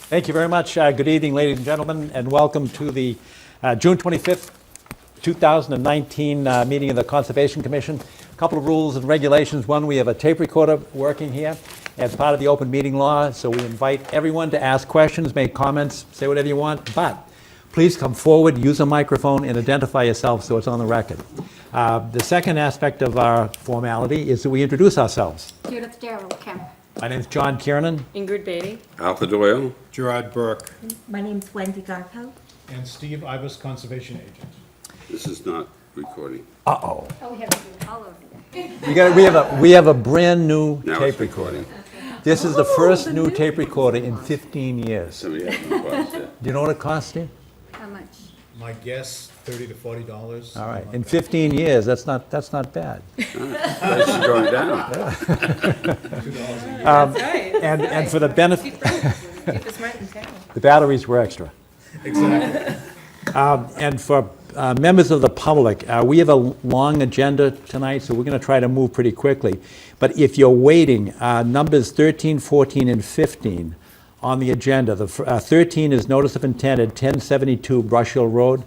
Thank you very much. Good evening, ladies and gentlemen, and welcome to the June 25th, 2019 meeting of the Conservation Commission. A couple of rules and regulations. One, we have a tape recorder working here as part of the open meeting law, so we invite everyone to ask questions, make comments, say whatever you want, but please come forward, use a microphone, and identify yourself so it's on the record. The second aspect of our formality is that we introduce ourselves. Judith Darrell, Kemp. My name's John Kiernan. Ingrid Beatty. Arthur Doyle. Gerard Burke. My name's Wendy Garpo. And Steve Ibis, Conservation Agent. This is not recording. Uh-oh. Oh, we have to do all of it. We have a brand new Now tape it's recorder. recording. This is the first new tape recorder in 15 years. Somebody has to request it. Do you know what it cost you? How much? My guess, $30 to $40. All right, in 15 years, that's not bad. Price is going down. That's right. And for the benefit, Cheapest rent in town. the batteries were extra. Exactly. And for members of the public, we have a long agenda tonight, so we're going to try to move pretty quickly. But if you're waiting, numbers 13, 14, and 15 on the agenda. The 13 is notice of intent at 1072 Brush Hill Road.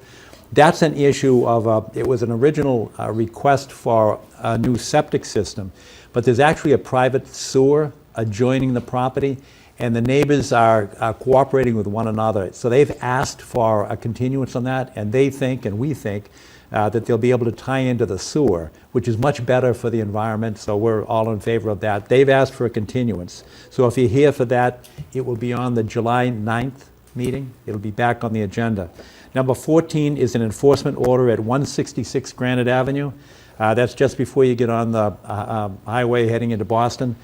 That's an issue of, it was an original request for a new septic system, but there's actually a private sewer adjoining the property, and the neighbors are cooperating with one another. So they've asked for a continuance on that, and they think, and we think, that they'll be able to tie into the sewer, which is much better for the environment, so we're all in favor of that. They've asked for a continuance. So if you're here for that, it will be on the July 9th meeting. It'll be back on the agenda. Number 14 is an enforcement order at 166 Granite Avenue. That's just before you get on the highway heading into Boston.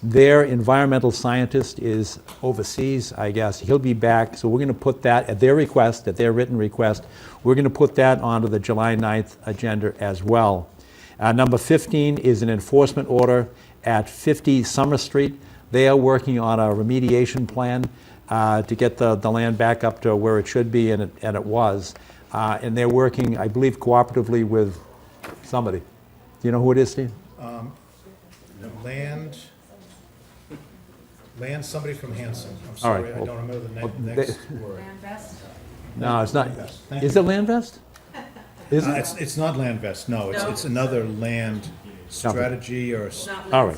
Their environmental scientist is overseas, I guess. He'll be back, so we're going to put that at their request, at their written request. We're going to put that onto the July 9th agenda as well. Number 15 is an enforcement order at 50 Summer Street. They are working on a remediation plan to get the land back up to where it should be, and it was. And they're working, I believe, cooperatively with somebody. Do you know who it is, Steve? Land, somebody from Hanson. I'm All sorry, right, I well, don't remember the well, next word. No, it's not. Thank Is you. it Landvest? Is it? It's not Landvest, no, it's another land strategy or, All right.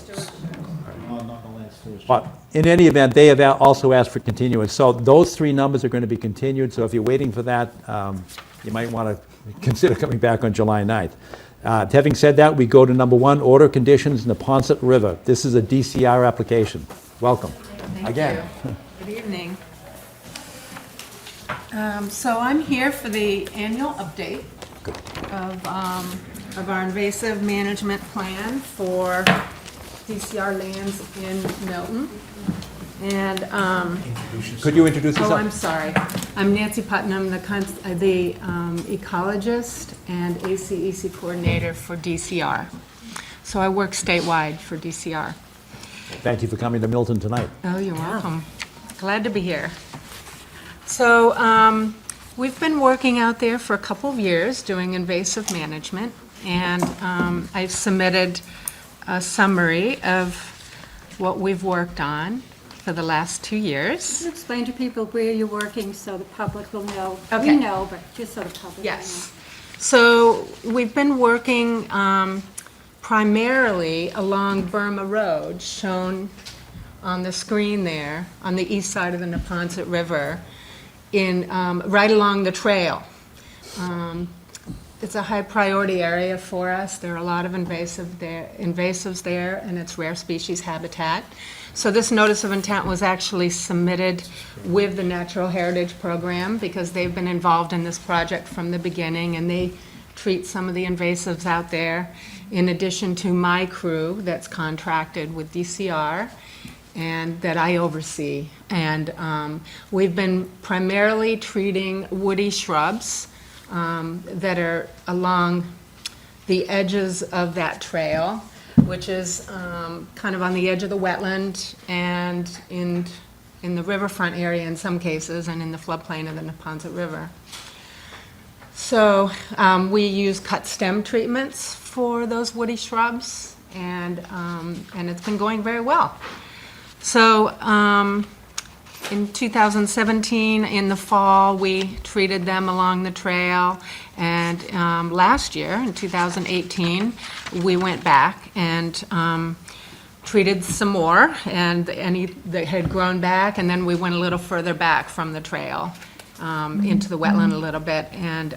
no, not the land stewardship. But in any event, they have also asked for continuance. So those three numbers are going to be continued. So if you're waiting for that, you might want to consider coming back on July 9th. Having said that, we go to number 1, order conditions in the Ponset River. This is a DCR application. Welcome. Thank Again. you. Good evening. So I'm here for the annual update of our invasive management plan for DCR lands in Milton. And Could you introduce oh, yourself? I'm sorry. I'm Nancy Putnam, the ecologist and ACEC coordinator for DCR. So I work statewide for DCR. Thank you for coming to Milton tonight. Oh, you're welcome. Glad to be here. So we've been working out there for a couple of years doing invasive management, and I've submitted a summary of what we've worked on for the last 2 years. Explain to people where you're working so the public will know. Okay. We know, but just so the public will know. Yes. So we've been working primarily along Burma Road, shown on the screen there, on the east side of the Neponset River, in right along the trail. It's a high priority area for us. There are a lot of invasives there, and it's rare species habitat. So this notice of intent was actually submitted with the Natural Heritage Program because they've been involved in this project from the beginning, and they treat some of the invasives out there, in addition to my crew that's contracted with DCR and that I oversee. And we've been primarily treating woody shrubs that are along the edges of that trail, which is kind of on the edge of the wetland and in the riverfront area in some cases, and in the floodplain of the Neponset River. So we use cut stem treatments for those woody shrubs, and it's been going very well. So In 2017, in the fall, we treated them along the trail, and last year, in 2018, we went back and treated some more, and any that had grown back, and then we went a little further back from the trail into the wetland a little bit, and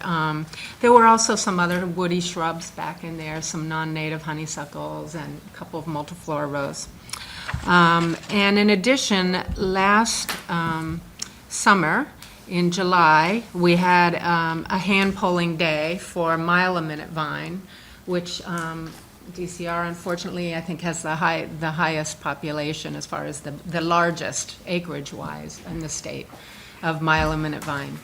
there were also some other woody shrubs back in there, some non-native honeysuckles and a couple of multiflora rose. And in addition, last summer, in July, we had a hand-pulling day for mile-a-minute vine, which DCR unfortunately, I think, has the highest population as far as the largest acreage-wise in the state of mile-a-minute vine.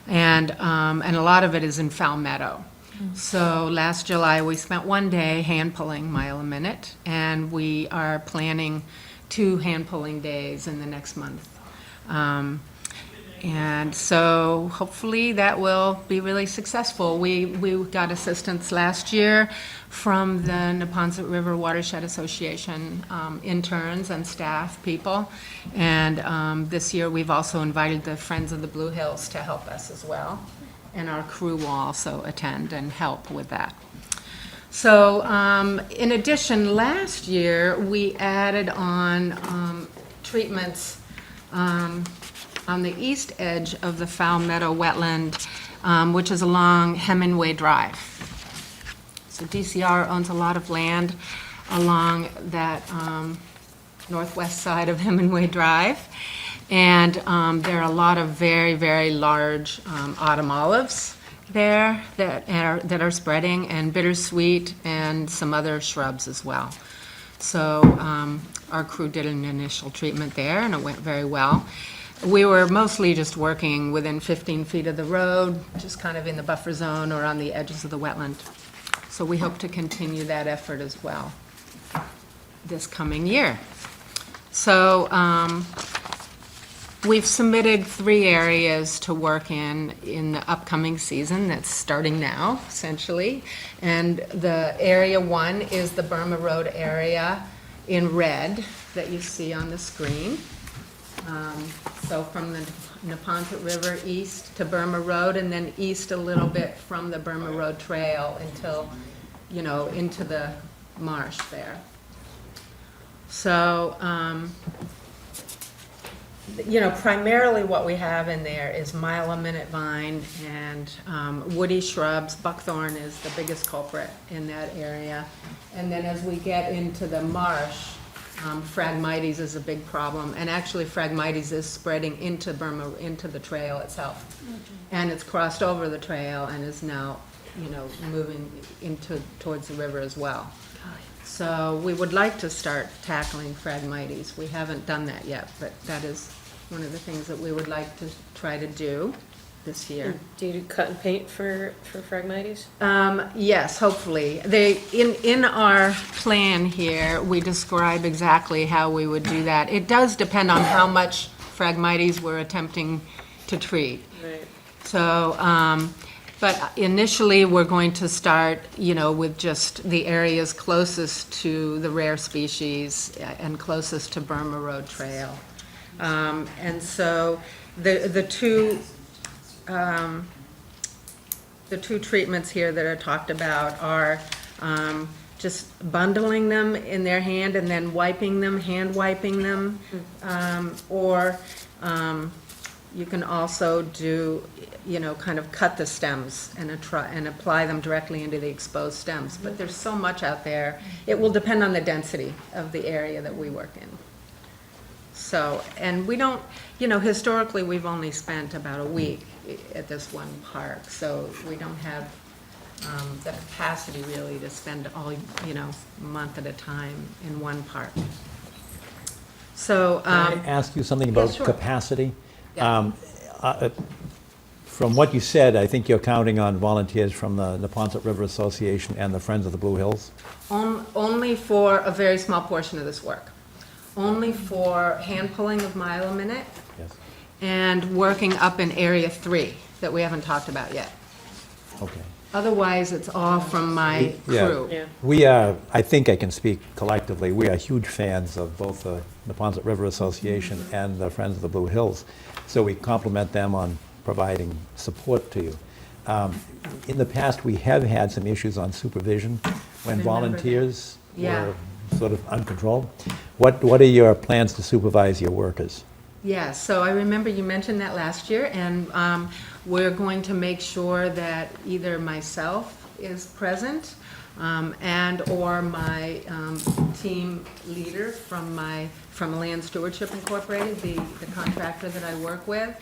And a lot of it is in foul meadow. So last July, we spent one day hand-pulling mile-a-minute, and we are planning 2 hand-pulling days in the next month. And so hopefully that will be really successful. We got assistance last year from the Neponset River Watershed Association interns and staff people. And this year we've also invited the Friends of the Blue Hills to help us as well. And our crew will also attend and help with that. So in addition, last year we added on treatments on the east edge of the Foul Meadow wetland, which is along Hemingway Drive. So DCR owns a lot of land along that northwest side of Hemingway Drive. And there are a lot of very, very large autumn olives there that are spreading, and bittersweet and some other shrubs as well. So our crew did an initial treatment there, and it went very well. We were mostly just working within 15 feet of the road, just kind of in the buffer zone or on the edges of the wetland. So we hope to continue that effort as well this coming year. So we've submitted 3 areas to work in the upcoming season that's starting now, essentially. And the area 1 is the Burma Road area in red that you see on the screen. So from the Neponset River east to Burma Road, and then east a little bit from the Burma Road Trail until, into the marsh there. So, primarily what we have in there is mile-a-minute vine and woody shrubs. Buckthorn is the biggest culprit in that area. And then as we get into the marsh, Phragmites is a big problem, and actually Phragmites is spreading into the trail itself. And it's crossed over the trail and is now, moving towards the river as well. So we would like to start tackling Phragmites. We haven't done that yet, but that is one of the things that we would like to try to do this year. Do you cut and paint for Phragmites? Yes, hopefully. In our plan here, we describe exactly how we would do that. It does depend on how much Phragmites we're attempting to treat. Right. So, but initially, we're going to start, with just the areas closest to the rare species and closest to Burma Road Trail. And so the two treatments here that are talked about are just bundling them in their hand and then wiping them, hand wiping them, or you can also do, kind of cut the stems and apply them directly into the exposed stems. But there's so much out there. It will depend on the density of the area that we work in. So, and we don't, historically, we've only spent about a week at this one park, so we don't have the capacity really to spend all, a month at a time in one park. So, Can I ask you something about sure. capacity? Yeah. From what you said, I think you're counting on volunteers from the Neponset River Association and the Friends of the Blue Hills? Only for a very small portion of this work. Only for hand pulling of mile-a-minute Yes. and working up in Area 3 that we haven't talked about yet. Okay. Otherwise, it's all from my Yeah. crew. Yeah. We are, I think I can speak collectively, we are huge fans of both the Neponset River Association and the Friends of the Blue Hills. So we compliment them on providing support to you. In the past, we have had some issues on supervision when Remember that. volunteers Yeah. were sort of uncontrolled. What are your plans to supervise your workers? Yeah, so I remember you mentioned that last year, and we're going to make sure that either myself is present and/or my team leader from Land Stewardship Incorporated, the contractor that I work with,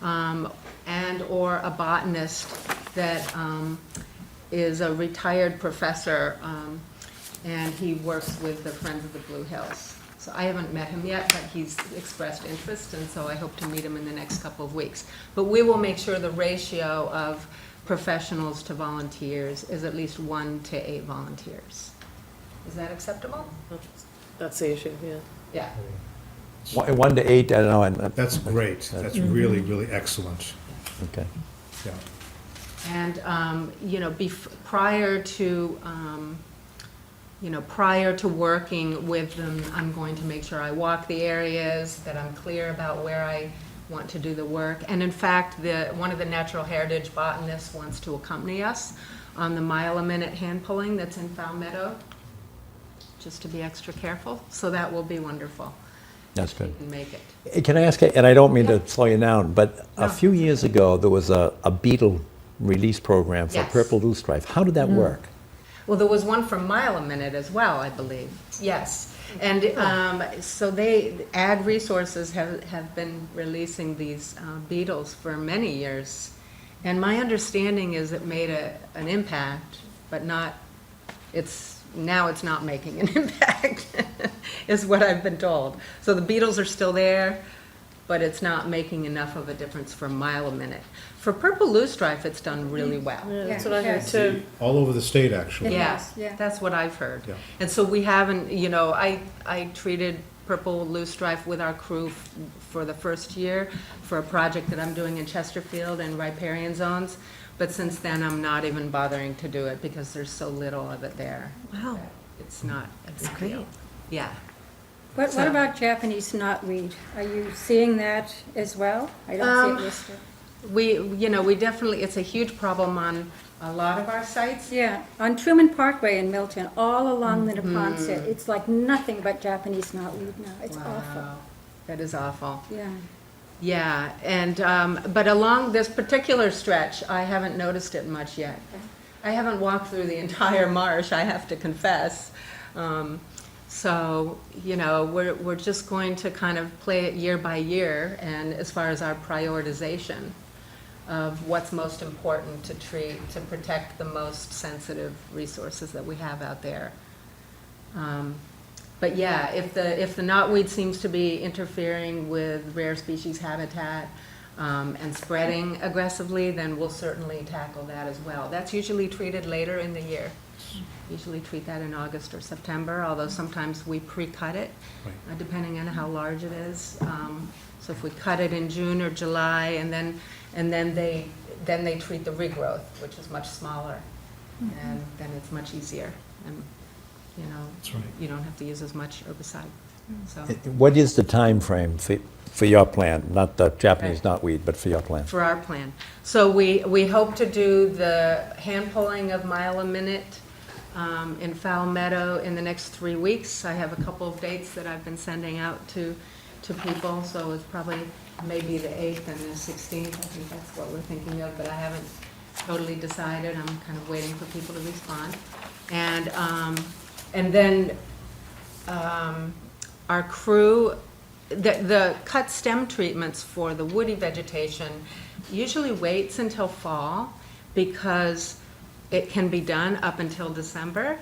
and/or a botanist that is a retired professor, and he works with the Friends of the Blue Hills. So I haven't met him yet, but he's expressed interest, and so I hope to meet him in the next couple of weeks. But we will make sure the ratio of professionals to volunteers is at least 1 to 8 volunteers. Is that acceptable? That's the issue, yeah. Yeah. 1 to 8, I don't know. That's great. That's really, really excellent. Okay. Yeah. And, prior to working with them, I'm going to make sure I walk the areas, that I'm clear about where I want to do the work. And in fact, one of the natural heritage botanists wants to accompany us on the mile-a-minute hand pulling that's in Fowl Meadow, just to be extra careful. So that will be wonderful. That's good. And make it. Hey, can I ask, and I don't mean to slow you down, but a No. few years ago, there was a beetle release program for Yes. purple loosestrife. How did that work? Well, there was one for Mile a Minute as well, I believe. Yes. And so Ag Resources have been releasing these beetles for many years. And my understanding is it made an impact, but now it's not making an impact, is what I've been told. So the beetles are still there, but it's not making enough of a difference for Mile a Minute. For purple loosestrife, it's done really well. Yeah, that's Yeah, what I heard yes. too. All over the state, actually. Yeah, Yes, yeah. that's what I've heard. Yeah. And so we haven't, I treated purple loosestrife with our crew for the first year for a project that I'm doing in Chesterfield and riparian zones. But since then, I'm not even bothering to do it because there's so little of it there. Wow. It's not a big great. deal. Yeah. What So- about Japanese knotweed? Are you seeing that as well? I don't see it listed. We definitely, it's a huge problem on a lot of our sites. Yeah, on Truman Parkway in Milton, all along the Neponset, it's like nothing but Japanese knotweed now. It's awful. Wow. That is awful. Yeah. Yeah, and, but along this particular stretch, I haven't noticed it much yet. I haven't walked through the entire marsh, I have to confess. So, we're just going to kind of play it year by year, and as far as our prioritization of what's most important to treat, to protect the most sensitive resources that we have out there. But yeah, if the knotweed seems to be interfering with rare species habitat and spreading aggressively, then we'll certainly tackle that as well. That's usually treated later in the year. Usually treat that in August or September, although sometimes we pre-cut it, Right. depending on how large it is. So if we cut it in June or July, and then they treat the regrowth, which is much smaller, and then it's much easier, and That's right. you don't have to use as much herbicide. So What is the time frame for your plan? Not the Japanese knotweed, but for your plan? for our plan, so we hope to do the hand pulling of Mile a Minute in Fowl Meadow in the next 3 weeks. I have a couple of dates that I've been sending out to people, so it's probably maybe the 8th and the 16th. I think that's what we're thinking of, but I haven't totally decided. I'm kind of waiting for people to respond. And then our crew, the cut stem treatments for the woody vegetation usually waits until fall because it can be done up until December.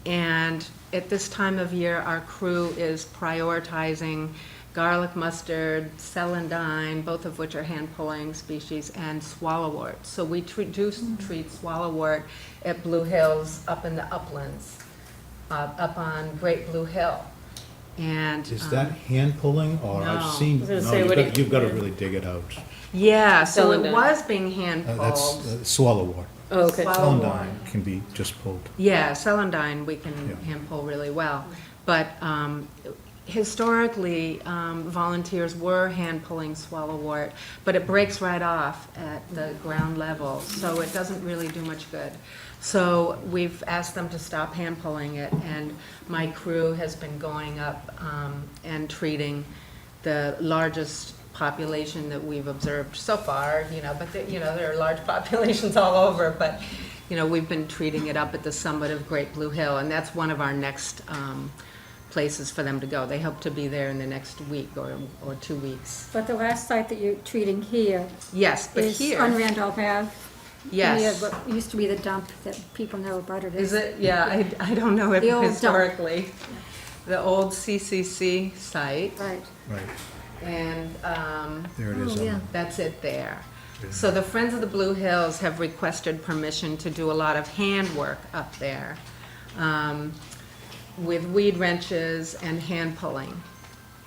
And at this time of year, our crew is prioritizing garlic mustard, celandine, both of which are hand-pulling species, and swallowwort. So we treat swallowwort at Blue Hills up in the uplands, up on Great Blue Hill. And Is that hand pulling, or No. I've seen, I was gonna no, say, you've what do got, you- you've got to really dig it out. yeah, so it Celandine. was being hand That's pulled. swallowwort. Oh, okay. Swallowwort. Celandine can be just pulled. Yeah, celandine, we can Yeah. hand pull really well. But historically, volunteers were hand pulling swallowwort, but it breaks right off at the ground level, so it doesn't really do much good. So we've asked them to stop hand pulling it, and my crew has been going up and treating the largest population that we've observed so far, but there are large populations all over, but, we've been treating it up at the summit of Great Blue Hill, and that's one of our next places for them to go. They hope to be there in the next week or 2 weeks. But the last site that you're treating here Yes, but is here. on Randolph Ave. Yes. Near what used to be the dump that people know about it. Is it? Yeah, I don't know if The old dump. historically. The old CCC site, Right. Right, and there it is. that's it there. So the Friends of the Blue Hills have requested permission to do a lot of handwork up there with weed wrenches and hand pulling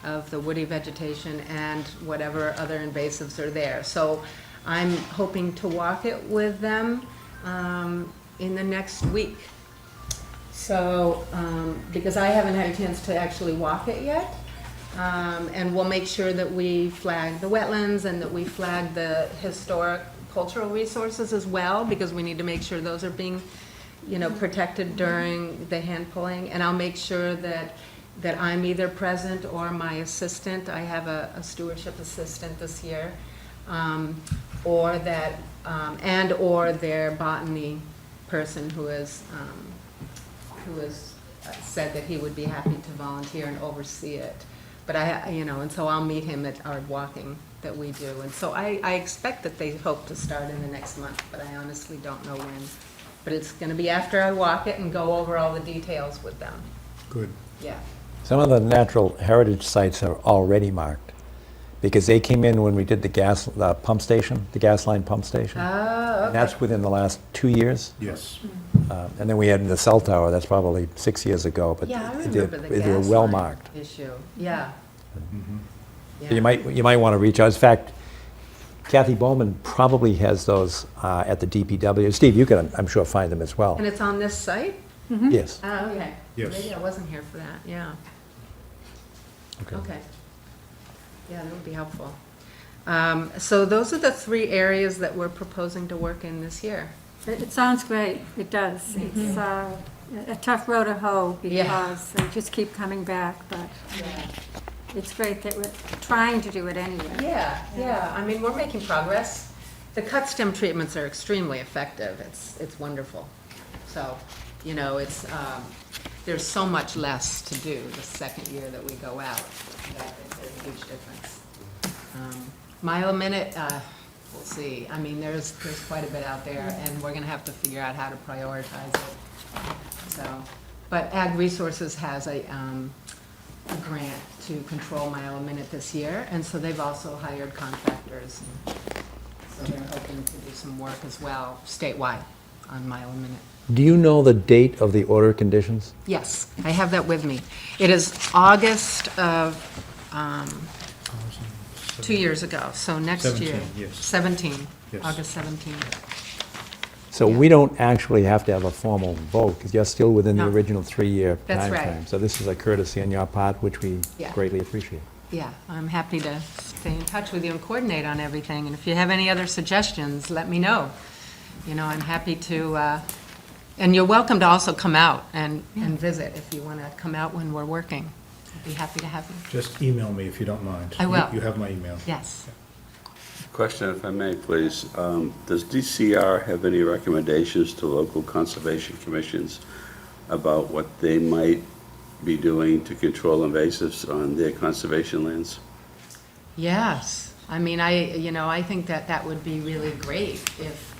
of the woody vegetation and whatever other invasives are there. So I'm hoping to walk it with them in the next week. So, because I haven't had a chance to actually walk it yet, and we'll make sure that we flag the wetlands and that we flag the historic cultural resources as well, because we need to make sure those are being, protected during the hand pulling. And I'll make sure that I'm either present or my assistant. I have a stewardship assistant this year, or that, or their botany person who has said that he would be happy to volunteer and oversee it. But and so I'll meet him at our walking that we do. And so I expect that they hope to start in the next month, but I honestly don't know when. But it's gonna be after I walk it and go over all the details with them. Good. Yeah. Some of the natural heritage sites are already marked, because they came in when we did the pump station, the gas line pump station. Oh, And that's within the last 2 years. Yes. And then we had the cell tower, that's probably 6 years ago, but Yeah, I they're remember the they're gas well line marked. issue. Yeah. So you might want to reach out. In fact, Kathy Bowman probably has those at the DPW. Steve, you can, I'm sure, find them as well. And it's on this site? Yes. Oh, okay. Yes. Maybe I wasn't here for that, yeah. Okay. Yeah, that would be helpful. So those are the 3 areas that we're proposing to work in this year. It sounds great, it does. It's a tough road to hoe Yeah. because they just keep coming back, but it's great that we're trying to do it anyway. Yeah, I mean, we're making progress. The cut stem treatments are extremely effective. It's wonderful. So, it's, there's so much less to do the second year that we go out. That there's a huge difference. Mile a minute, we'll see. I mean, there's quite a bit out there, and we're gonna have to figure out how to prioritize it. So, but Ag Resources has a grant to control mile a minute this year, and so they've also hired contractors. So they're hoping to do some work as well, statewide, on mile a minute. Do you know the date of the order of conditions? Yes, I have that with me. It is August of 2 years ago, so next year. 17, yes. 17, Yes. August 17. So we don't actually have to have a formal vote, because you're still within the No. original 3-year That's timeframe. right. So this is a courtesy on your part, which we Yeah. greatly appreciate. Yeah, I'm happy to stay in touch with you and coordinate on everything, and if you have any other suggestions, let me know. I'm happy to, and you're welcome to also come out and visit if you want to come out when we're working. I'd be happy to have you. Just email me if you don't mind. I will. You have my email. Yes. Question, if I may, please. Does DCR have any recommendations to local conservation commissions about what they might be doing to control invasives on their conservation lands? Yes, I mean, I think that would be really great if,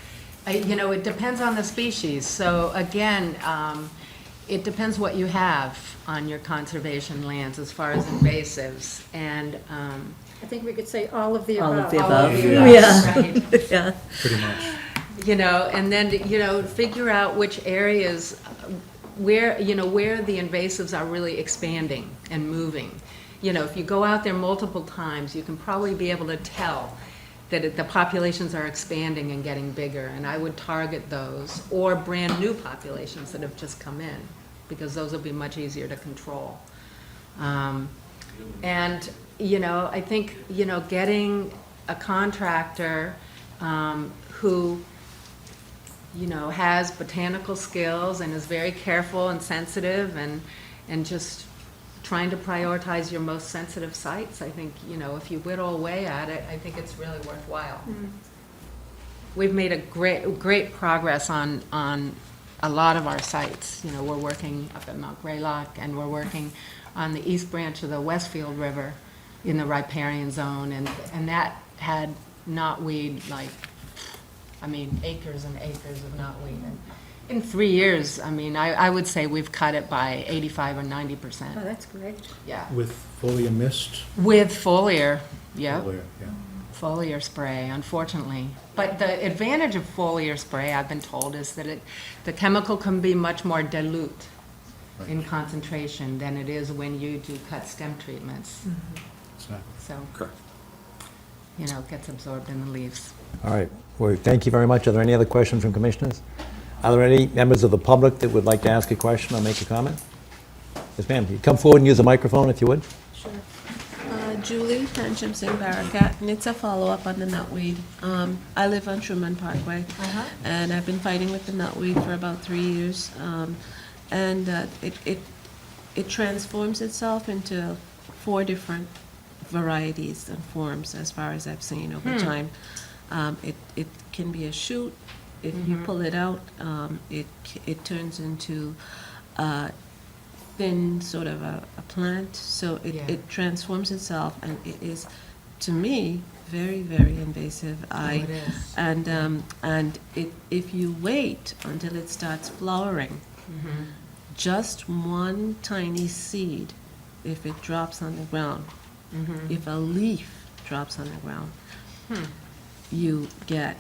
it depends on the species. So again, it depends what you have on your conservation lands as far as invasives. And, I think we could say all of the All above. of the all of above. the Yeah. right. Yeah. Pretty much. And then, figure out which areas where the invasives are really expanding and moving. If you go out there multiple times, you can probably be able to tell the populations are expanding and getting bigger, and I would target those, or brand-new populations that have just come in, because those will be much easier to control. And, I think, getting a contractor who, has botanical skills and is very careful and sensitive and just trying to prioritize your most sensitive sites, I think, if you whittle away at it, I think it's really worthwhile. We've made a great progress on a lot of our sites. We're working up at Mount Greylock, and we're working on the east branch of the Westfield River in the riparian zone, and that had knotweed, acres and acres of knotweed. And in 3 years, I would say we've cut it by 85 or 90%. Oh, that's great. Yeah. With foliar mist? With foliar, yeah. Foliar, yeah. Foliar spray, unfortunately. But the advantage of foliar spray, I've been told, is that the chemical can be much more dilute in concentration than it is when you do cut stem treatments. Exactly. So, Okay. it gets absorbed in the leaves. All right, well, thank you very much. Are there any other questions from commissioners? Are there any members of the public that would like to ask a question or make a comment? Yes, ma'am. You come forward and use the microphone if you would. Sure. Julie Pancham Singh Barakat, and it's a follow-up on the nutweed. I live on Truman Parkway, and I've been fighting with the nutweed for about 3 years. It transforms itself into 4 different varieties and forms, as far as I've seen over time. It can be a shoot. If you pull it out, it turns into a thin sort of a plant. So it transforms itself, and it is, to me, very, very invasive. It is. And if you wait until it starts flowering, just one tiny seed, if it drops on the ground, if a leaf drops on the ground, you get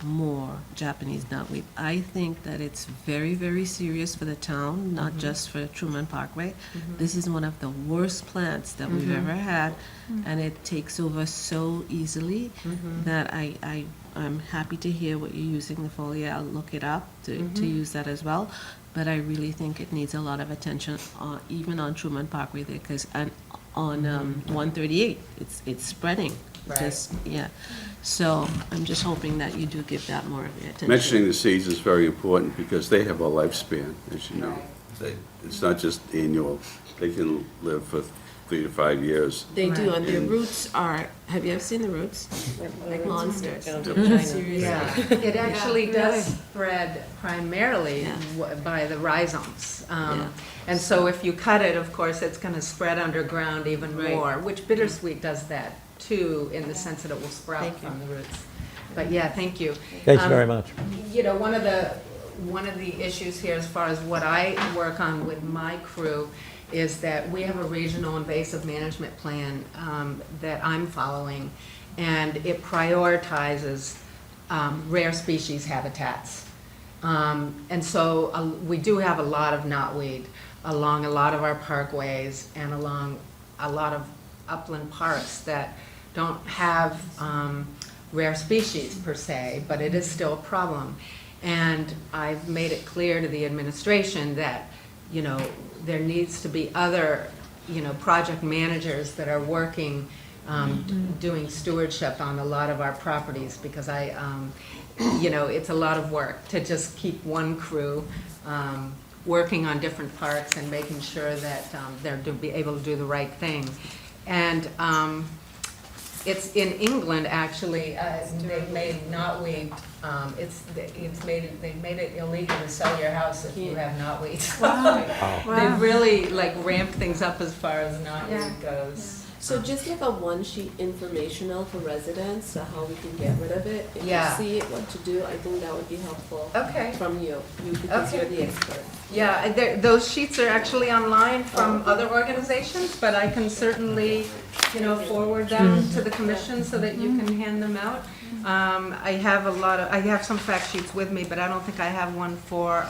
more Japanese knotweed. I think that it's very, very serious for the town, not just for Truman Parkway. This is one of the worst plants that we've ever had, and it takes over so easily that I'm happy to hear what you're using the foliar. I'll look it up to use that as well. But I really think it needs a lot of attention, even on Truman Parkway there, because on 138, it's spreading. Right. Just, yeah. So I'm just hoping that you do give that more attention. Mentioning the seeds is very important because they have a lifespan, as you know. It's not just annual. They can live for 3 to 5 years. They do, and their roots are, have you ever seen the roots? Like monsters. Seriously. Yeah, it actually does spread primarily by the rhizomes. And so if you cut it, of course, it's going to spread underground even more, which bittersweet does that too, in the sense that it will sprout from the roots. But yeah, thank you. Thank you very much. One of the issues here, as far as what I work on with my crew, is that we have a regional invasive management plan that I'm following, and it prioritizes rare species habitats. And so we do have a lot of knotweed along a lot of our parkways and along a lot of upland parks that don't have rare species per se, but it is still a problem. And I've made it clear to the administration that, there needs to be other, project managers that are working, doing stewardship on a lot of our properties, because it's a lot of work to just keep one crew working on different parks and making sure that they're be able to do the right thing. And it's in England, actually, they've made knotweed, they've made it illegal to sell your house if you have knotweed. They've really ramped things up as far as knotweed goes. So just like a one-sheet informational for residents, so how we can get rid of it. If you see it, what to do, I think that would be helpful from you because you're the expert. Yeah, those sheets are actually online from other organizations, but I can certainly, forward them to the commission so that you can hand them out. I have some fact sheets with me, but I don't think I have one for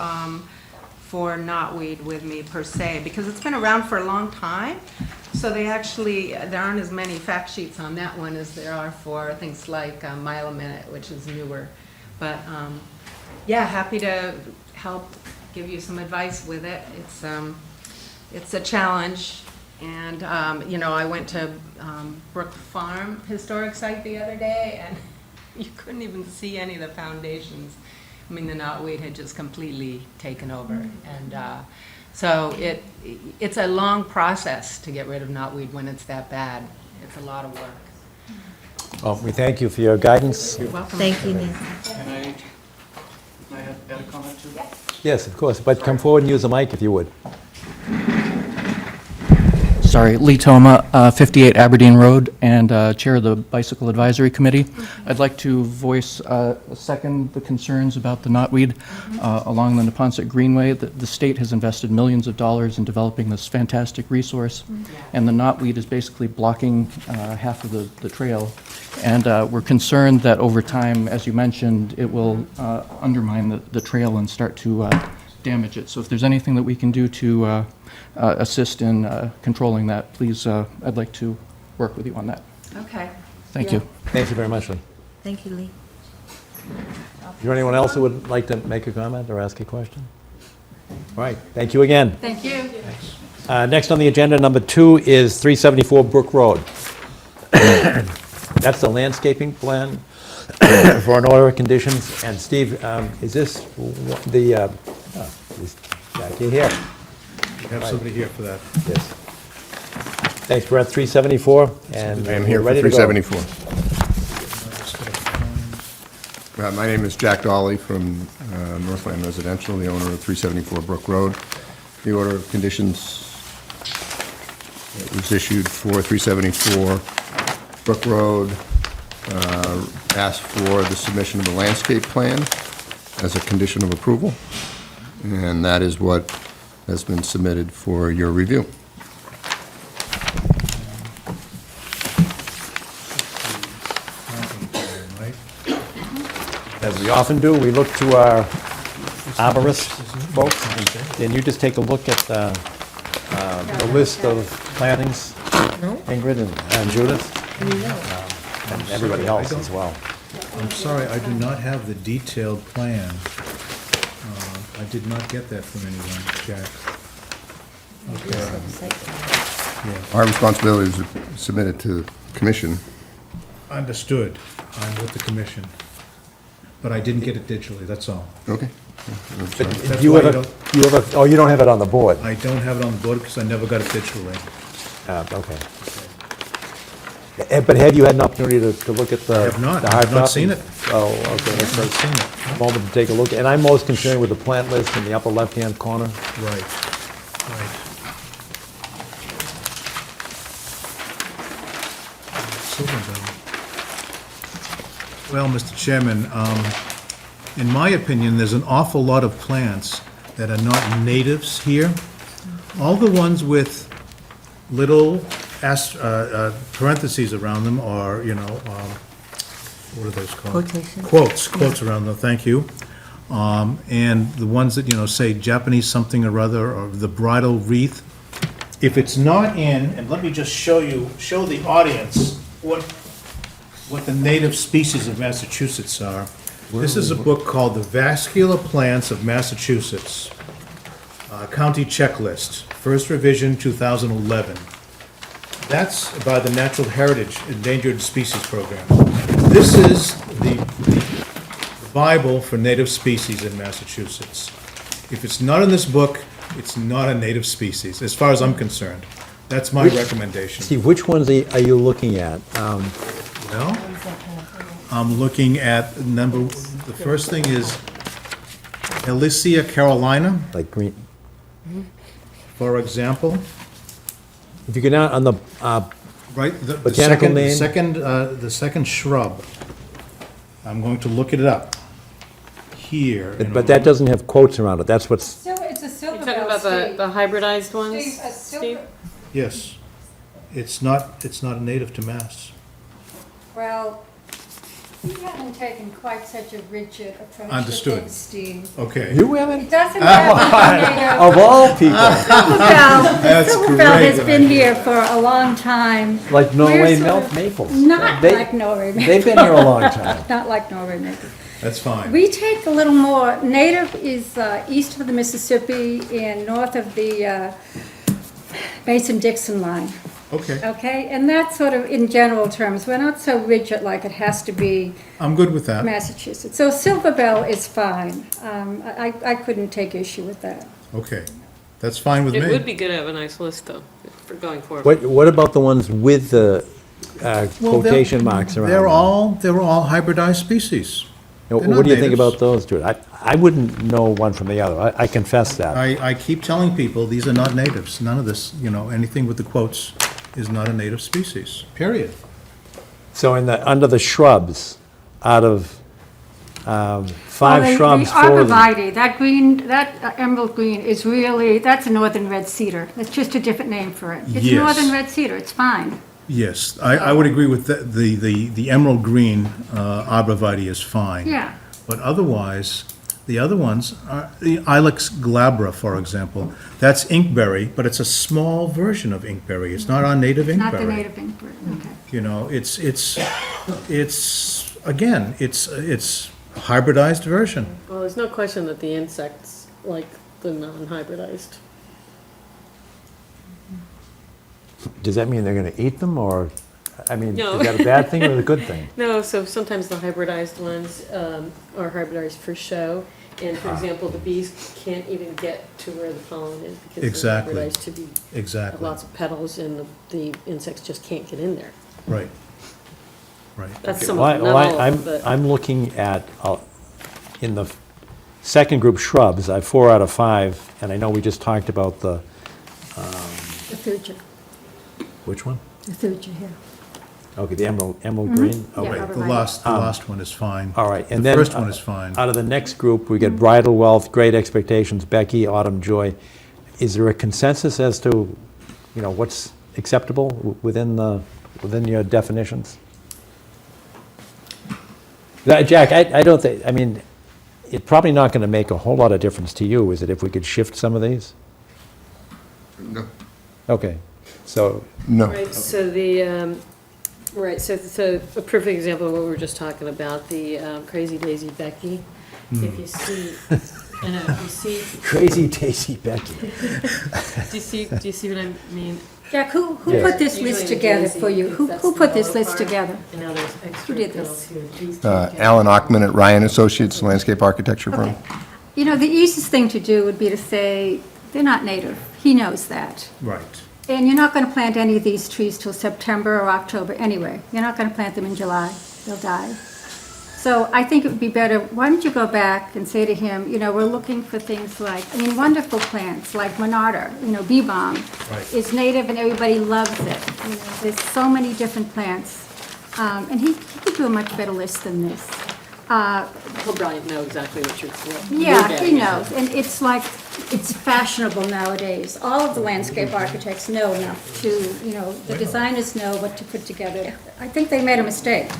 knotweed with me per se, because it's been around for a long time. So they actually, there aren't as many fact sheets on that one as there are for things like Mile a Minute, which is newer. But, yeah, happy to help give you some advice with it. It's a challenge. And, you know, I went to Brook Farm Historic Site the other day, and you couldn't even see any of the foundations. I mean, the knotweed had just completely taken over. And so it's a long process to get rid of knotweed when it's that bad. It's a lot of work. Well, we thank you for your guidance. You're welcome. Thank you, Nancy. Can I add a comment too? Yes, of course, but come forward and use the mic if you would. Sorry, Lee Toma, 58 Aberdeen Road, and Chair of the Bicycle Advisory Committee. I'd like to voice, second the concerns about the knotweed along the Neponset Greenway. The state has invested millions of dollars in developing this fantastic resource, and the knotweed is basically blocking half of the trail. And we're concerned that over time, as you mentioned, it will undermine the trail and start to damage it. So if there's anything that we can do to assist in controlling that, please, I'd like to work with you on that. Okay. Thank you. Thank you very much, Lee. Thank you, Lee. Is there anyone else who would like to make a comment or ask a question? All right, thank you again. Thank you. Next on the agenda, number 2, is 374 Brook Road. That's the landscaping plan for an order of conditions. And Steve, is this the, is Jackie here? We have somebody here for that. Yes. Thanks, we're at 374, and I am here we're for ready to go. 374. My name is Jack Dolly from Northland Residential, the owner of 374 Brook Road. The order of conditions that was issued for 374 Brook Road asked for the submission of a landscape plan as a condition of approval, and that is what has been submitted for your review. As we often do, we look to our arborist folks, and you just take a look at the list of plantings, Ingrid and Judith, and everybody else as well. I'm sorry, I do not have the detailed plan. I did not get that from anyone, Jack. Our responsibility is to submit it to the commission. Understood. I'm with the commission. But I didn't get it digitally, that's all. Okay. That's You why have oh, you don't have it on the board? I don't have it on the board because I never got it digitally. Okay. But have you had an opportunity to look at the? I have not. the I hard have not copy? seen it. Oh, okay, I've not let's seen take it. a moment to take a look. And I'm most concerned with the plant list in the upper left-hand corner. Right, right. Well, Mr. Chairman, in my opinion, there's an awful lot of plants that are not natives here. All the ones with little parentheses around them are, you know, what are those called? Quotations. Quotes around them, thank you. And the ones that, you know, say Japanese something or other, or the bridal wreath. If it's not in, and let me just show the audience what the native species of Massachusetts are. This is a book called The Vascular Plants of Massachusetts, County Checklist, first revision 2011. That's by the Natural Heritage Endangered Species Program. This is the Bible for native species in Massachusetts. If it's not in this book, it's not a native species, as far as I'm concerned. That's my recommendation. Steve, which ones are you looking at? Well, I'm looking at the first thing is Elysia carolina, Like green, for example. if you go down on the, Right, the Botanical name? the second shrub. I'm going to look it up here. in a but that moment. doesn't have quotes around it, that's what's, It's a silver You're talking bell, about Steve. the hybridized ones, Steve, a Steve? silver, Yes, it's not a native to Mass. well, We haven't taken quite such a rigid approach to Understood. things, Steve. Okay. You haven't? It doesn't have to be native. Of all people, That's Silverfell great. has been here for a long time. like Norway We're sort of- maples. Not They- like Norway maple. They've been here a long time. Not like Norway maple. That's fine. We take a little more, native is east of the Mississippi and north of the Mason-Dixon line, Okay, okay? And that's sort of in general terms. We're not so rigid like it has to be I'm good with that. Massachusetts. So Silverbell is fine. I couldn't take issue with that. Okay, that's fine with me. It would be good to have a nice list, though, for going forward. What about the ones with the Well, quotation marks around? They're all hybridized species. them? they're What not do you think natives. about those, Jude? I wouldn't know one from the other. I confess that. I keep telling people, these are not natives. None of this, anything with the quotes is not a native species, period. So under the shrubs, out of Well, five shrubs, The four of them. arborvitae, that green, that emerald green is really, that's a northern red cedar. It's just a different name for it. It's Yes. northern red cedar, it's fine. Yes, I would agree with the emerald green arborvitae is fine. Yeah. But otherwise, the other ones, the Ilex glabra, for example, that's inkberry, but it's a small version of inkberry. It's not our native inkberry. Not the native inkberry, okay. Again, it's a hybridized version. Well, there's no question that the insects like the non-hybridized. Does that mean they're going to eat them, or, I mean, No. is that a bad thing or a good thing? No, so sometimes the hybridized ones are hybridized for show. And for example, the bees can't even get to where the pollen is because Exactly. they're hybridized to be, have Exactly, lots of petals and the insects just can't get in there. right. Right. That's some Well, of them, not all, I'm, but. I'm looking at, in the second group shrubs, I have 4 out of 5, and I know we just talked about the, The thuja, which one? the thuja here. Okay, the emerald green? Yeah, Okay. The last one is fine. All right, and The then. first one is fine. Out of the next group, we get Bridal Wealth, Great Expectations, Becky, Autumn Joy. Is there a consensus as to, what's acceptable within your definitions? Jack, I don't think, it's probably not going to make a whole lot of difference to you, is it, if we could shift some of these? No. Okay, so, No. Right, so so a perfect example of what we were just talking about, the Crazy Daisy Becky. If you see, I know, if you see, Crazy Daisy Becky. do you see what I mean? Jack, who Yes. put this list Usually a together daisy, for you? if Who that's who the put this yellow list part, together? And now there's extra did petals this? here. These two together. Alan Ockman at Ryan Associates, landscape architecture firm. Okay. The easiest thing to do would be to say, they're not native. He knows that. Right. And you're not going to plant any of these trees till September or October anyway. You're not going to plant them in July. They'll die. So I think it would be better, why don't you go back and say to him, we're looking for things like, wonderful plants like Monarda, bee balm Right. is native and everybody loves it. There's so many different plants. And he could do a much better list than this. He'll probably know exactly what you're Yeah, getting he at. knows, and it's like, it's fashionable nowadays. All of the landscape architects know enough to, the designers know what to put together. I think they made a mistake.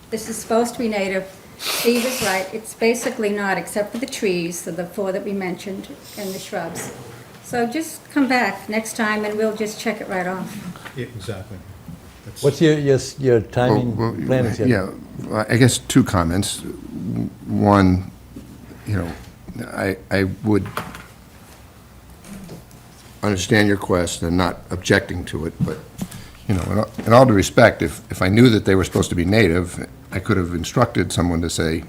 This is supposed to be native. Steve is right, it's basically not, except for the trees, so the 4 that we mentioned, and the shrubs. So just come back next time and we'll just check it right off. Yeah, exactly. That's- What's your timing Well, plan? is it? Yeah, I guess 2 comments. One, I would understand your request and not objecting to it, but, in all due respect, if I knew that they were supposed to be native, I could have instructed someone to say,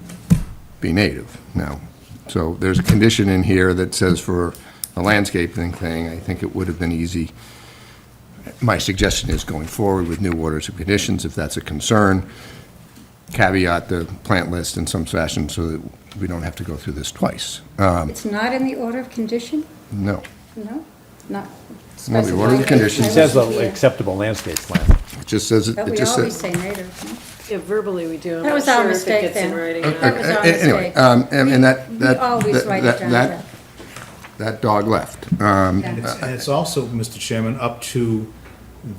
be native now. So there's a condition in here that says for a landscaping thing, I think it would have been easy. My suggestion is going forward with new orders and conditions, if that's a concern, caveat the plant list in some fashion so that we don't have to go through this twice. It's not in the order of condition? No. No? Not No, the order of specified. conditions It says Yeah. acceptable landscape plan. It just says, But it we just always says. say native, no? Yeah, verbally we do. I'm That not was our sure if it mistake gets in then. writing. That was our Anyway, mistake. and that. We always write it down, that- Jack. That dog left. And it's also, Mr. Chairman, up to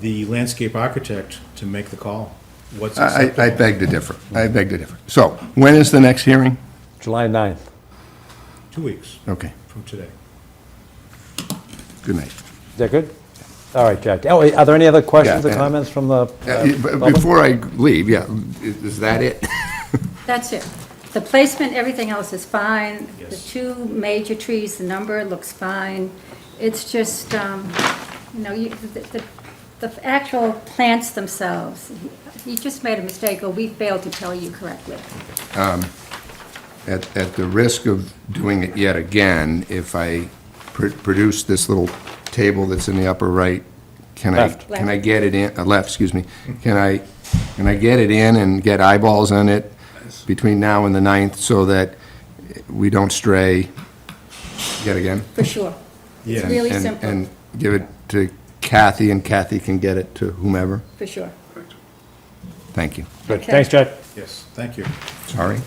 the landscape architect to make the call. what's I acceptable. beg to differ. I beg to differ. So, when is the next hearing? July 9th. 2 weeks Okay, from today. good night. Is that good? All right, Jack. Oh, are there any other questions or Yeah, comments from the? Before I leave, yeah, is that it? That's it. The placement, everything else is fine. The Yes. two major trees, the number looks fine. It's just, the actual plants themselves, he just made a mistake, or we failed to tell you correctly. At the risk of doing it yet again, if I produce this little table that's in the upper right, can Left. I get it in, left, excuse me, can I get it in and get eyeballs on it between now and the 9th so that we don't stray yet again? For sure. It's Yeah. really And- simple, And give it to Kathy, and Kathy can get it to whomever? for sure. Thank you. Good. Okay. Thanks, Jack. Yes, thank you. Sorry.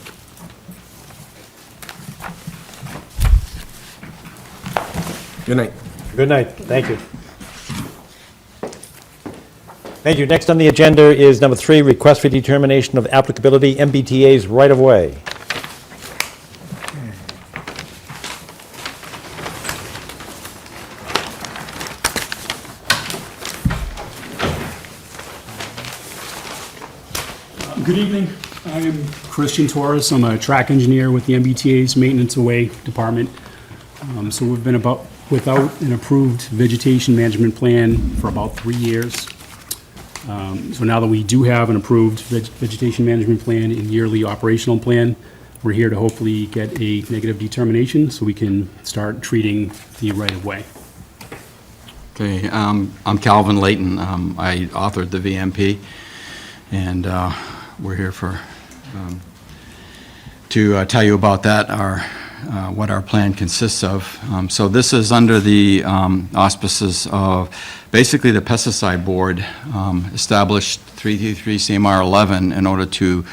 Good night. Good night. Thank you. Thank you. Next on the agenda is number 3, request for determination of applicability, MBTA's right-of-way. Good evening. I am Christian Torres. I'm a track engineer with the MBTA's Maintenance Away Department. So we've been without an approved vegetation management plan for about 3 years. So now that we do have an approved vegetation management plan and yearly operational plan, we're here to hopefully get a negative determination so we can start treating the right-of-way. Okay, I'm Calvin Layton. I authored the VMP, and we're here to tell you about that, what our plan consists of. So this is under the auspices of basically the pesticide board established 333 CMR 11 in order to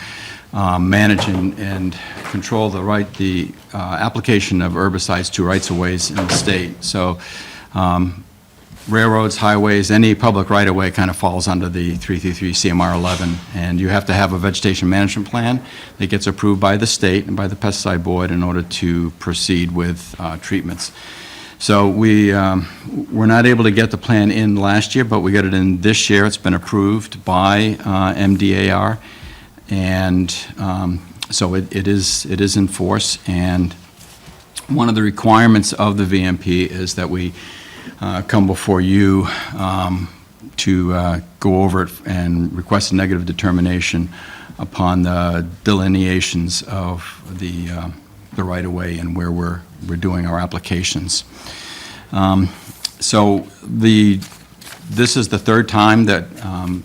manage and control the application of herbicides to rights-of-ways in the state. So railroads, highways, any public right-of-way kind of falls under the 333 CMR 11, and you have to have a vegetation management plan that gets approved by the state and by the pesticide board in order to proceed with treatments. So we're not able to get the plan in last year, but we got it in this year. It's been approved by MDAR, and so it is in force. And one of the requirements of the VMP is that we come before you to go over it and request a negative determination upon the delineations of the right-of-way and where we're doing our applications. So this is the third time that,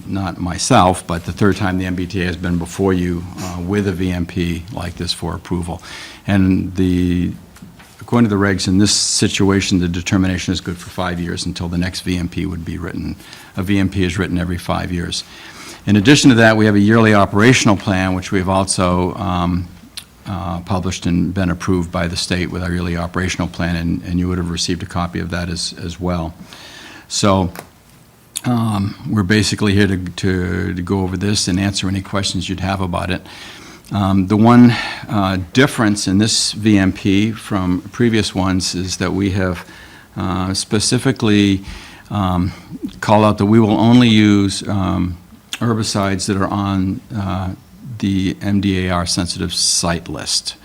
not myself, but the third time the MBTA has been before you with a VMP like this for approval. And according to the regs, in this situation, the determination is good for 5 years until the next VMP would be written. A VMP is written every 5 years. In addition to that, we have a yearly operational plan, which we've also published and been approved by the state with our yearly operational plan, and you would have received a copy of that as well. So we're basically here to go over this and answer any questions you'd have about it. The one difference in this VMP from previous ones is that we have specifically called out that we will only use herbicides that are on the MDAR sensitive site list.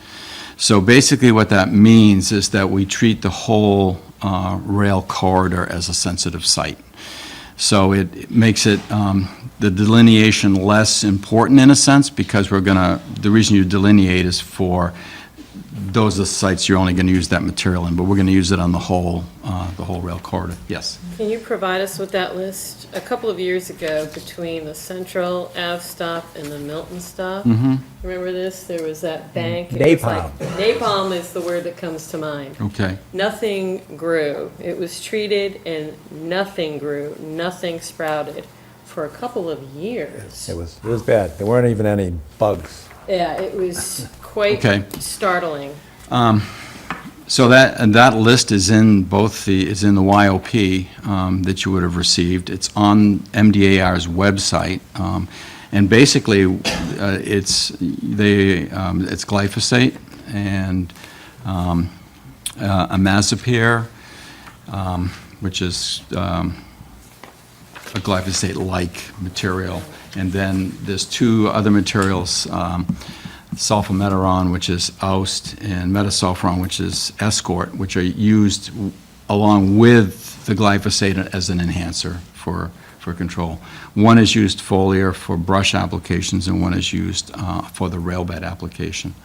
So basically what that means is that we treat the whole rail corridor as a sensitive site. So it makes it the delineation less important in a sense, because the reason you delineate is for those are the sites you're only going to use that material in, but we're going to use it on the whole rail corridor. Yes. Can you provide us with that list? A couple of years ago, between the Central Ave stop and the Milton stop, remember this? There was that bank. It was like- napalm is the word that comes to mind. Okay. Nothing grew. It was treated and nothing grew, nothing sprouted for a couple of years. It was bad. There weren't even any bugs. Yeah, it was quite Okay. startling. So that list is in the YOP that you would have received. It's on MDAR's website, And basically, it's glyphosate and imazapyr, which is a glyphosate-like material. And then there's two other materials, sulfametharon, which is oust, and metasulfuron, which is escort, which are used along with the glyphosate as an enhancer for control. One is used foliar for brush applications, and one is used for the rail bed application.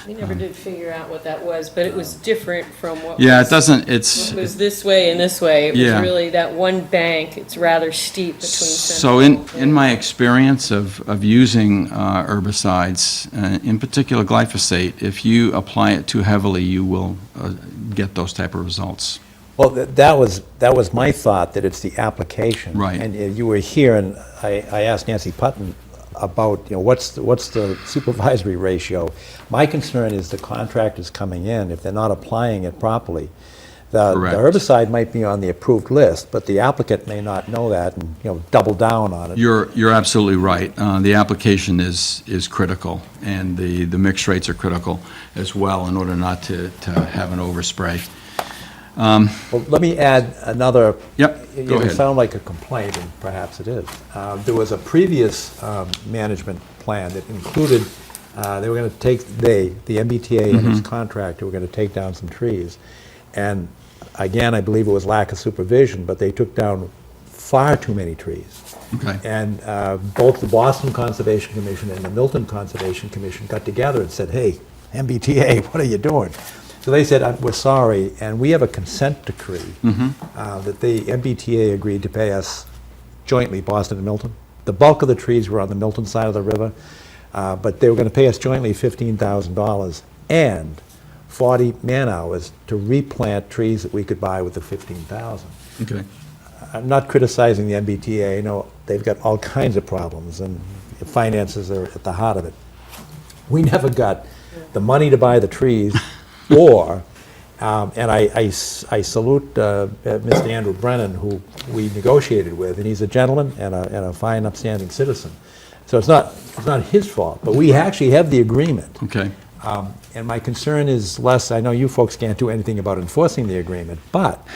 We never did figure out what that was, but it was different from what Yeah, was, it doesn't, what it's, was this way and this way. It was Yeah. really that one bank, it's rather steep between so Central in my experience of using herbicides, in particular glyphosate, if you apply it too heavily, you will get those type of results. Well, that was my thought, that it's the application. Right. And you were here, and I asked Nancy Putton about, what's the supervisory ratio? My concern is the contractors coming in, if they're not applying it properly. The Correct. herbicide might be on the approved list, but the applicant may not know that and, double down on it. You're absolutely right. The application is critical, and the mix rates are critical as well in order not to have an overspray. Well, let me add another. Yep, It go will ahead. sound like a complaint, and perhaps it is. There was a previous management plan that included, they were going to take, the MBTA and its contractor were going to take down some trees. And again, I believe it was lack of supervision, but they took down far too many trees. Okay. And both the Boston Conservation Commission and the Milton Conservation Commission got together and said, hey, MBTA, what are you doing? So they said, we're sorry, and we have a consent decree that the MBTA agreed to pay us jointly, Boston and Milton. The bulk of the trees were on the Milton side of the river, but they were going to pay us jointly $15,000 and 40 man-hours to replant trees that we could buy with the $15,000. Okay. I'm not criticizing the MBTA. I know they've got all kinds of problems, and finances are at the heart of it. We never got the money to buy the trees, or, and I salute Mr. Andrew Brennan, who we negotiated with, and he's a gentleman and a fine, upstanding citizen. So it's not his fault, but we actually have the agreement. Okay. And my concern is less, I know you folks can't do anything about enforcing the agreement, but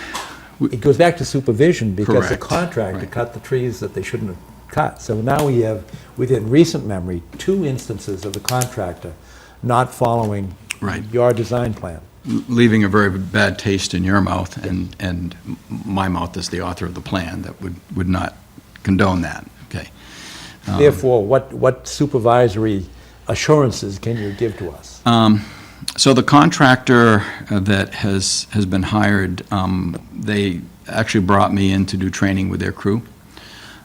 it goes back to supervision, because the Correct. contractor Right. cut the trees that they shouldn't have cut. So now we have, within recent memory, 2 instances of the contractor not following Right. your design plan. Leaving a very bad taste in your mouth and my mouth as the author of the plan that would not condone that. Okay. Therefore, what supervisory assurances can you give to us? So the contractor that has been hired, they actually brought me in to do training with their crew.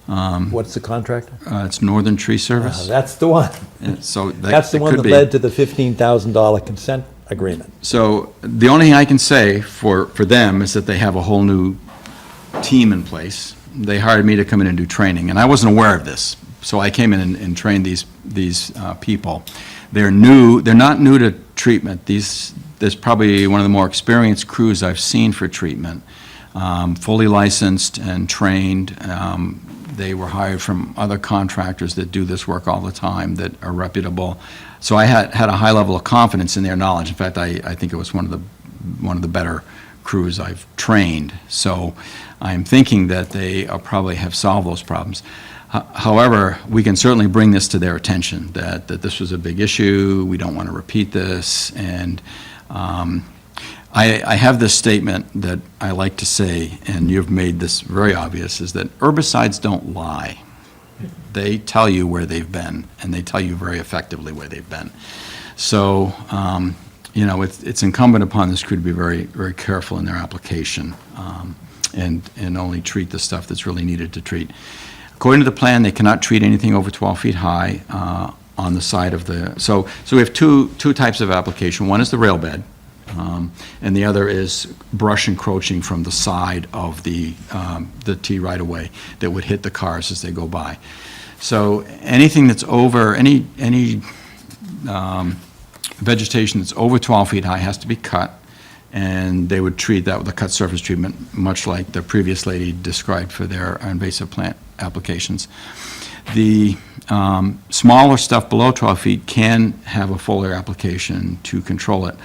What's the contractor? It's Northern Tree Service. That's the one. And so That's the one could that be. led to the $15,000 consent agreement. So the only thing I can say for them is that they have a whole new team in place. They hired me to come in and do training, and I wasn't aware of this. So I came in and trained these people. They're new. They're not new to treatment. There's probably one of the more experienced crews I've seen for treatment, fully licensed and trained. They were hired from other contractors that do this work all the time that are reputable. So I had a high level of confidence in their knowledge. In fact, I think it was one of the better crews I've trained. So I'm thinking that they probably have solved those problems. However, we can certainly bring this to their attention, that this was a big issue, we don't want to repeat this, and I have this statement that I like to say, and you've made this very obvious, is that herbicides don't lie. They tell you where they've been, and they tell you very effectively where they've been. So, it's incumbent upon this crew to be very, very careful in their application, and only treat the stuff that's really needed to treat. According to the plan, they cannot treat anything over 12 feet high on the side of the, so we have two types of application. One is the rail bed, and the other is brush encroaching from the side of the T right-of-way that would hit the cars as they go by. So anything that's over, any vegetation that's over 12 feet high has to be cut, and they would treat that with a cut surface treatment, much like the previous lady described for their invasive plant applications. The smaller stuff below 12 feet can have a foliar application to control it.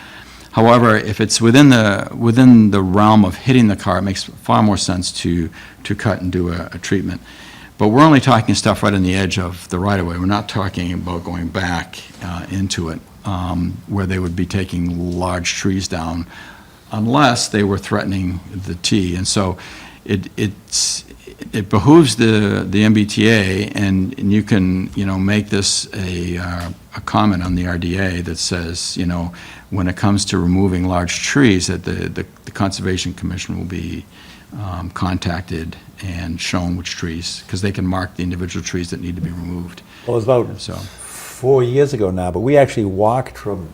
However, if it's within the realm of hitting the car, it makes far more sense to cut and do a treatment. But we're only talking stuff right on the edge of the right-of-way. We're not talking about going back into it, where they would be taking large trees down, unless they were threatening the T. And so it behooves the MBTA, and you can, make this a comment on the RDA that says, when it comes to removing large trees, that the Conservation Commission will be contacted and shown which trees, because they can mark the individual trees that need to be removed. Well, it was about So, 4 years ago now, but we actually walked from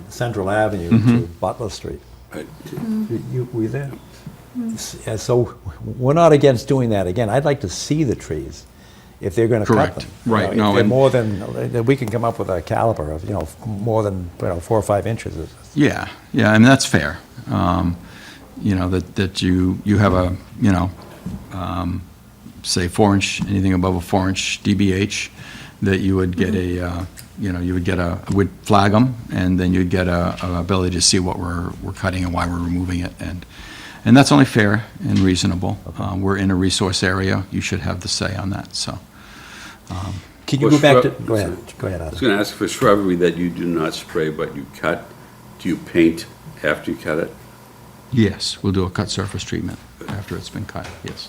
Central Avenue to Butler Street. Were you there? Yeah, so we're not against doing that again. I'd like to see the trees if they're going to cut Correct. them. Right. If No, they're and- more than, we can come up with a caliber of, more than 4 or 5 inches. yeah, and that's fair. That you have a, say 4-inch, anything above a 4-inch DBH, that you would get we'd flag them, and then you'd get a ability to see what we're cutting and why we're removing it, and that's only fair and reasonable. We're in a resource area, you should have the say on that, so. Can you Well, go back to, shrub- go ahead, I was Adam. going to ask for shrubbery that you do not spray, but you cut. Do you paint after you cut it? Yes, we'll do a cut surface treatment after it's been cut, yes.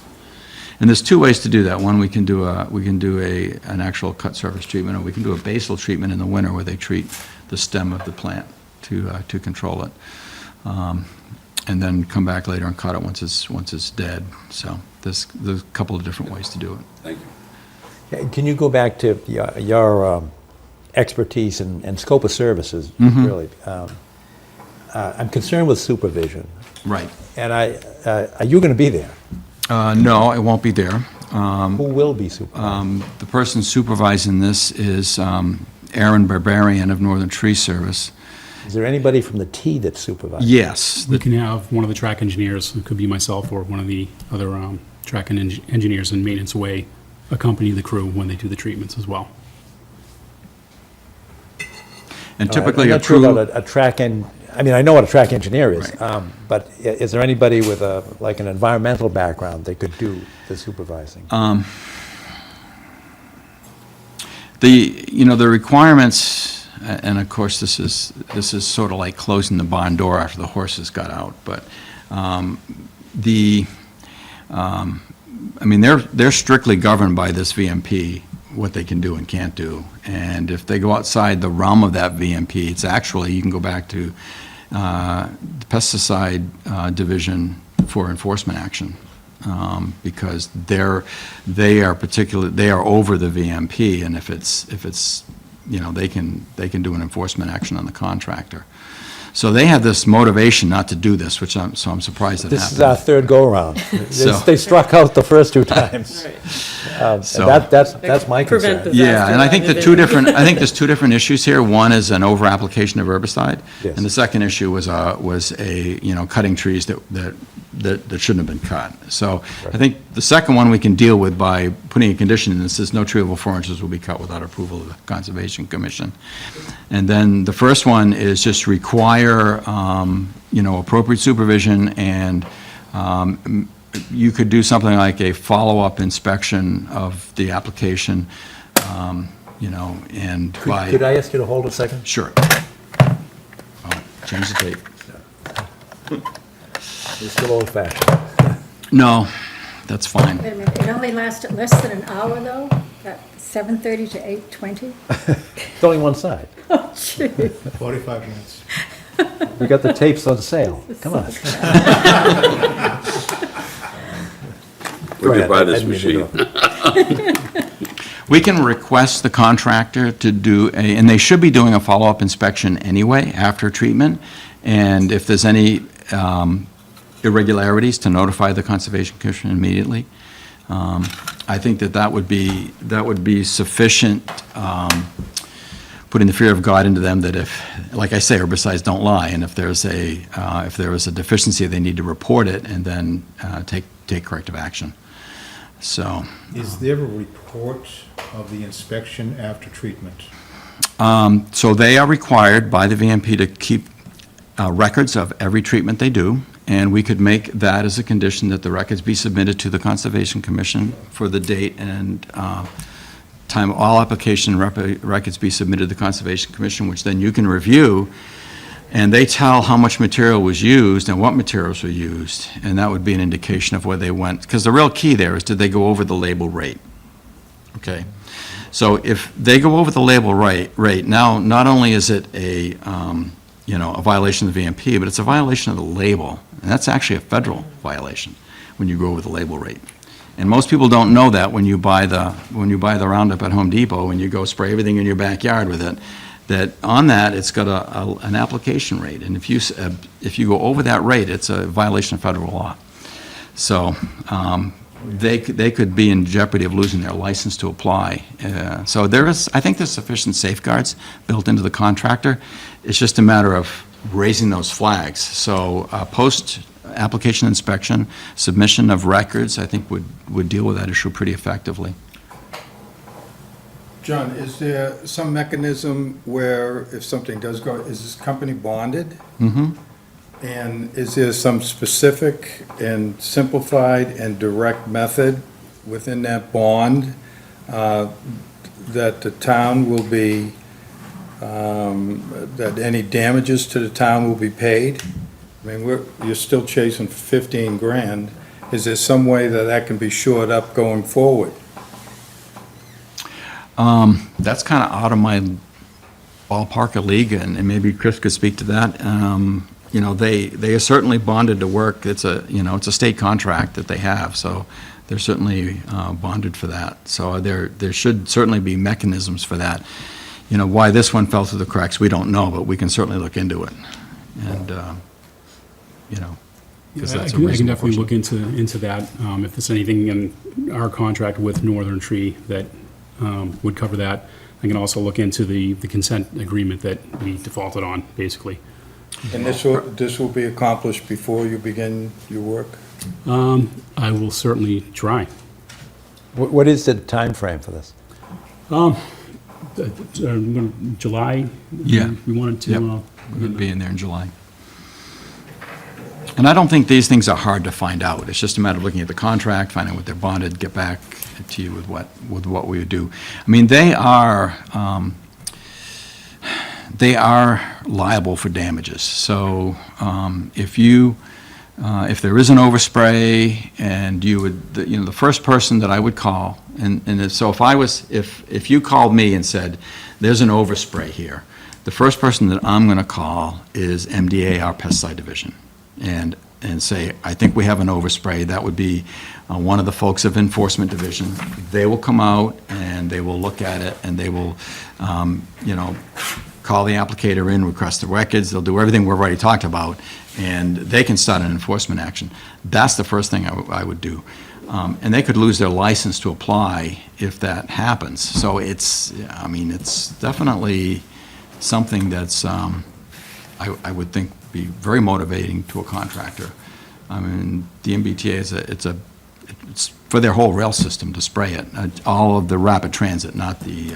And there's 2 ways to do that. One, we can do an actual cut surface treatment, or we can do a basal treatment in the winter where they treat the stem of the plant to control it. And then come back later and cut it once it's dead. So there's a couple of different ways to do it. Thank you. Can you go back to your expertise and scope of services, really? I'm concerned with supervision. Right. And are you going to be there? No, I won't be there. Who will be supervising? The person supervising this is Aaron Barbarian of Northern Tree Service. Is there anybody from the T that's supervising? Yes. We can have one of the track engineers, it could be myself or one of the other track engineers and maintenance away, accompany the crew when they do the treatments as well. And typically I'm a not sure crew. about a track I mean, I know what a track engineer is, Right. but is there anybody with like an environmental background that could do the supervising? The requirements, and of course, this is sort of like closing the barn door after the horses got out, but they're strictly governed by this VMP, what they can do and can't do. And if they go outside the realm of that VMP, it's actually, you can go back to the pesticide division for enforcement action, because they are over the VMP, and if it's they can do an enforcement action on the contractor. So they have this motivation not to do this, which I'm surprised it happened. This is our third go-around. So- They struck out the first 2 times. And So- that's my Prevent concern. Yeah, and I think there's 2 different issues here. One is an over-application of herbicide, Yes. and the second issue was cutting trees that shouldn't have been cut. So I think the second one we can deal with by putting a condition in that says no tree over 4 inches will be cut without approval of the Conservation Commission. And then the first one is just require, appropriate supervision, and you could do something like a follow-up inspection of the application, and by... Could I ask you to hold a second? Sure. Oh, change the tape. You're still old-fashioned. No, that's fine. Wait a minute, it only lasted less than an hour, though? At 7:30 to 8:20? It's only one side. Oh, gee. 45 minutes. We got the tapes on sale. Come on. Go We ahead. could buy I this didn't mean to machine. interrupt. We can request the contractor to do and they should be doing a follow-up inspection anyway after treatment. And if there's any irregularities, to notify the Conservation Commission immediately. I think that would be sufficient, putting the fear of God into them, that if, like I say, herbicides don't lie, and if there is a deficiency, they need to report it and then take corrective action. So, Is there a report of the inspection after treatment? so they are required by the VMP to keep records of every treatment they do, and we could make that as a condition that the records be submitted to the Conservation Commission for the date and time all application records be submitted to the Conservation Commission, which then you can review, and they tell how much material was used and what materials were used, and that would be an indication of where they went. Because the real key there is, did they go over the label rate? Okay. So if they go over the label rate, now, not only is it a violation of the VMP, but it's a violation of the label, and that's actually a federal violation when you go over the label rate. And most people don't know that when you buy the Roundup at Home Depot and you go spray everything in your backyard with it, that on that, it's got an application rate, and if you go over that rate, it's a violation of federal law. So they could be in jeopardy of losing their license to apply. So I think there's sufficient safeguards built into the contractor. It's just a matter of raising those flags. So post-application inspection, submission of records, I think would deal with that issue pretty effectively. John, is there some mechanism where if something does go, is this company bonded? Mm-hmm. And is there some specific and simplified and direct method within that bond that the town will be, that any damages to the town will be paid? I mean, you're still chasing 15 grand. Is there some way that can be shored up going forward? That's kind of out of my ballpark of league, and maybe Chris could speak to that. They are certainly bonded to work. It's a state contract that they have, so they're certainly bonded for that. So there should certainly be mechanisms for that. Why this one fell through the cracks, we don't know, but we can certainly look into it. And, because that's a I can reasonable definitely question. look into that, if there's anything in our contract with Northern Tree that would cover that. I can also look into the consent agreement that we defaulted on, basically. And this will be accomplished before you begin your work? I will certainly try. What is the time frame for this? July? Yeah. We wanted to. Yep. We're going to be in there in July. And I don't think these things are hard to find out. It's just a matter of looking at the contract, finding what they're bonded, get back to you with what we would do. I mean, they are liable for damages. So if there is an overspray, and you would, the first person that I would call, so if you called me and said, there's an overspray here, the first person that I'm going to call is MDA, our pesticide division, and say, I think we have an overspray. That would be one of the folks of Enforcement Division. They will come out and they will look at it, and they will, call the applicator in, request the records. They'll do everything we've already talked about, and they can start an enforcement action. That's the first thing I would do. And they could lose their license to apply if that happens. So it's definitely something that's, I would think, be very motivating to a contractor. I mean, the MBTA it's for their whole rail system to spray it. All of the rapid transit, not the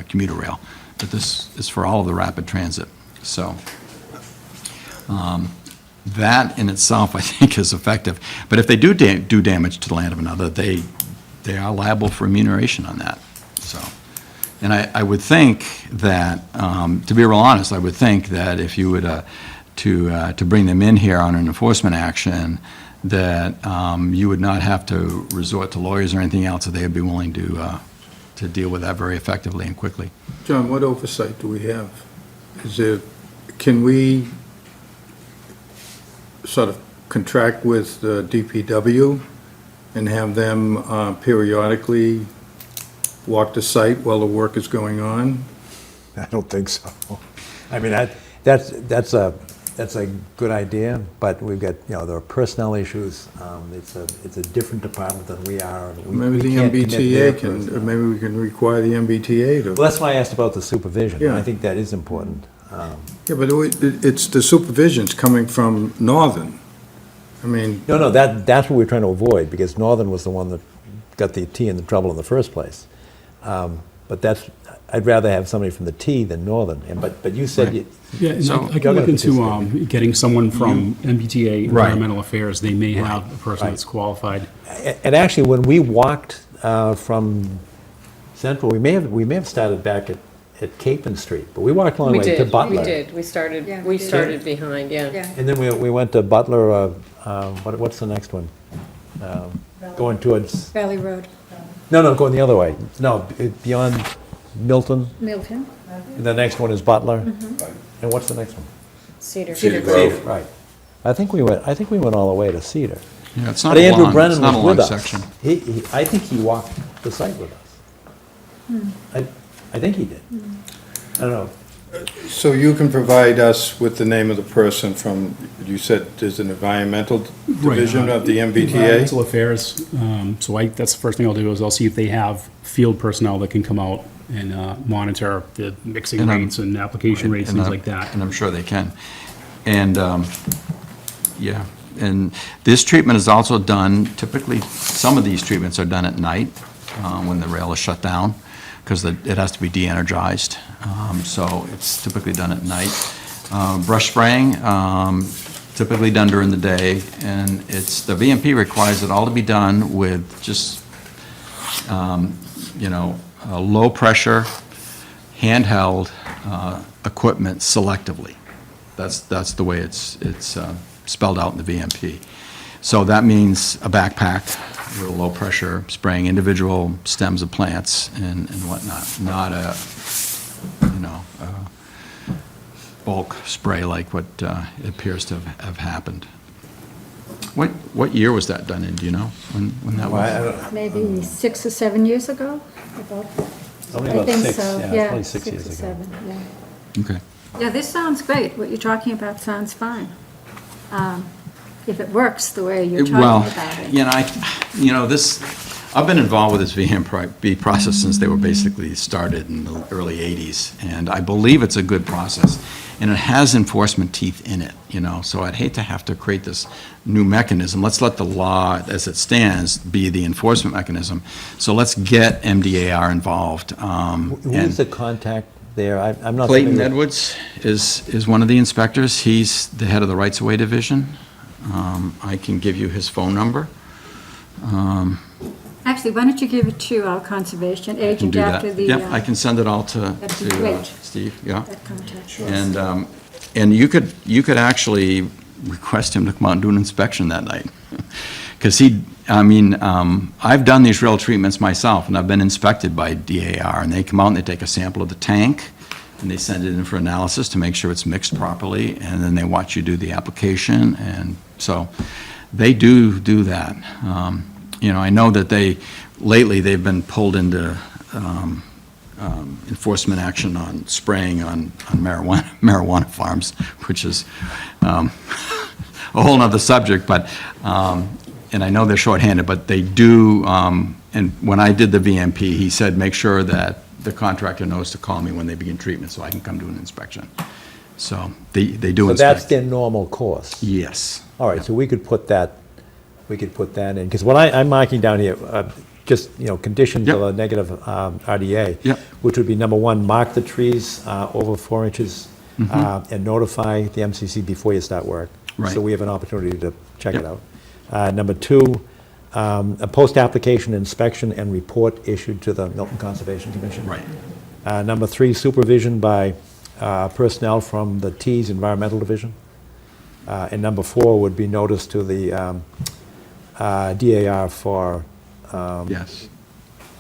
commuter rail, but this is for all of the rapid transit. So that in itself, I think, is effective. But if they do damage to the land of another, they are liable for remuneration on that. So. And I would think that, to be real honest, I would think that if you would to bring them in here on an enforcement action, that you would not have to resort to lawyers or anything else, that they would be willing to deal with that very effectively and quickly. John, what oversight do we have? Can we sort of contract with the DPW and have them periodically walk the site while the work is going on? I don't think so. I mean, that's a good idea, but we've got, there are personnel issues. It's a different department than we are. Maybe the MBTA maybe we can require the MBTA to. Well, that's why I asked about the supervision. Yeah. I think that is important. Yeah, but it's the supervision's coming from Northern. I mean. No, that's what we're trying to avoid, because Northern was the one that got the T in the trouble in the first place. But that's, I'd rather have somebody from the T than Northern, but you said you. Yeah, and So- I You're can look gonna into getting someone from MBTA Right. Environmental Affairs. They may have a person Right. that's qualified. And actually, when we walked from Central, we may have started back at Capon Street, but we walked a long We way to did, Butler. we did. We started, Yeah, we we did. started behind, yeah. Yeah. And then we went to Butler, what's the next one? Going towards, Valley Road, no, going the other way. No, beyond Milton, Milton. and the next one is Butler. Mm-hmm. And what's the next one? Cedar. Cedar Grove. Cedar, right. I think we went all the way to Cedar. Yeah, it's not But a Andrew long, it's Brennan not a was long with us. section. I think he walked the site with us. I think he did. I don't know. So you can provide us with the name of the person from, you said there's an environmental division of the MBTA? Environmental Affairs. That's the first thing I'll do is I'll see if they have field personnel that can come out and monitor the mixing And I'm- rates and application rates, And things I'm- like that. And I'm sure they can. And, yeah, and this treatment is also done, typically, some of these treatments are done at night, when the rail is shut down, because it has to be de-energized. So it's typically done at night. Brush spraying, typically done during the day, and the VMP requires it all to be done with just, low-pressure, handheld equipment selectively. That's the way it's spelled out in the VMP. So that means a backpack with a low-pressure spraying individual stems of plants and whatnot, not a bulk spray like what appears to have happened. What year was that done in, do you know, when that was? Maybe 6 or 7 years ago, about. Only I about think 6, so, yeah, it's yeah, probably 6 6 years or ago. 7, yeah. Okay. Yeah, this sounds great. What you're talking about sounds fine. If it works the way you're Well, talking about it. I've been involved with this VMP process since they were basically started in the early 80s, and I believe it's a good process, and it has enforcement teeth in it, so I'd hate to have to create this new mechanism. Let's let the law, as it stands, be the enforcement mechanism. So let's get MDAR involved. Who's the contact there? I'm not. Clayton familiar. Edwards is one of the inspectors. He's the head of the Rights of Way Division. I can give you his phone number. Actually, why don't you give it to our conservation I can agent do that. after the. Yep, I can send it all to that'd be great. Steve, yeah. That contact, yes. And you could actually request him to come out and do an inspection that night. Because I've done these rail treatments myself, and I've been inspected by DAR, and they come out and they take a sample of the tank, and they send it in for analysis to make sure it's mixed properly, and then they watch you do the application, and so they do that. I know that lately they've been pulled into enforcement action on spraying on marijuana farms, which is a whole nother subject, but, and I know they're shorthanded, but they do, and when I did the VMP, he said, make sure that the contractor knows to call me when they begin treatment so I can come do an inspection. So they do So inspect. that's their normal course? Yes. All right, so we could put that in, because what I'm marking down here, conditions of a negative RDA. Yep. Which would be, number one, mark the trees over 4 inches and notify the MCC before you start work. Right. So we have an opportunity to check it Yep. out. Number two, a post-application inspection and report issued to the Milton Conservation Commission. Right. Number three, supervision by personnel from the T's Environmental Division. And number four would be notice to the DAR for... Yes.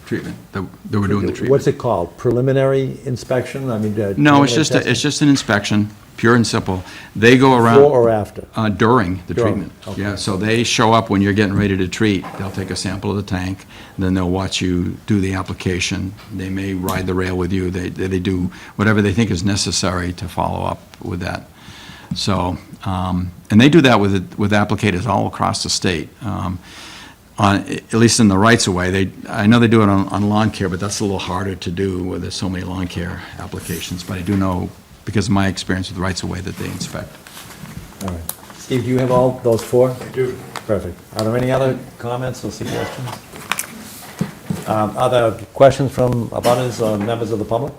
Treatment, that we're doing the treatment. What's it called? Preliminary inspection? I mean... No, preliminary testing? it's just an inspection, pure and simple. They go around... Before or after? During the During, treatment. okay. Yeah, so they show up when you're getting ready to treat. They'll take a sample of the tank, then they'll watch you do the application. They may ride the rail with you. They do whatever they think is necessary to follow up with that. So, and they do that with applicators all across the state. At least in the rights-of-way, I know they do it on lawn care, but that's a little harder to do where there's so many lawn care applications. But I do know, because of my experience with rights-of-way, that they inspect. All right. Steve, do you have all those four? I do. Perfect. Are there any other comments or suggestions? Other questions from abutters or members of the public?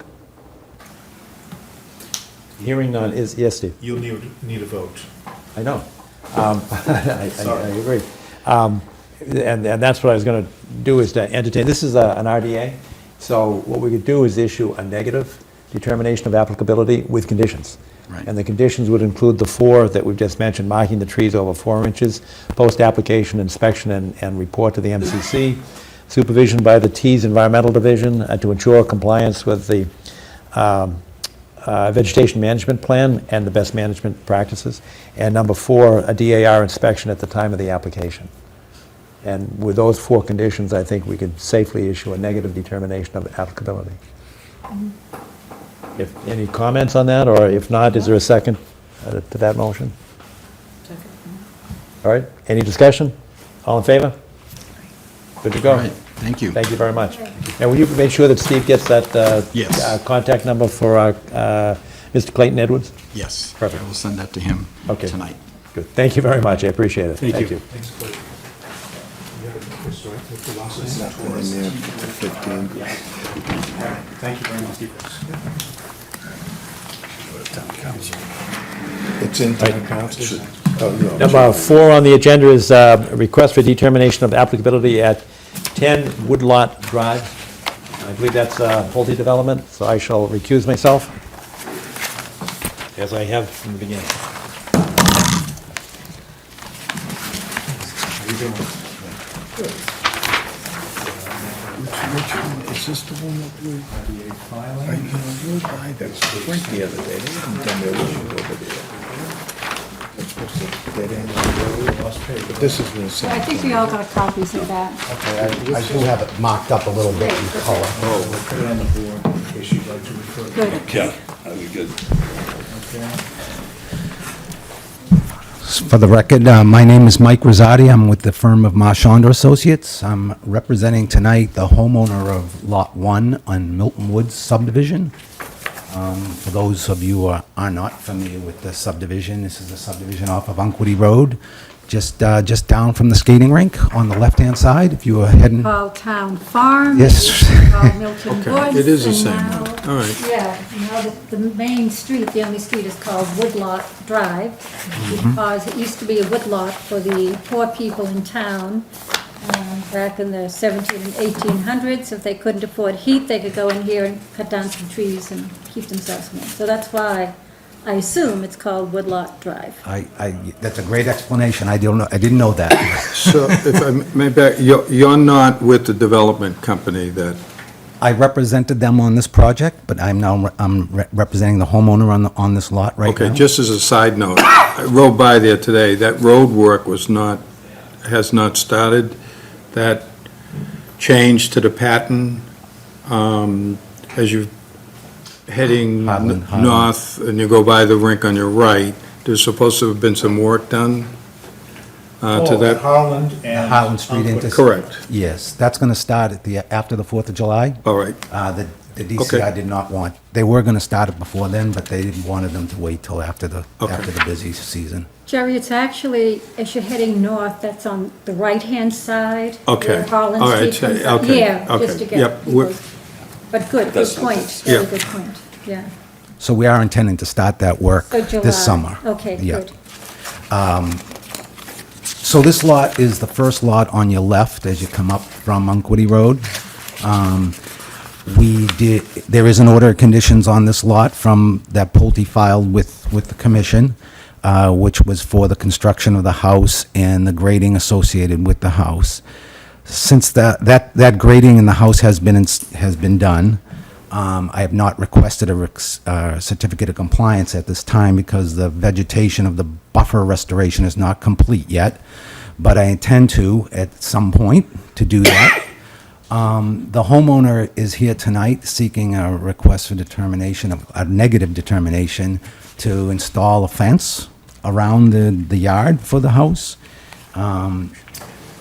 Hearing none, yes, Steve? You'll need a vote. I know. I agree. And that's what I was going to do, is to entertain, this is an RDA, so what we could do is issue a negative determination of applicability with conditions. Right. And the conditions would include the 4 that we've just mentioned: marking the trees over 4 inches, post-application inspection and report to the MCC, supervision by the T's Environmental Division to ensure compliance with the vegetation management plan and the best management practices. And number 4, a DAR inspection at the time of the application. And with those 4 conditions, I think we could safely issue a negative determination of applicability. If, any comments on that, or if not, is there a second to that motion? Second. All right, any discussion? All in favor? Good to go. All right, thank you. Thank you very much. And will you make sure that Steve gets that Yes. contact number for Mr. Clayton Edwards? Yes. Perfect. I will send that to him Okay. tonight. Good. Thank you very much. I appreciate it. Thank you. Thanks, Clay. You have a Chris, right? With the last name? Nothing in there, 15. Thank you very much. It's in town council. Oh, no. Number 4 on the agenda is a request for determination of applicability at 10 Woodlot Drive. I believe that's Pulte Development, so I shall recuse myself, as I have from the beginning. How you doing? Which one, is this the one that we, I drove by that sprint the other day, they haven't done their issues over there. It's supposed to dead end of the road, but this is the same. I think we all got copies of that. I do have it marked up a little bit in color. Oh, we'll put it on the board in case you'd like to refer. Good. Yeah, that'd be good. For the record, my name is Mike Rosati. I'm with the firm of Marchand Associates. I'm representing tonight the homeowner of Lot 1 on Milton Woods subdivision. For those of you who are not familiar with the subdivision, this is a subdivision off of Unquity Road, just down from the skating rink on the left-hand side. If you were heading, Called Town Farm. Yes. It's called Milton Okay, Woods. it is the and same now- one. All right. Yeah, now the main street, the only street is called Woodlot Drive, because it used to be a woodlot for the poor people in town. Back in the 17 and 1800s, if they couldn't afford heat, they could go in here and cut down some trees and keep themselves warm. So that's why I assume it's called Woodlot Drive. that's a great explanation. I didn't know that. So if I may back, you're not with the development company that, I represented them on this project, but I'm representing the homeowner on this lot right now. okay, just as a side note, I rode by there today, that road work has not started. That change to the pattern, as you're heading Highland. north and you go by the rink on your right, there's supposed to have been some work done to that. Harland and. Harland Street into. Correct. Yes, that's going to start after the 4th of July. All right, The DCI Okay. did not want, they were going to start it before then, but they didn't wanted them to wait till after the busy season. Jerry, it's actually, as you're heading north, that's on the right-hand side. Okay. Where Harlan All right, Street comes up. okay, Yeah, okay. just to get Yep, we're- people. But good That's point, nice. very Yeah. good point, yeah. So we are intending to start that work So July. this summer. Okay, Yeah. good. So this lot is the first lot on your left as you come up from Unquity Road. There is an order of conditions on this lot from that Pulte filed with the commission, which was for the construction of the house and the grading associated with the house. Since that grading in the house has been done, I have not requested a certificate of compliance at this time because the vegetation of the buffer restoration is not complete yet, but I intend to, at some point, to do that. The homeowner is here tonight seeking a request for determination, of a negative determination, to install a fence around the yard for the house.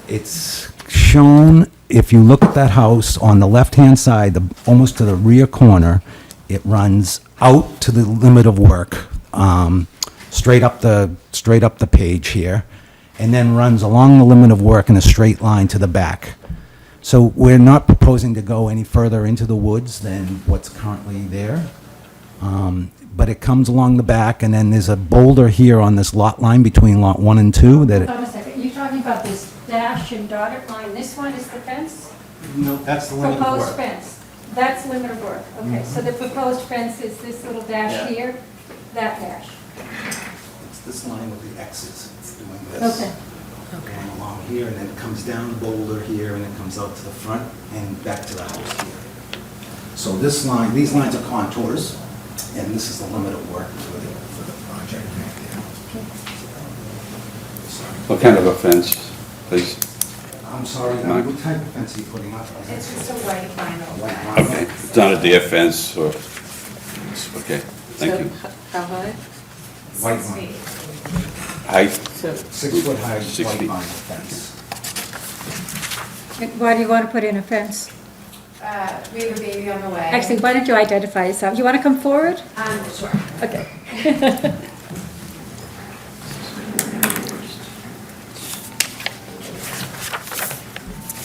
It's shown, if you look at that house, on the left-hand side, almost to the rear corner, it runs out to the limit of work, straight up the page here, and then runs along the limit of work in a straight line to the back. So we're not proposing to go any further into the woods than what's currently there. But it comes along the back, and then there's a boulder here on this lot line between lot 1 and 2 that it... Hold on a second, you're talking about this dash and dotted line, this one is the fence? No, that's the limit of Proposed work. fence, that's limit of work, okay, so the proposed fence is this little dash here, that dash. It's this line with the X's. It's doing this. Okay. Going along here, and then it comes down the boulder here, and it comes out to the front and back to the house here. So this line, these lines are contours, and this is the limit of work for the project right there. What kind of a fence, please? I'm sorry, Mark? what type of fence are you putting up? It's just a white vinyl. White vinyl. Okay, it's not a deer fence or, okay, thank you. How high? White 6 vinyl. feet. Height, 6-foot high 6 white feet. vinyl fence. And why do you want to put in a fence? We have a baby on the way. Actually, why don't you identify yourself? You want to come forward? Sure. Okay.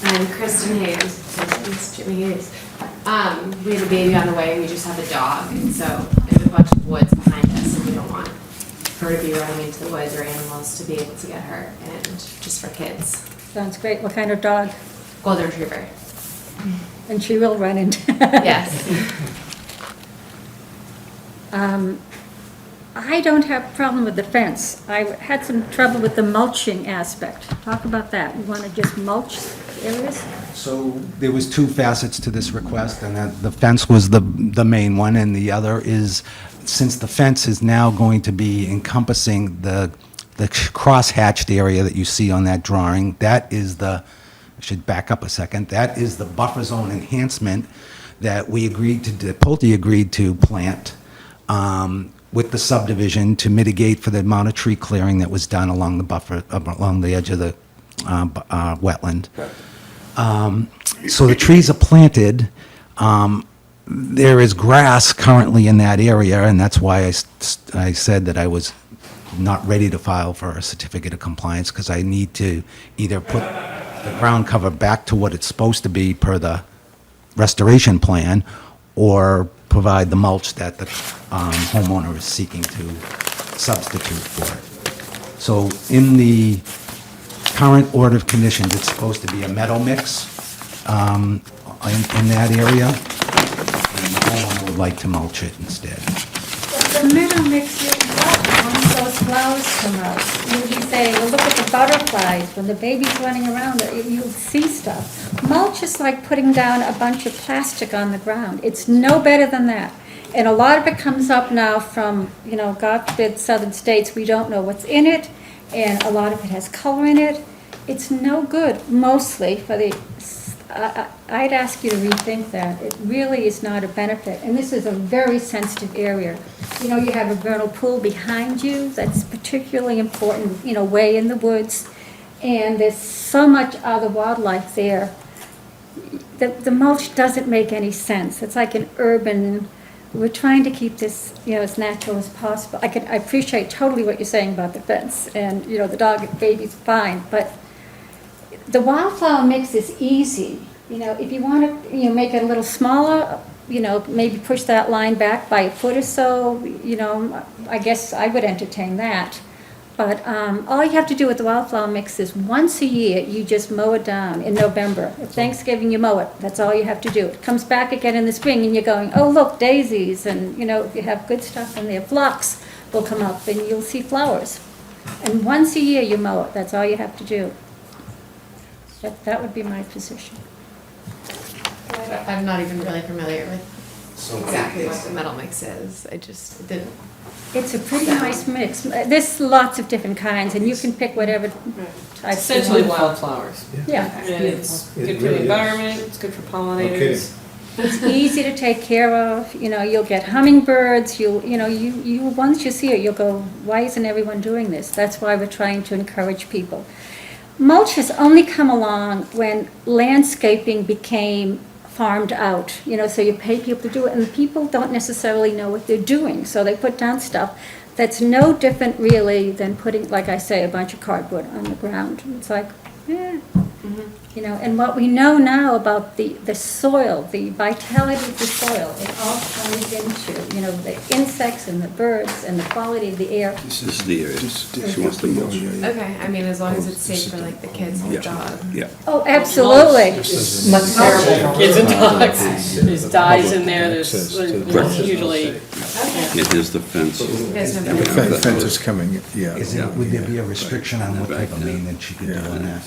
I'm Kristen Hayes. It's Jimmy Hayes. We have a baby on the way, and we just have a dog, and so there's a bunch of woods behind us, and we don't want her to be running into the woods or animals to be able to get hurt, and just for kids. Sounds great. What kind of dog? Golden Retriever. And she will run into. Yes. I don't have a problem with the fence. I had some trouble with the mulching aspect. Talk about that. You want to just mulch areas? So there was 2 facets to this request, and that the fence was the main one, and the other is, since the fence is now going to be encompassing the cross-hatched area that you see on that drawing, that is I should back up a second, that is the buffer zone enhancement that we agreed to, Pulte agreed to plant with the subdivision to mitigate for the amount of tree clearing that was done along the buffer, along the edge of the wetland. So the trees are planted. There is grass currently in that area, and that's why I said that I was not ready to file for a certificate of compliance, because I need to either put the ground cover back to what it's supposed to be per the restoration plan, or provide the mulch that the homeowner is seeking to substitute for it. So in the current order of conditions, it's supposed to be a meadow mix in that area, and the homeowner would like to mulch it instead. The meadow mix is what? When those flowers come out, you'll be saying, well, look at the butterflies, when the baby's running around, you'll see stuff. Mulch is like putting down a bunch of plastic on the ground. It's no better than that. And a lot of it comes up now from, God forbid, southern states, we don't know what's in it, and a lot of it has color in it. It's no good, mostly, for the, I'd ask you to rethink that. It really is not a benefit, and this is a very sensitive area. You have a vernal pool behind you, that's particularly important, way in the woods, and there's so much other wildlife there. The mulch doesn't make any sense. It's like an urban, we're trying to keep this, as natural as possible. I appreciate totally what you're saying about the fence, and, the dog, baby's fine, but the wildflower mix is easy. If you want to, make it a little smaller, maybe push that line back by a foot or so, I guess I would entertain that. But all you have to do with the wildflower mix is once a year, you just mow it down in November. At Thanksgiving, you mow it. That's all you have to do. It comes back again in the spring, and you're going, oh, look, daisies. And, if you have good stuff in there, phlox will come up, and you'll see flowers. And once a year, you mow it. That's all you have to do. That would be my position. I'm not even really familiar with exactly what the metal mix is. I just didn't. It's a pretty nice mix. There's lots of different kinds, and you can pick whatever type. Essentially wildflowers. Yeah. And it's It good for really the is. environment, it's good for pollinators. It's easy to take care of, you'll get hummingbirds, you once you see it, you'll go, why isn't everyone doing this? That's why we're trying to encourage people. Mulch has only come along when landscaping became farmed out, so you pay people to do it, and the people don't necessarily know what they're doing, so they put down stuff that's no different really than putting, like I say, a bunch of cardboard on the ground. It's like, You know, and what we know now about the soil, the vitality of the soil, it all comes into, you know, the insects and the birds and the quality of the air. This is the area she wants to go. Okay, I mean, as long as it's safe for like the kids and the dog. Yeah. Oh, absolutely. Much terrible for kids and dogs. There's dyes in there, there's usually. It is the fence. There's no- The fence is coming, yeah. Would there be a restriction on what type of maintenance you could do on that?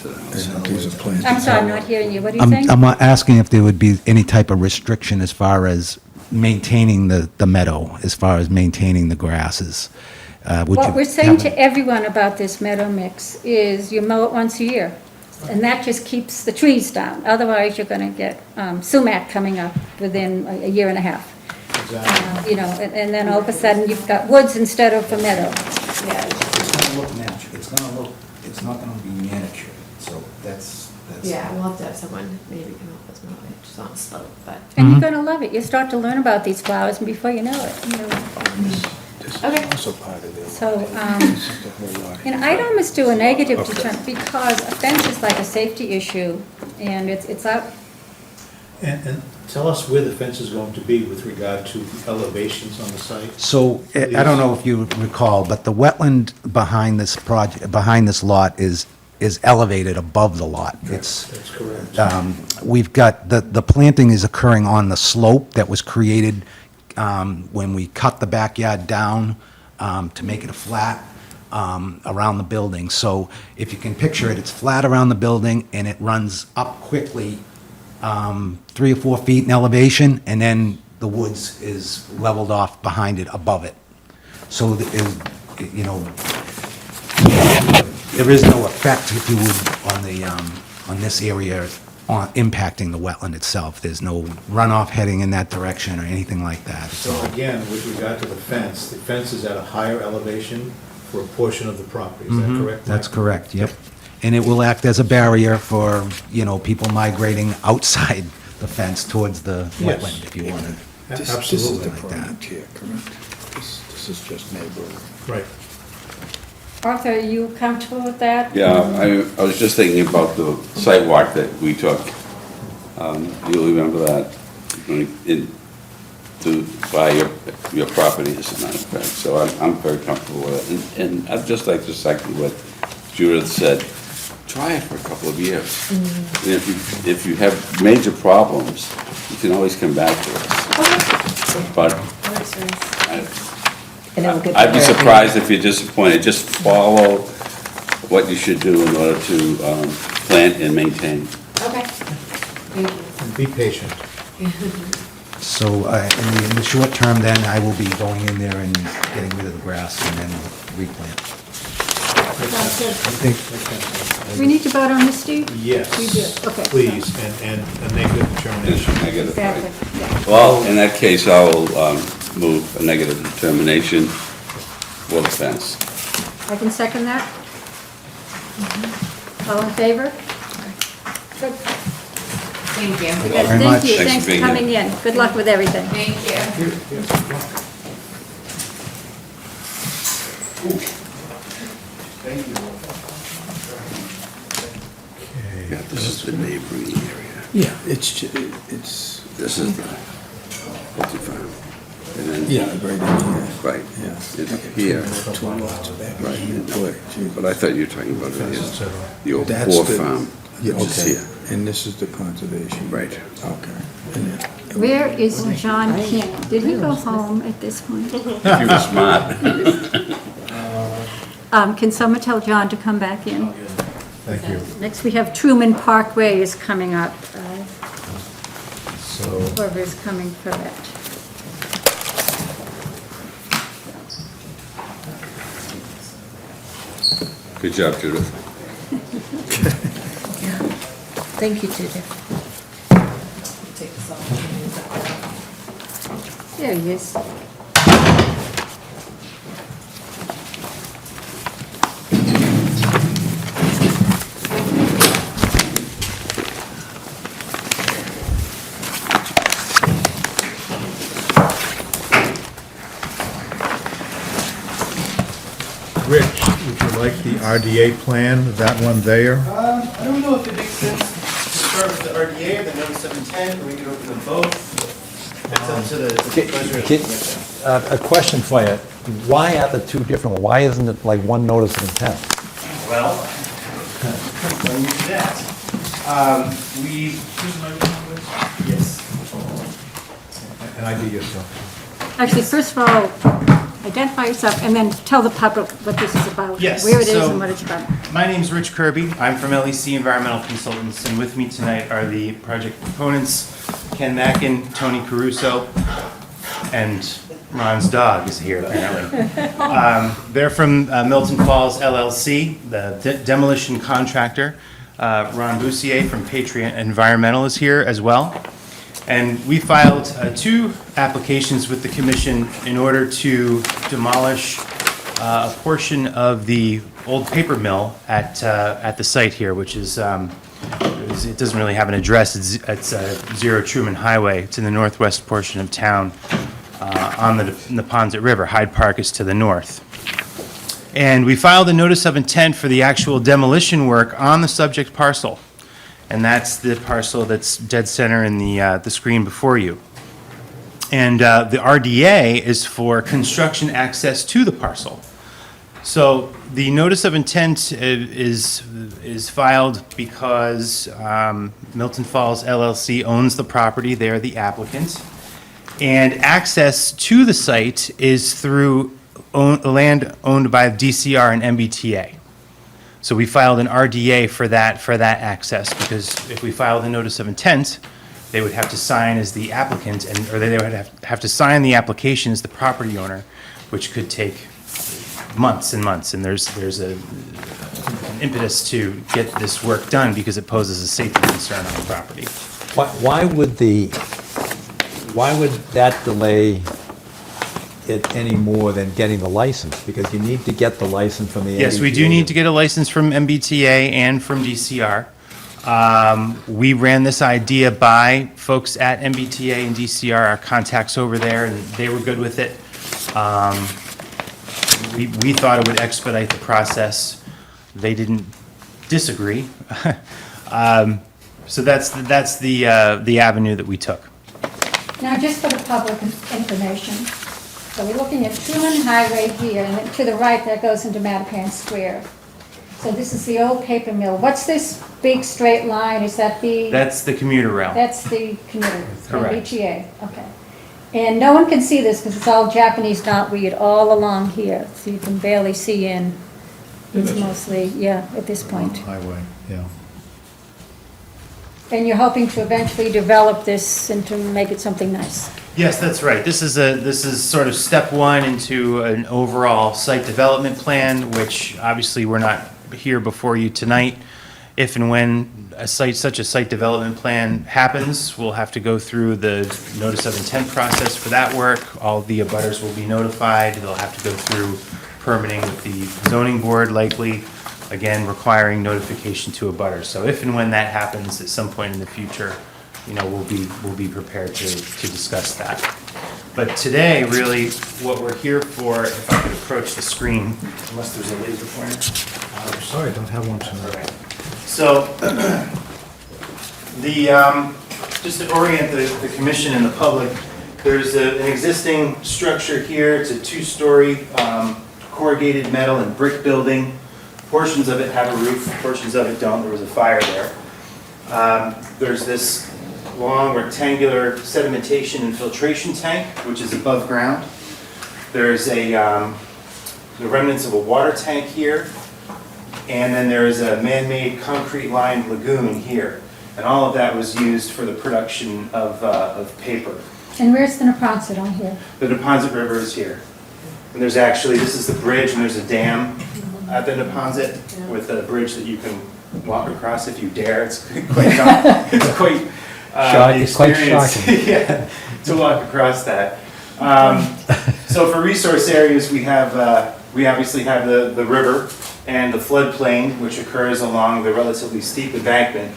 These are plans. I'm sorry, I'm not hearing you. What are you saying? I'm asking if there would be any type of restriction as far as maintaining the meadow, as far as maintaining the grasses. What we're saying to everyone about this meadow mix is you mow it once a year, and that just keeps the trees down. Otherwise, you're going to get sumac coming up within a year and a half. You know, and then all of a sudden, you've got woods instead of a meadow. Yeah. It's going to look natural, it's not going to be manicured, so that's. Yeah, we'll have to have someone maybe come help us mow it, just on a slope, but. And you're going to love it. You start to learn about these flowers, and before you know it, you know. Okay. Also part of it. So, This is the whole lot. and I'd almost do a negative because a fence is like a safety issue, and it's out. And tell us where the fence is going to be with regard to elevations on the site. So, I don't know if you recall, but the wetland behind this project, behind this lot is elevated above the lot. It's, That's correct. we've got, the planting is occurring on the slope that was created when we cut the backyard down to make it a flat around the building. So if you can picture it, it's flat around the building and it runs up quickly 3 or 4 feet in elevation, and then the woods is leveled off behind it, above it. So, you know, there is no effect, if you would, on this area on impacting the wetland itself. There's no runoff heading in that direction or anything like that. So again, with regard to the fence is at a higher elevation for a portion of the property, is that correct? That's correct, yep. And it will act as a barrier for, you know, people migrating outside the fence towards the Yes. wetland, if you wanted. Absolutely. like that. Here, correct? This is just neighborhood. Right. Arthur, are you comfortable with that? Yeah, I was just thinking about the sidewalk that we took. You remember that? To buy your property, this is not a fact, so I'm very comfortable with it. And I'd just like to second what Judith said, try it for a couple of years. And if you have major problems, you can always come back to us. But I'd be surprised if you're disappointed. Just follow what you should do in order to plant and maintain. Okay. Thank you. And be patient. So in the short term, then, I will be going in there and getting rid of the grass and then replant. Sounds good. I think We need to vote on this, Steve? Yes. We do, okay. Please, and make a determination. Negative, right? Exactly, yeah. Well, in that case, I will move a negative determination for the fence. I can second that? All in favor? Good. Thank you. Good, very thank much. you, Thanks thanks for for being coming in. Good luck with everything. Thank you. Yeah, this is the neighboring area. Yeah, it's, This is the poultry farm. And then, yeah, right in here. right, Yeah. it's here. Two lots back. Right. Boy, gee. But I thought you were talking about the old That's poor the- farm, Yeah, which is okay, here. and this is the conservation. Right. Okay. And then- Where is John King? Did he go home at this point? If you were smart. Can someone tell John to come back in? Thank you. Next, we have Truman Parkway is coming up. So, Whoever is coming for that. Good job, Judith. Thank you, Judith. Take this off. There he is. Rich, would you like the RDA plan, that one there. I don't know if it makes sense to start with the RDA or the notice of intent, or we could open them both. It's up to the pleasure of the commission. A question for you. Why are the two different? Why isn't it like one notice of intent? Well, when you do that, yes. And I do yourself. Actually, first of all, identify yourself and then tell the public what this is about. Yes, Where it is so- and what it's about. My name's Rich Kirby. I'm from LEC Environmental Consultants, and with me tonight are the project proponents, Ken Mackin, Tony Caruso, and Ron's dog is here apparently. They're from Milton Falls LLC, the demolition contractor. Ron Boussier from Patriot Environmental is here as well. And we filed two applications with the commission in order to demolish a portion of the old paper mill at the site here, which is, it doesn't really have an address. It's 0 Truman Highway. It's in the northwest portion of town on the Neponset River. Hyde Park is to the north. And we filed a notice of intent for the actual demolition work on the subject parcel. And that's the parcel that's dead center in the screen before you. And the RDA is for construction access to the parcel. So the notice of intent is filed because Milton Falls LLC owns the property. They're the applicant. And access to the site is through land owned by DCR and MBTA. So we filed an RDA for that access, because if we filed a notice of intent, they would have to sign as the applicant, or they would have to sign the application as the property owner, which could take months and months. And there's an impetus to get this work done because it poses a safety concern on the property. Why would that delay it any more than getting the license? Because you need to get the license from the Yes, we do MBTA. need to get a license from MBTA and from DCR. We ran this idea by folks at MBTA and DCR, our contacts over there, and they were good with it. We thought it would expedite the process. They didn't disagree. So that's the avenue that we took. Now, just for the public information, so we're looking at Truman Highway here, and then to the right, that goes into Mattapan Square. So this is the old paper mill. What's this big straight line? Is that the? That's the commuter rail. That's the commuter. Correct. MBTA, okay. And no one can see this because it's all Japanese knotweed all along here, so you can barely see in. It's mostly, yeah, at this point. Highway, yeah. And you're hoping to eventually develop this and to make it something nice. Yes, that's right. This is sort of step one into an overall site development plan, which obviously we're not here before you tonight. If and when such a site development plan happens, we'll have to go through the notice of intent process for that work. All the abutters will be notified. They'll have to go through permitting with the zoning board likely, again, requiring notification to abutters. So if and when that happens at some point in the future, you know, we'll be prepared to discuss that. But today, really, what we're here for, if I could approach the screen, unless there's a laser pointer. I'm sorry, I don't have one tonight. So, just to orient the commission and the public, there's an existing structure here. It's a two-story corrugated metal and brick building. Portions of it have a roof, portions of it don't. There was a fire there. There's this long rectangular sedimentation and filtration tank, which is above ground. There's the remnants of a water tank here. And then there is a man-made concrete-lined lagoon here. And all of that was used for the production of paper. And where's the Neponset on here? The Neponset River is here. And there's actually, this is the bridge, and there's a dam at the Neponset with a bridge that you can walk across if you dare. It's quite It's quite shocking. Yeah, to walk across that. So for resource areas, we obviously have the river and the floodplain, which occurs along the relatively steep embankment.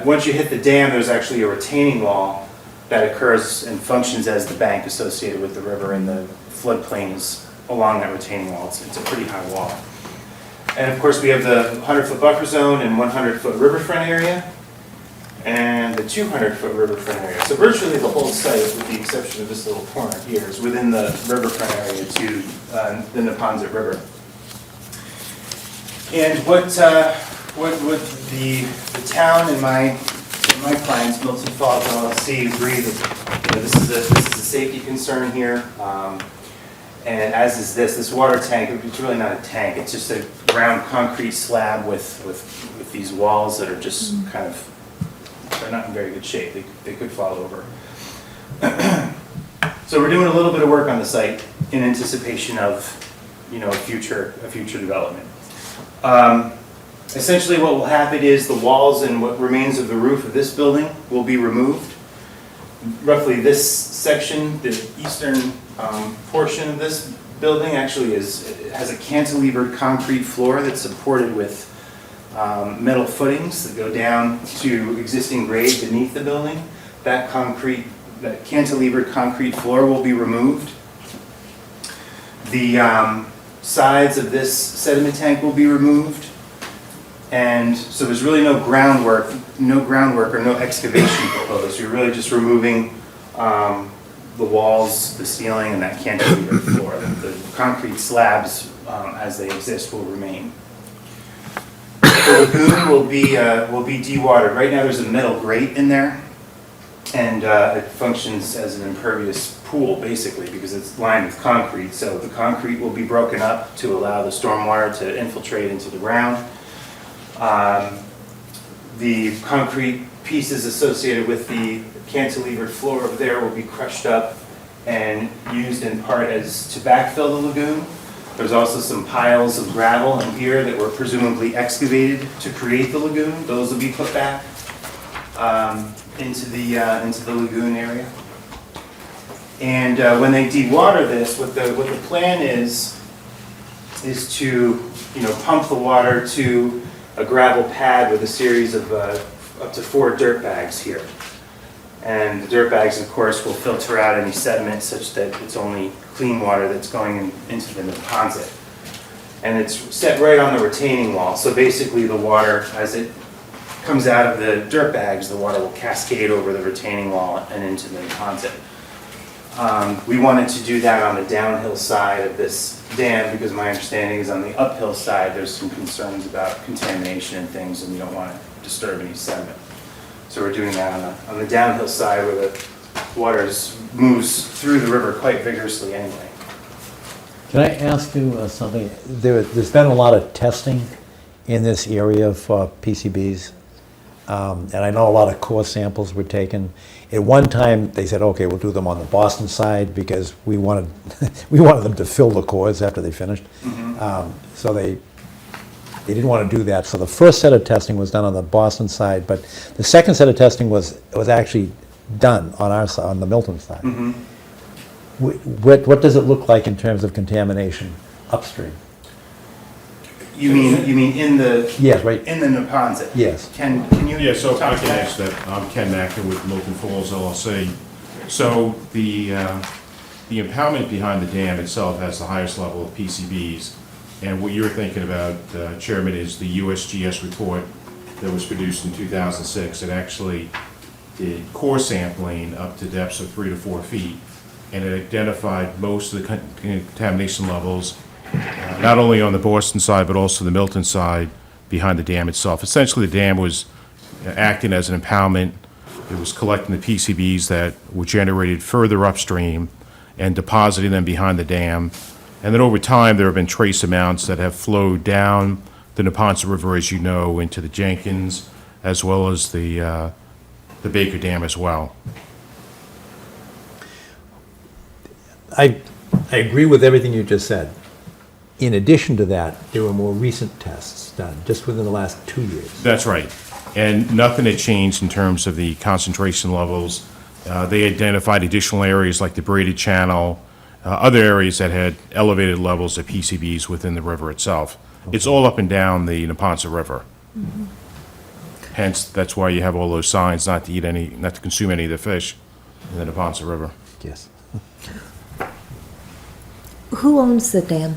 Once you hit the dam, there's actually a retaining wall that occurs and functions as the bank associated with the river, and the floodplain is along that retaining wall. It's a pretty high wall. And of course, we have the 100-foot buffer zone and 100-foot riverfront area, and the 200-foot riverfront area. So virtually the whole site, with the exception of this little corner here, is within the riverfront area to the Neponset River. And what the town and my clients, Milton Falls LLC, agree that this is a safety concern here. And as is this water tank, it's really not a tank, it's just a round concrete slab with these walls that are just kind of, they're not in very good shape, they could fall over. So we're doing a little bit of work on the site in anticipation of, a future development. Essentially what will happen is the walls and what remains of the roof of this building will be removed. Roughly this section, the eastern portion of this building actually has a cantilevered concrete floor that's supported with metal footings that go down to existing grade beneath the building. That cantilevered concrete floor will be removed. The sides of this sediment tank will be removed. And so there's really no groundwork or no excavation proposed. You're really just removing the walls, the ceiling, and that cantilever floor. The concrete slabs, as they exist, will remain. The lagoon will be dewatered. Right now, there's a metal grate in there, and it functions as an impervious pool, basically, because it's lined with concrete. So the concrete will be broken up to allow the stormwater to infiltrate into the ground. The concrete pieces associated with the cantilevered floor over there will be crushed up and used in part to backfill the lagoon. There's also some piles of gravel in here that were presumably excavated to create the lagoon. Those will be put back into the lagoon area. And when they dewater this, what the plan is to pump the water to a gravel pad with a series of up to 4 dirt bags here. And the dirt bags, of course, will filter out any sediment such that it's only clean water that's going into the Neponset. And it's set right on the retaining wall. So basically the water, as it comes out of the dirt bags, the water will cascade over the retaining wall and into the Neponset. We wanted to do that on the downhill side of this dam because my understanding is on the uphill side there's some concerns about contamination and things, and we don't want to disturb any sediment. So we're doing that on the downhill side where the water moves through the river quite vigorously anyway. Can I ask you something? There's been a lot of testing in this area for PCBs, and I know a lot of core samples were taken. At one time, they said, okay, we'll do them on the Boston side because we wanted them to fill the cores after they finished. So they didn't want to do that. So the first set of testing was done on the Boston side, but the second set of testing was actually done on our side, on the Milton side. What does it look like in terms of contamination upstream? You mean in the Yes, right. in the Neponset? Yes. Can you? Yeah, so talk I to can that? answer that. I'm Ken Mackin with Milton Falls LLC. So the impoundment behind the dam itself has the highest level of PCBs. And what you're thinking about, Chairman, is the USGS report that was produced in 2006. It actually did core sampling up to depths of 3 to 4 feet. And it identified most of the contamination levels, not only on the Boston side, but also the Milton side behind the dam itself. Essentially, the dam was acting as an impoundment. It was collecting the PCBs that were generated further upstream and depositing them behind the dam. And then over time, there have been trace amounts that have flowed down the Neponset River, as you know, into the Jenkins, as well as the Baker Dam as well. I agree with everything you just said. In addition to that, there were more recent tests done, just within the last 2 years. That's right. And nothing had changed in terms of the concentration levels. They identified additional areas like the braided channel, other areas that had elevated levels of PCBs within the river itself. Okay. It's all up and down the Neponset River. Hence, that's why you have all those signs not to consume any of the fish in the Neponset River. Yes. Who owns the dam?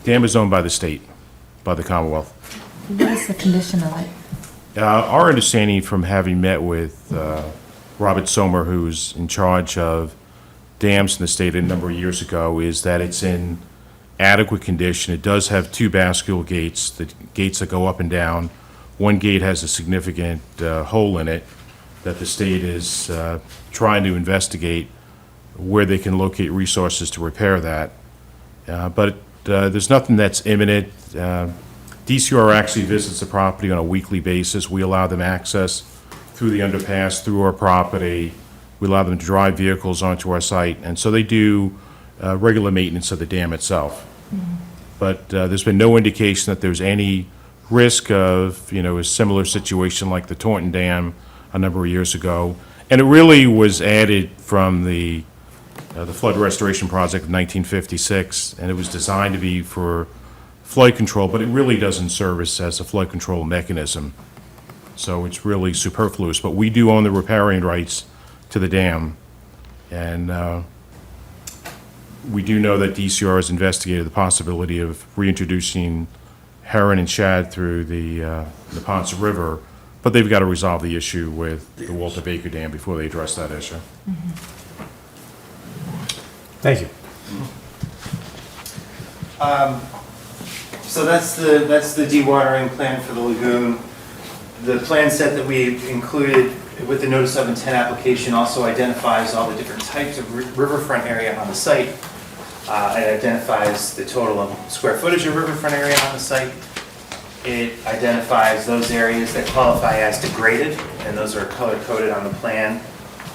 Dam is owned by the state. by the Commonwealth. What is the condition of it? Our understanding from having met with Robert Sommer, who's in charge of dams in the state a number of years ago, is that it's in adequate condition. It does have two bascule gates, the gates that go up and down. One gate has a significant hole in it that the state is trying to investigate where they can locate resources to repair that. But there's nothing that's imminent. DCR actually visits the property on a weekly basis. We allow them access through the underpass, through our property. We allow them to drive vehicles onto our site, and so they do regular maintenance of the dam itself. But there's been no indication that there's any risk of, a similar situation like the Taunton Dam a number of years ago. And it really was added from the flood restoration project of 1956, and it was designed to be for flood control, but it really doesn't service as a flood control mechanism. So it's really superfluous, but we do own the riparian rights to the dam. And we do know that DCR has investigated the possibility of reintroducing herring and shad through the Ponce River, but they've got to resolve the issue with the Walter Baker Dam before they address that issue. Thank you. So that's the dewatering plan for the lagoon. The plan set that we included with the notice of intent application also identifies all the different types of riverfront area on the site. It identifies the total square footage of riverfront area on the site. It identifies those areas that qualify as degraded, and those are color-coded on the plan.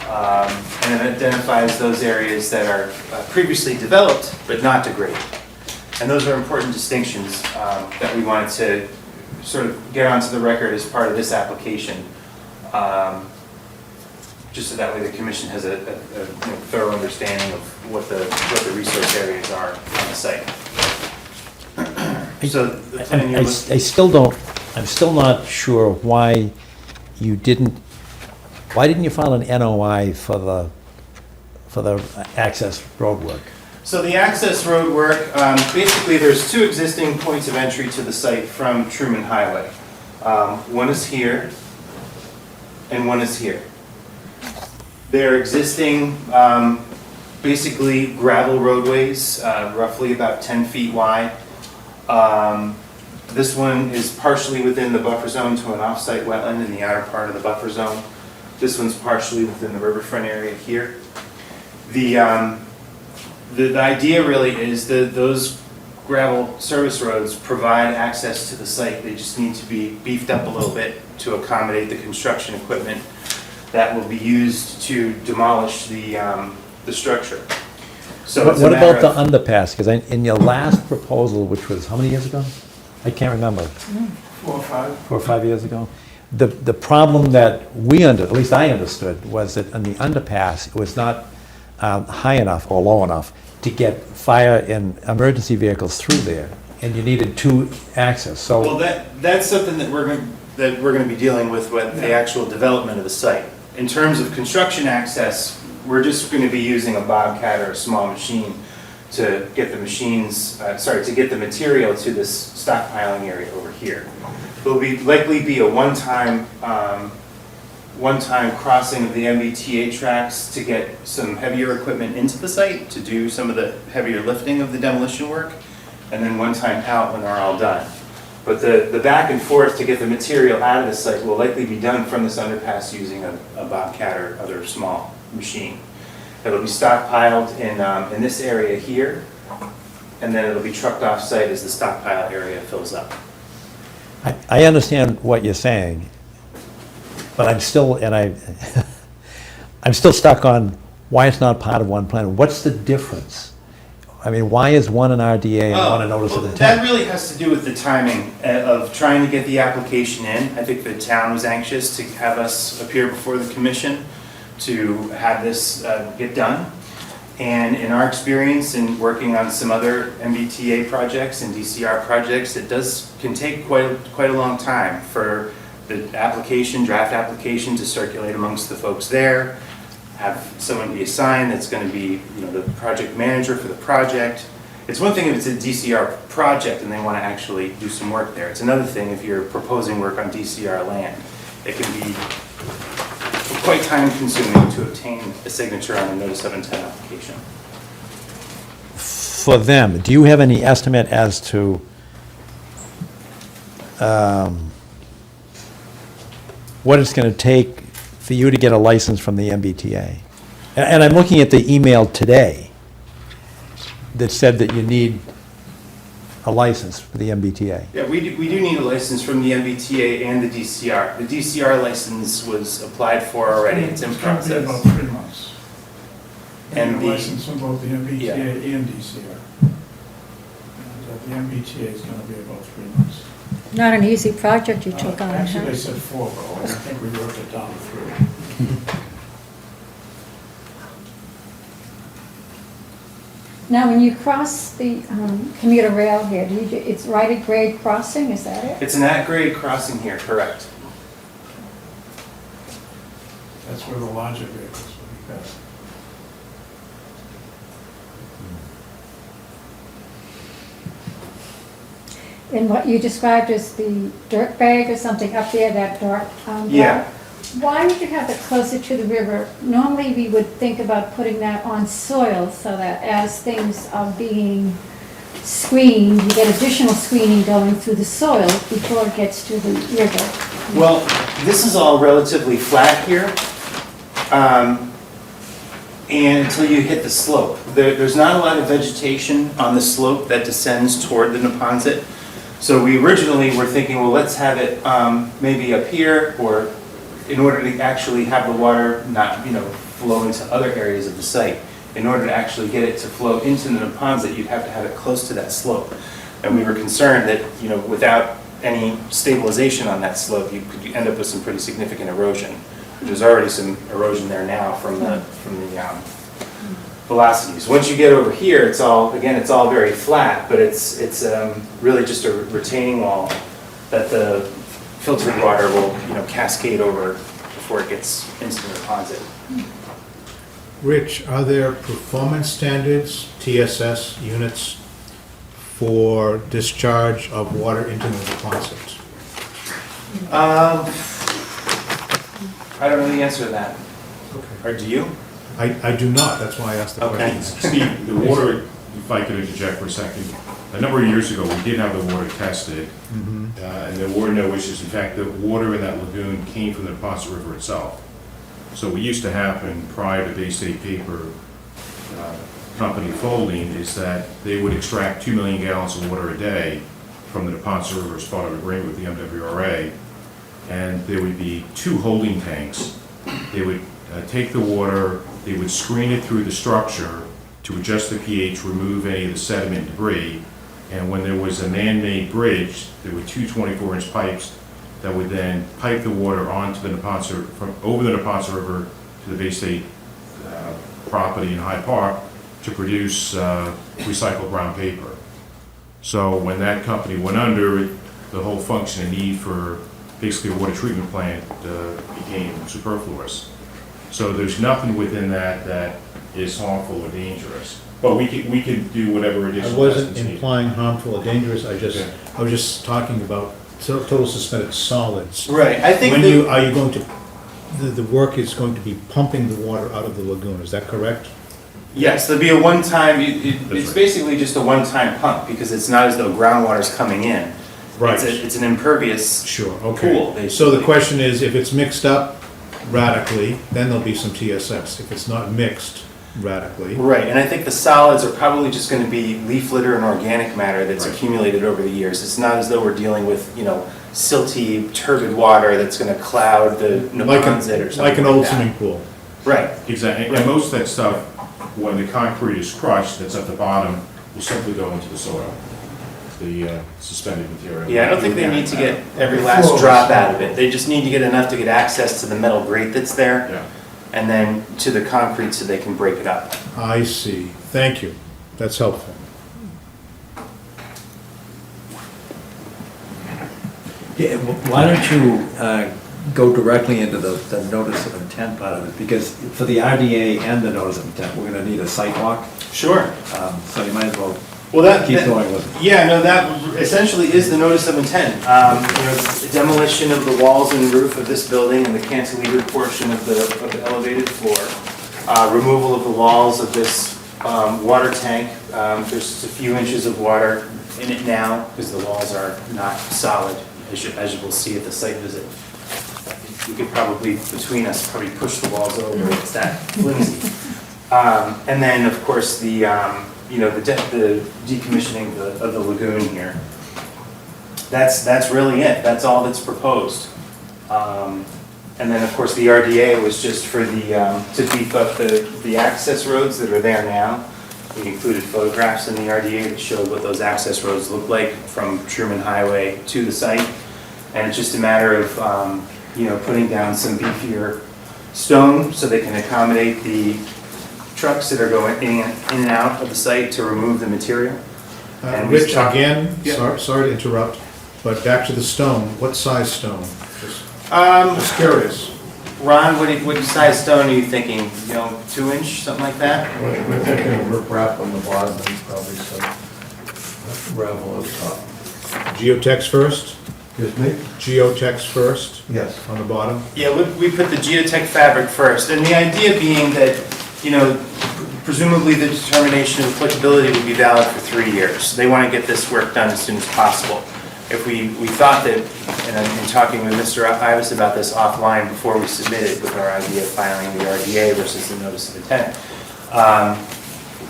And it identifies those areas that are previously developed but not degraded. And those are important distinctions that we wanted to sort of get onto the record as part of this application, just so that way the commission has a thorough understanding of what the resource areas are on the site. So the plan you're I'm still not sure why didn't you file an NOI for the access road work? So the access road work, basically there's two existing points of entry to the site from Truman Highway. One is here and one is here. They're existing basically gravel roadways, roughly about 10 feet wide. This one is partially within the buffer zone to an off-site wetland in the outer part of the buffer zone. This one's partially within the riverfront area here. The idea really is that those gravel service roads provide access to the site. They just need to be beefed up a little bit to accommodate the construction equipment that will be used to demolish the structure. So What about the underpass? Because in your last proposal, which was how many years ago? I can't remember. 4 or 5. 4 or 5 years ago. The problem that at least I understood, was that on the underpass, it was not high enough or low enough to get fire and emergency vehicles through there, and you needed two access. So well, that's something that we're going to be dealing with the actual development of the site. In terms of construction access, we're just going to be using a bobcat or a small machine to get the to get the material to this stockpiling area over here. There'll likely be a one-time crossing of the MBTA tracks to get some heavier equipment into the site to do some of the heavier lifting of the demolition work, and then one time out when they're all done. But the back and forth to get the material out of the site will likely be done from this underpass using a bobcat or other small machine. It'll be stockpiled in this area here, and then it'll be trucked off site as the stockpile area fills up. I understand what you're saying, but I'm still stuck on why it's not part of one plan. What's the difference? I mean, why is one an RDA and one a notice of intent? That really has to do with the timing of trying to get the application in. I think the town was anxious to have us appear before the commission to have this get done. And in our experience in working on some other MBTA projects and DCR projects, it can take quite a long time for the draft application to circulate amongst the folks there, have someone be assigned that's going to be the project manager for the project, It's one thing if it's a DCR project and they want to actually do some work there. It's another thing if you're proposing work on DCR land. It can be quite time consuming to obtain a signature on a notice of intent application. For them, do you have any estimate as to what it's going to take for you to get a license from the MBTA? And I'm looking at the email today that said that you need a license for the MBTA. Yeah, we do need a license from the MBTA and the DCR. The DCR license was applied for already, it's in process. It's going to be about 3 months. And And the- a license from both the MBTA Yeah. and DCR. And the MBTA is going to be about 3 months. Not an easy project you took on, Actually, huh? they said 4, but I think we worked it down to 3. Now, when you cross the commuter rail here, it's right at grade crossing, is that it? It's an at-grade crossing here, correct. That's where the larger vehicles will be better. And what you described as the dirt bag or something up there, that dark Yeah. black. Why would you have it closer to the river? Normally, we would think about putting that on soil so that as things are being screened, you get additional screening going through the soil before it gets to the river. Well, this is all relatively flat here, and until you hit the slope. There's not a lot of vegetation on the slope that descends toward the Neponset. So we originally were thinking, well, let's have it maybe up here, or in order to actually have the water not, flow into other areas of the site. In order to actually get it to flow into the Neponset, you'd have to have it close to that slope. And we were concerned that, without any stabilization on that slope, you could end up with some pretty significant erosion. There's already some erosion there now from the velocities. Once you get over here, it's all very flat, but it's really just a retaining wall that the filtered water will, cascade over before it gets into the deposit. Rich, are there performance standards, TSS units, for discharge of water into the deposits? I don't know the answer to that. Or do you? I do not, that's why I asked the Okay. question. Steve, the water, if I could interject for a second, a number of years ago, we did have the water tested, and there were no issues. In fact, the water in that lagoon came from the Neponset River itself. So what used to happen prior to Bay State Paper Company folding is that they would extract 2 million gallons of water a day from the Neponset River as part of an agreement with the MWRA, and there would be 2 holding tanks. They would take the water, they would screen it through the structure to adjust the pH, remove any of the sediment and debris, and when there was a man-made bridge, there were 2 24-inch pipes that would then pipe the water onto the Neponset, from over the Neponset River to the Bay State property in Hyde Park to produce recycled brown paper. So when that company went under, the whole function and need for basically a water treatment plant became superfluous. So there's nothing within that is harmful or dangerous. But we could do whatever I additional wasn't testings needed. implying harmful or dangerous, I was just talking about total suspended solids. Right, I think When that- are you going to, the work is going to be pumping the water out of the lagoon, is that correct? Yes, there'll be a one-time, it's right. basically just a one-time pump, because it's not as though groundwater's coming in. Right. It's an impervious Sure, okay. pool, So the basically. question is, if it's mixed up radically, then there'll be some TSS. If it's not mixed radically. Right, and I think the solids are probably just gonna be leaf litter and organic matter that's Right. accumulated over the years. It's not as though we're dealing with, silty, turbid water that's gonna cloud the Neponset or something Like an old that. swimming pool. Right. Exactly, and most of that stuff, when the concrete is crushed, that's at the bottom, will simply go into the soil, the suspended material. Yeah, I don't think they need to get every last drop out of it. They just need to get enough to get access to the metal grate that's there, Yeah. and then to the concrete so they can break it up. I see. Thank you. That's helpful. Yeah, why don't you go directly into the notice of intent part of it? Because for the RDA and the notice of intent, we're gonna need a site walk. Sure. So you might as well Well, that. Keep that- going with it. Yeah, no, that essentially is the notice of intent. Demolition of the walls and roof of this building and the cantilevered portion of the elevated floor. Removal of the walls of this water tank. There's just a few inches of water in it now because the walls are not solid, as you will see at the site visit. We could probably, between us, probably push the walls over. It's that flimsy. And then, of course, the decommissioning of the lagoon here. That's really it. That's all that's proposed. And then, of course, the RDA was just for to beef up the access roads that are there now. We included photographs in the RDA that showed what those access roads look like from Truman Highway to the site. And it's just a matter of, putting down some beefier stone so they can accommodate the trucks that are going in and out of the site to remove the material. And we Rich, talked- again, Yeah. sorry to interrupt, but back to the stone, what size stone? Just curious. Ron, what size stone are you thinking? 2-inch, something like that? We're thinking riprap on the bottom and probably some gravel on top. Geotex first? Excuse me? Geotex first? Yes. On the bottom? Yeah, we put the geotech fabric first, and the idea being that, presumably the determination of applicability would be valid for 3 years. They want to get this work done as soon as possible. If we thought that, and I've been talking with Mr. Ives about this offline before we submitted with our idea of filing the RDA versus the notice of intent,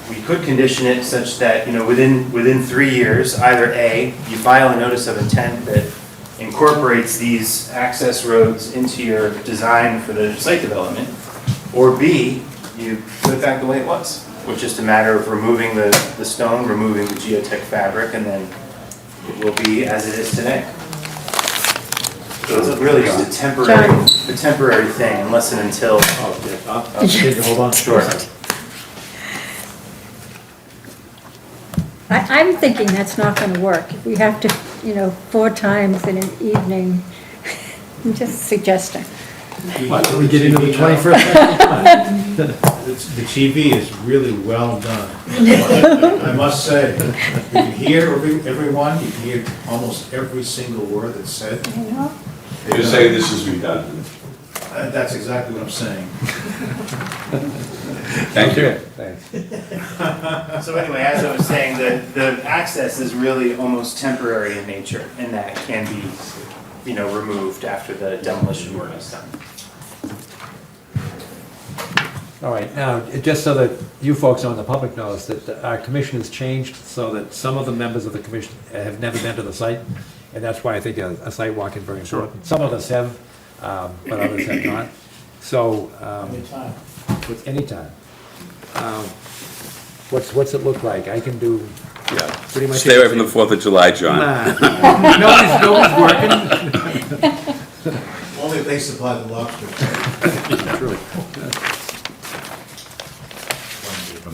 we could condition it such that, within 3 years, either A, you file a notice of intent that incorporates these access roads into your design for the site development, or B, you put it back the way it was, which is just a matter of removing the stone, removing the geotech fabric, and then it will be as it is today. So it's really just a temporary thing, unless and until. Hold on. Sure. I'm thinking that's not going to work. If we have to, 4 times in an evening, I'm just suggesting. What, we get into the 21st century? The TV is really well done. I must say, you can hear everyone, you can hear almost every single word that's said. You're saying this is redundant? That's exactly what I'm saying. Thank you. Thanks. So anyway, as I was saying, the access is really almost temporary in nature, and that can be, removed after the demolition work is done. All right, now, just so that you folks know and the public knows that our commission has changed so that some of the members of the commission have never been to the site, and that's why I think a site walk is very important. Some of us have, but others have not. So, Anytime. anytime. What's it look like? I can do pretty much. Stay away from the 4th of July, John. Nobody's working. Only if they supply the lobster. True.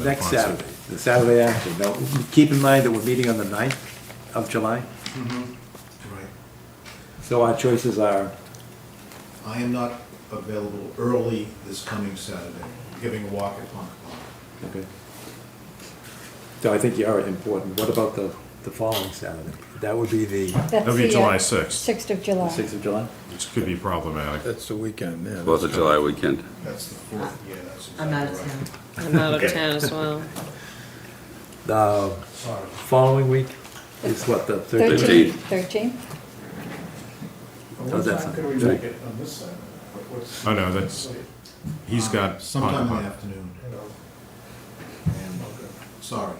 Next Saturday, the Saturday after. Now, keep in mind that we're meeting on the 9th of July, Right. so our choices are, I am not available early this coming Saturday, giving a walk at 1 o'clock. okay. So I think you are important. What about the following Saturday? That would be the That'll be July 6th. 6th of July. 6th of July? Which could be problematic. That's the weekend, yeah. 4th of July weekend. That's the 4th, yeah, that's exactly I'm out of right. town. I'm out of town as well. The Sorry. following week is what, the 13th? 13th? How's that What sound? time can we make it on this side? Oh, no, that's, he's got. Sometime in the afternoon. Sorry.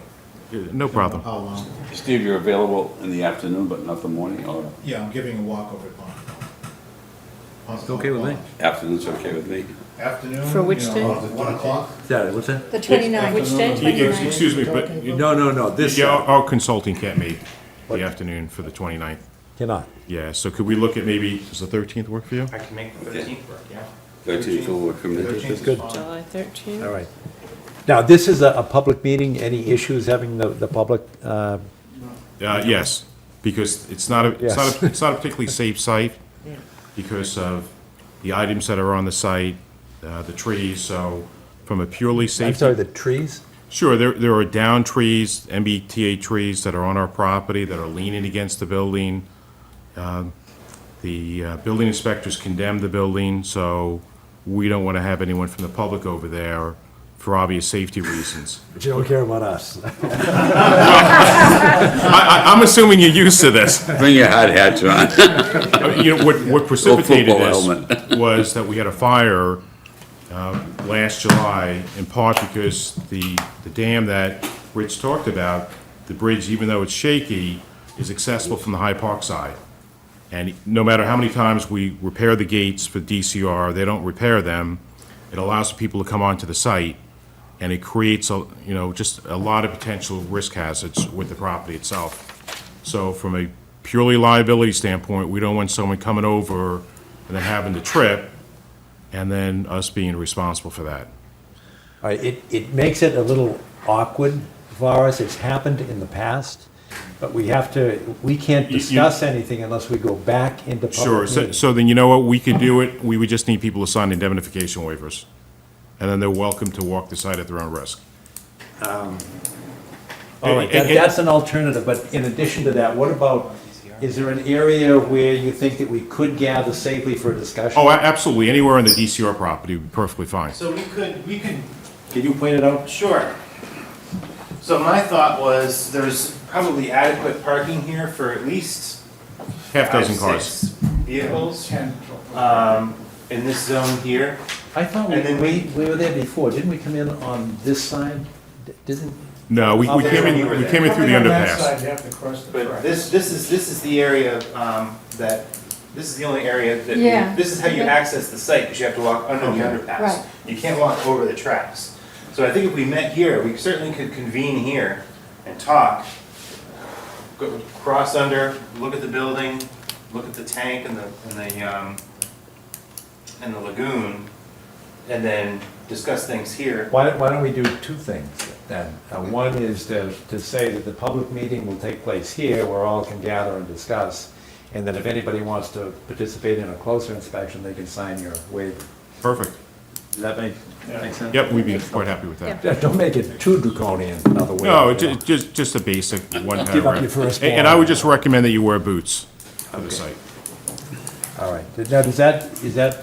No problem. How long? Steve, you're available in the afternoon, but not the morning, or Yeah, I'm giving a walk over at 1 o'clock. It's okay with me. afternoon's okay with me? Afternoon. For which day? 1 o'clock. Saturday, what's that? The 29th. Which day? 29th? Excuse me, but No, this yeah, our consulting can't meet What? the afternoon for the 29th. cannot. Yeah, so could we look at maybe, does the 13th work for you? I can make the 13th work, yeah. 13th will work for me. 13th That's is good. fine. July 13th? All right. Now, this is a public meeting. Any issues having the public? Yes, because it's not a, it's not Yes. a, it's not a particularly safe site because of the items that are on the site, the trees, so from a purely I'm safety. sorry, the trees? Sure, there are down trees, MBTA trees that are on our property that are leaning against the building. The building inspectors condemned the building, so we don't want to have anyone from the public over there for obvious safety reasons. But you don't care about us. I'm assuming you're used to this. Bring your hard hat, John. You know, what precipitated football this helmet. was that we had a fire last July, in part because the dam that Rich talked about, the bridge, even though it's shaky, is accessible from the High Park side. And no matter how many times we repair the gates for DCR, they don't repair them. It allows people to come onto the site, and it creates, just a lot of potential risk hazards with the property itself. So from a purely liability standpoint, we don't want someone coming over and then having to trip, and then us being responsible for that. All right, it makes it a little awkward for us. It's happened in the past, but we can't discuss anything unless we go back into public Sure, meeting. so then you know what, we could do it, we would just need people to sign indemnification waivers. And then they're welcome to walk the site at their own risk. All right, that's an alternative, but in addition to that, what about, is there an area where you think that we could gather safely for a discussion? Oh, absolutely, anywhere on the DCR property would be perfectly fine. So we could, Can you point it out? sure. So my thought was, there's probably adequate parking here for at least Half dozen 5, cars. 6 vehicles, in this zone here. I thought And then we were there before. Didn't we come in on this side? Didn't? No, we Oh, came in, you were we there. came in through the Coming on that underpass. side, you have to cross the But track. this is the area, this is the only area that, Yeah. this is how you access the site, because you have to walk under the underpass. Right. You can't walk over the tracks. So I think if we met here, we certainly could convene here and talk. Go, cross under, look at the building, look at the tank and the lagoon, and then discuss things here. Why don't we do two things then? One is to say that the public meeting will take place here, where all can gather and discuss, and that if anybody wants to participate in a closer inspection, they can sign your waiver. Perfect. Does that make sense? Yep, we'd be quite happy with that. Don't make it too draconian, another way. No, just a basic one paragraph. Give up your firstborn. And I would just recommend that you wear boots for the site. All right. Now, is that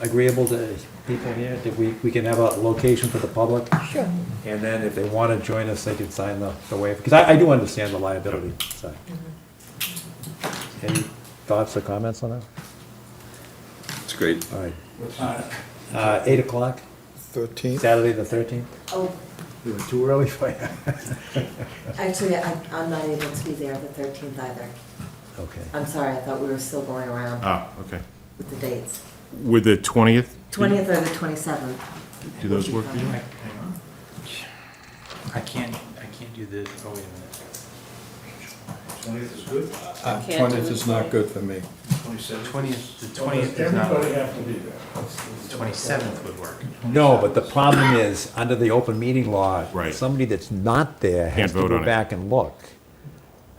agreeable to people here? That we can have a location for the public? Sure. And then if they want to join us, they can sign the waiver. Because I do understand the liability side. Any thoughts or comments on that? It's great. All right. 8 o'clock, 13th? Saturday the 13th? Oh, We were too early for you. actually, I'm not able to be there the 13th either. Okay. I'm sorry, I thought we were still going around Okay. with the dates. With the 20th? 20th or the 27th. Do those work for you? I can't do the, oh, wait a minute. 20th is good? I can't do 20th is not good for me. 20th, the 20th is not. Everybody have to be there. The 27th would work. No, but the problem is, under the open meeting law, Right. somebody that's not there has Can't to vote go on it. back and look.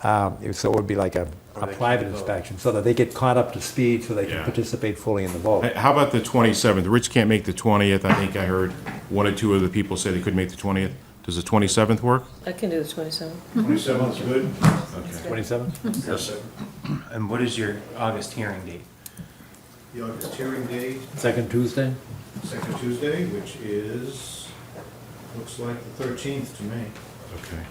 So it would be like a private inspection, so that they get caught up to speed, so they can Yeah. participate fully in the vote. Hey, how about the 27th? Rich can't make the 20th. I think I heard one or two other people say they could make the 20th. Does the 27th work? I can do the 27th. 27th's good. 27? Yes. And what is your August hearing date? The August hearing date, Second Tuesday? second Tuesday, which is, looks like the 13th to me. Okay.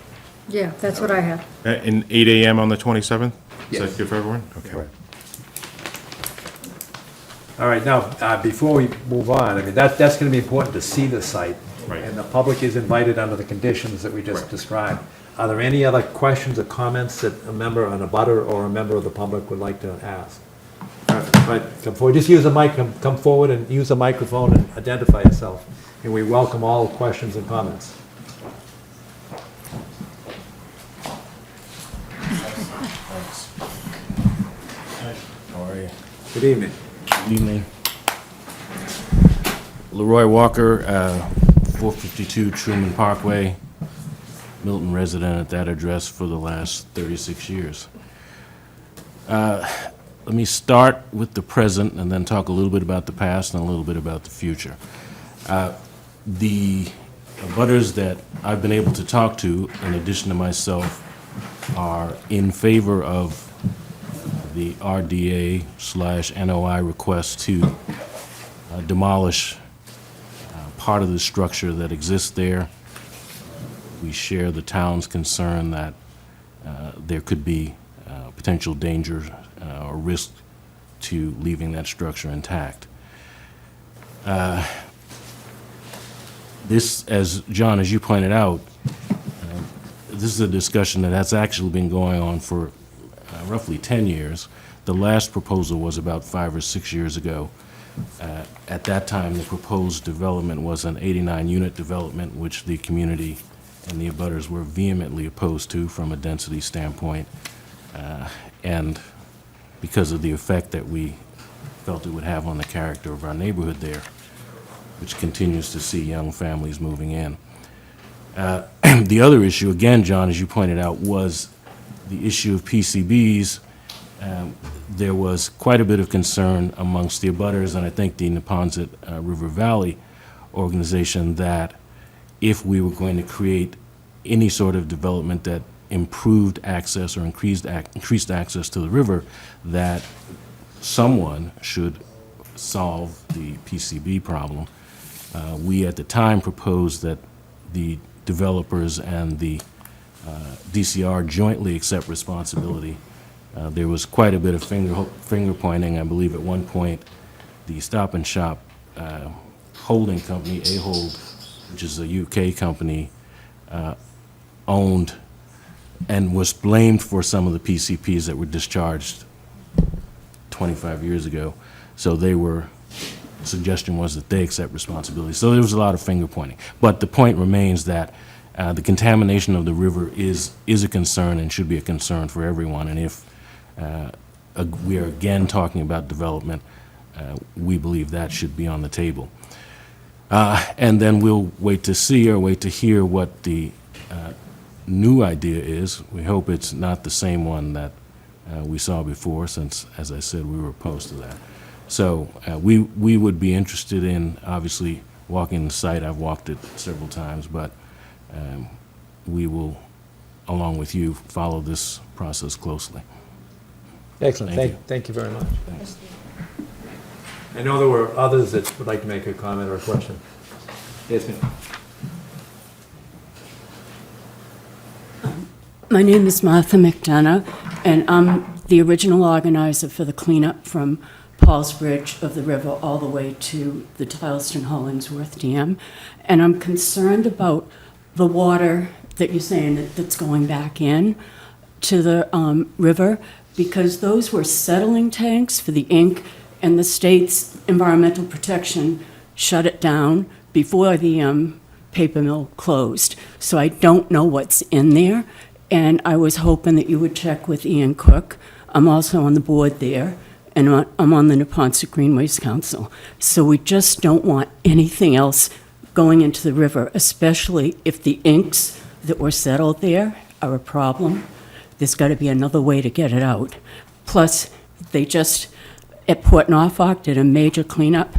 Yeah, that's what I have. And 8 AM on the 27th? Is Yes. that good for everyone? Okay. Correct. All right, now, before we move on, I mean, that's gonna be important to see the site. Right. And the public is invited under the conditions that we just Right. described. Are there any other questions or comments that a member, an abutter or a member of the public would like to ask? Right, come forward, just use the mic, come forward and use the microphone and identify yourself. And we welcome all questions and comments. How are you? Good evening. Good evening. Leroy Walker, 452 Truman Parkway, Milton resident at that address for the last 36 years. Let me start with the present and then talk a little bit about the past and a little bit about the future. The abutters that I've been able to talk to, in addition to myself, are in favor of the RDA/NOI request to demolish part of the structure that exists there. We share the town's concern that there could be potential danger or risk to leaving that structure intact. This, as John, as you pointed out, this is a discussion that has actually been going on for roughly 10 years. The last proposal was about 5 or 6 years ago. At that time, the proposed development was an 89-unit development, which the community and the abutters were vehemently opposed to from a density standpoint, and because of the effect that we felt it would have on the character of our neighborhood there, which continues to see young families moving in. The other issue, again, John, as you pointed out, was the issue of PCBs. There was quite a bit of concern amongst the abutters, and I think the Neponset River Valley organization, that if we were going to create any sort of development that improved access or increased access to the river, that someone should solve the PCB problem. We at the time proposed that the developers and the DCR jointly accept responsibility. There was quite a bit of finger pointing. I believe at one point the Stop and Shop holding company, Ahold, which is a UK company, owned and was blamed for some of the PCPs that were discharged 25 years ago. So suggestion was that they accept responsibility. So there was a lot of finger pointing. But the point remains that the contamination of the river is a concern and should be a concern for everyone. And if we are again talking about development, we believe that should be on the table. And then we'll wait to hear what the new idea is. We hope it's not the same one that we saw before, since, as I said, we were opposed to that. So we would be interested in, obviously, walking the site. I've walked it several times, but we will, along with you, follow this process closely. Excellent. Thank you very much. Thanks. I know there were others that would like to make a comment or a question. Yes, ma'am. My name is Martha McDonough, and I'm the original organizer for the cleanup from Paul's Bridge of the river all the way to the Tileston-Hollingsworth Dam. And I'm concerned about the water that you're saying that's going back in to the river, because those were settling tanks for the ink, and the state's environmental protection shut it down before the paper mill closed. So I don't know what's in there, and I was hoping that you would check with Ian Cook. I'm also on the board there, and I'm on the Neponset Greenways Council. So we just don't want anything else going into the river, especially if the inks that were settled there are a problem. There's got to be another way to get it out. Plus, they just, at Port Norfolk, did a major cleanup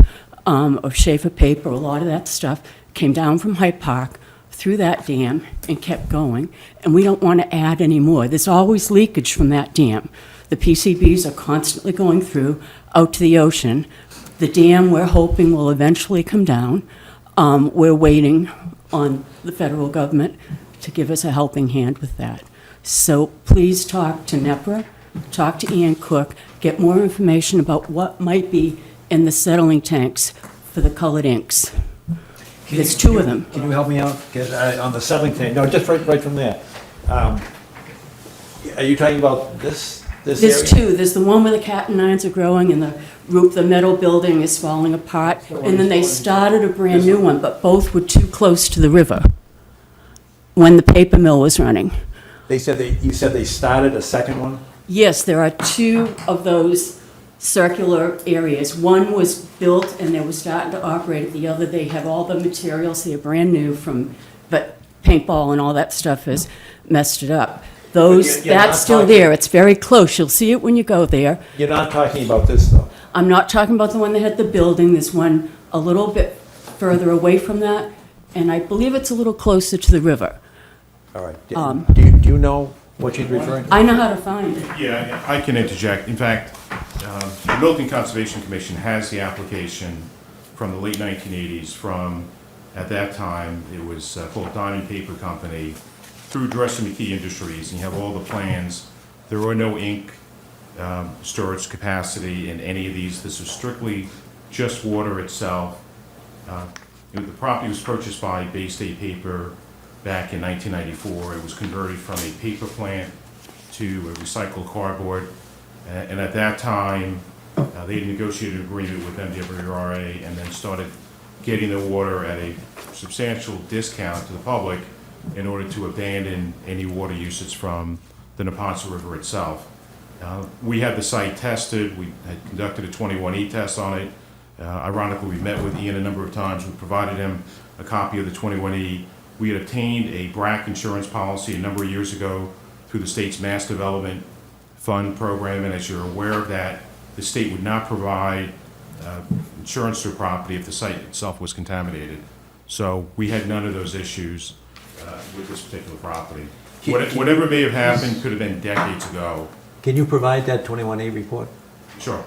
of Schaefer paper. A lot of that stuff came down from Hyde Park through that dam and kept going, and we don't want to add any more. There's always leakage from that dam. The PCBs are constantly going through out to the ocean. The dam, we're hoping, will eventually come down. We're waiting on the federal government to give us a helping hand with that. So please talk to NEPRA, talk to Ian Cook, get more information about what might be in the settling tanks for the colored inks. There's two of them. Can you help me out? On the settling tank? No, just right from there. Are you talking about this area? There's two. There's the one where the cat and nines are growing and the roof, the metal building is falling apart. And then they started a brand new one, but both were too close to the river when the paper mill was running. You said they started a second one? Yes, there are two of those circular areas. One was built and they were starting to operate it. The other, they have all the materials, they're brand new but paintball and all that stuff has messed it up. That's still there. It's very close. You'll see it when you go there. You're not talking about this, though? I'm not talking about the one that had the building. There's one a little bit further away from that, and I believe it's a little closer to the river. All right. Do you know what she's referring to? I know how to find it. Yeah, I can interject. In fact, the Milton Conservation Commission has the application from the late 1980s from, at that time, it was called Diamond Paper Company, through Dresser McKee Industries, and you have all the plans. There were no ink storage capacity in any of these. This was strictly just water itself. The property was purchased by Bay State Paper back in 1994. It was converted from a paper plant to a recycled cardboard. And at that time, they negotiated an agreement with MWRA and then started getting the water at a substantial discount to the public in order to abandon any water usage from the Neponset River itself. We had the site tested. We had conducted a 21E test on it. Ironically, we met with Ian a number of times. We provided him a copy of the 21E. We had obtained a BRAC insurance policy a number of years ago through the state's Mass Development Fund program, and as you're aware of that, the state would not provide insurance to a property if the site itself was contaminated. So we had none of those issues with this particular property. Whatever may have happened could have been decades ago. Can you provide that 21A report? Sure.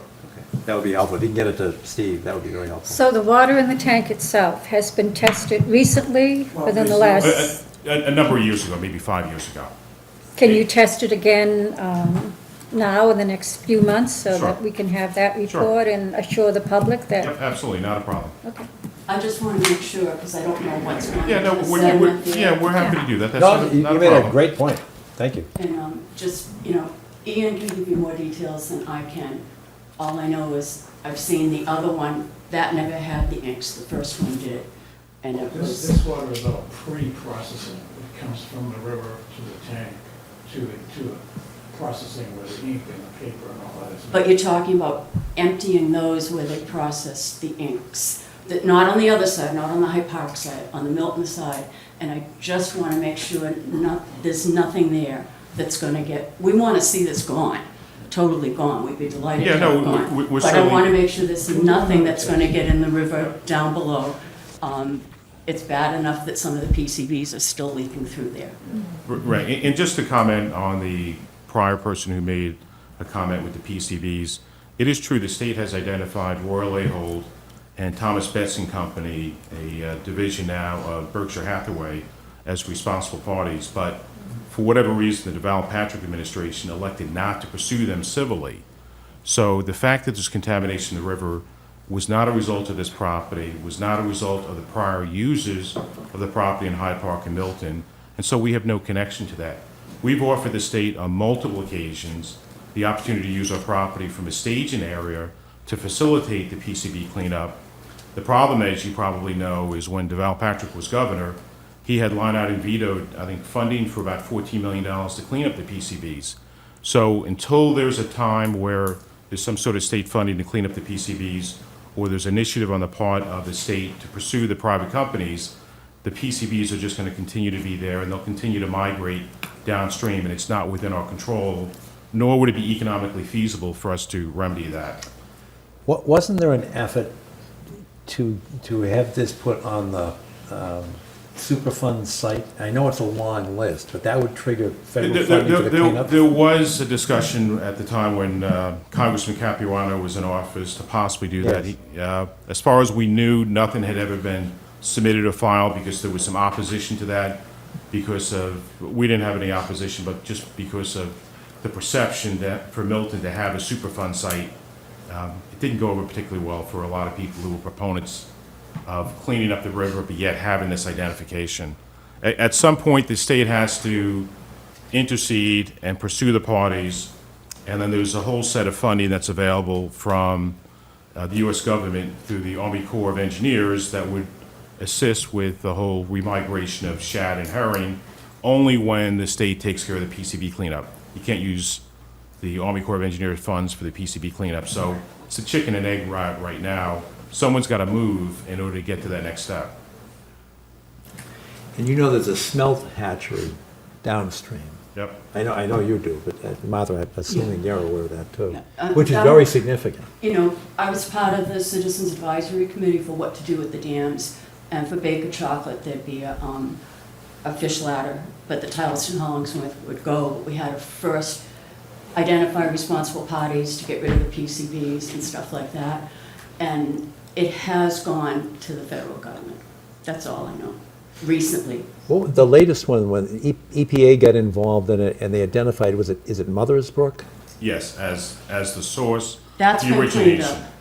That would be helpful. If you can get it to Steve, that would be very helpful. So the water in the tank itself has been tested recently, within the last, A number of years ago, maybe 5 years ago. can you test it again now in the next few months so Sure. that we can have that Sure. report and assure the public that? Yep, absolutely, not a problem. Okay. I just want to make sure, because I don't know what's going on. Yeah, no, with the we're sediment there. yeah, we're happy to do that. That's No, not you not a made a problem. great point. Thank you. And just, Ian can give you more details than I can. All I know is I've seen the other one, that never had the inks, the first one did. And it was, This water is all pre-processing. It comes from the river to the tank, to the processing with the ink and the paper and all that. but you're talking about emptying those where they process the inks. That not on the other side, not on the Hyde Park side, on the Milton side. And I just want to make sure there's nothing there that's going to get, we want to see this gone, totally gone. We'd be delighted to Yeah, have no, it gone. we're But I certainly- want to make sure there's nothing that's going to get in the river down below. It's bad enough that some of the PCBs are still leaking through there. Right, and just to comment on the prior person who made a comment with the PCBs, it is true the state has identified Royal Ahold and Thomas Betts and Company, a division now of Berkshire Hathaway, as responsible parties, but for whatever reason, the Deval Patrick administration elected not to pursue them civilly. So the fact that there's contamination in the river was not a result of this property, was not a result of the prior users of the property in Hyde Park and Milton, and so we have no connection to that. We've offered the state on multiple occasions the opportunity to use our property from a staging area to facilitate the PCB cleanup. The problem, as you probably know, is when Deval Patrick was governor, he had line out and vetoed, I think, funding for about $14 million to clean up the PCBs. So until there's a time where there's some sort of state funding to clean up the PCBs, or there's initiative on the part of the state to pursue the private companies, the PCBs are just going to continue to be there, and they'll continue to migrate downstream, and it's not within our control, nor would it be economically feasible for us to remedy that. Wasn't there an effort to have this put on the Superfund site? I know it's a long list, but that would trigger federal funding for the cleanup? There was a discussion at the time when Congressman Capuano was in office to possibly do that. Yes. As far as we knew, nothing had ever been submitted or filed because there was some opposition to that because of, we didn't have any opposition, but just because of the perception that for Milton to have a Superfund site, it didn't go over particularly well for a lot of people who were proponents of cleaning up the river, but yet having this identification. At some point, the state has to intercede and pursue the parties, and then there's a whole set of funding that's available from the U.S. government through the Army Corps of Engineers that would assist with the whole remigration of shad and herring only when the state takes care of the PCB cleanup. You can't use the Army Corps of Engineers funds for the PCB cleanup, so it's a chicken and egg right now. Someone's got to move in order to get to that next step. And you know there's a smelt hatchery downstream. Yep. I know you do, but Martha, I'm assuming you're aware of that too, Yeah. which is very significant. I was part of the Citizens Advisory Committee for what to do with the dams. And for Baker Chocolate, there'd be a fish ladder, but the Titleist and Hollingsworth would go. But we had to first identify responsible parties to get rid of the PCBs and stuff like that. And it has gone to the federal government. That's all I know, recently. What was the latest one, when EPA got involved in it and they identified, is it Mother's Brook? Yes, as the source, That's the been cleaned origination. up.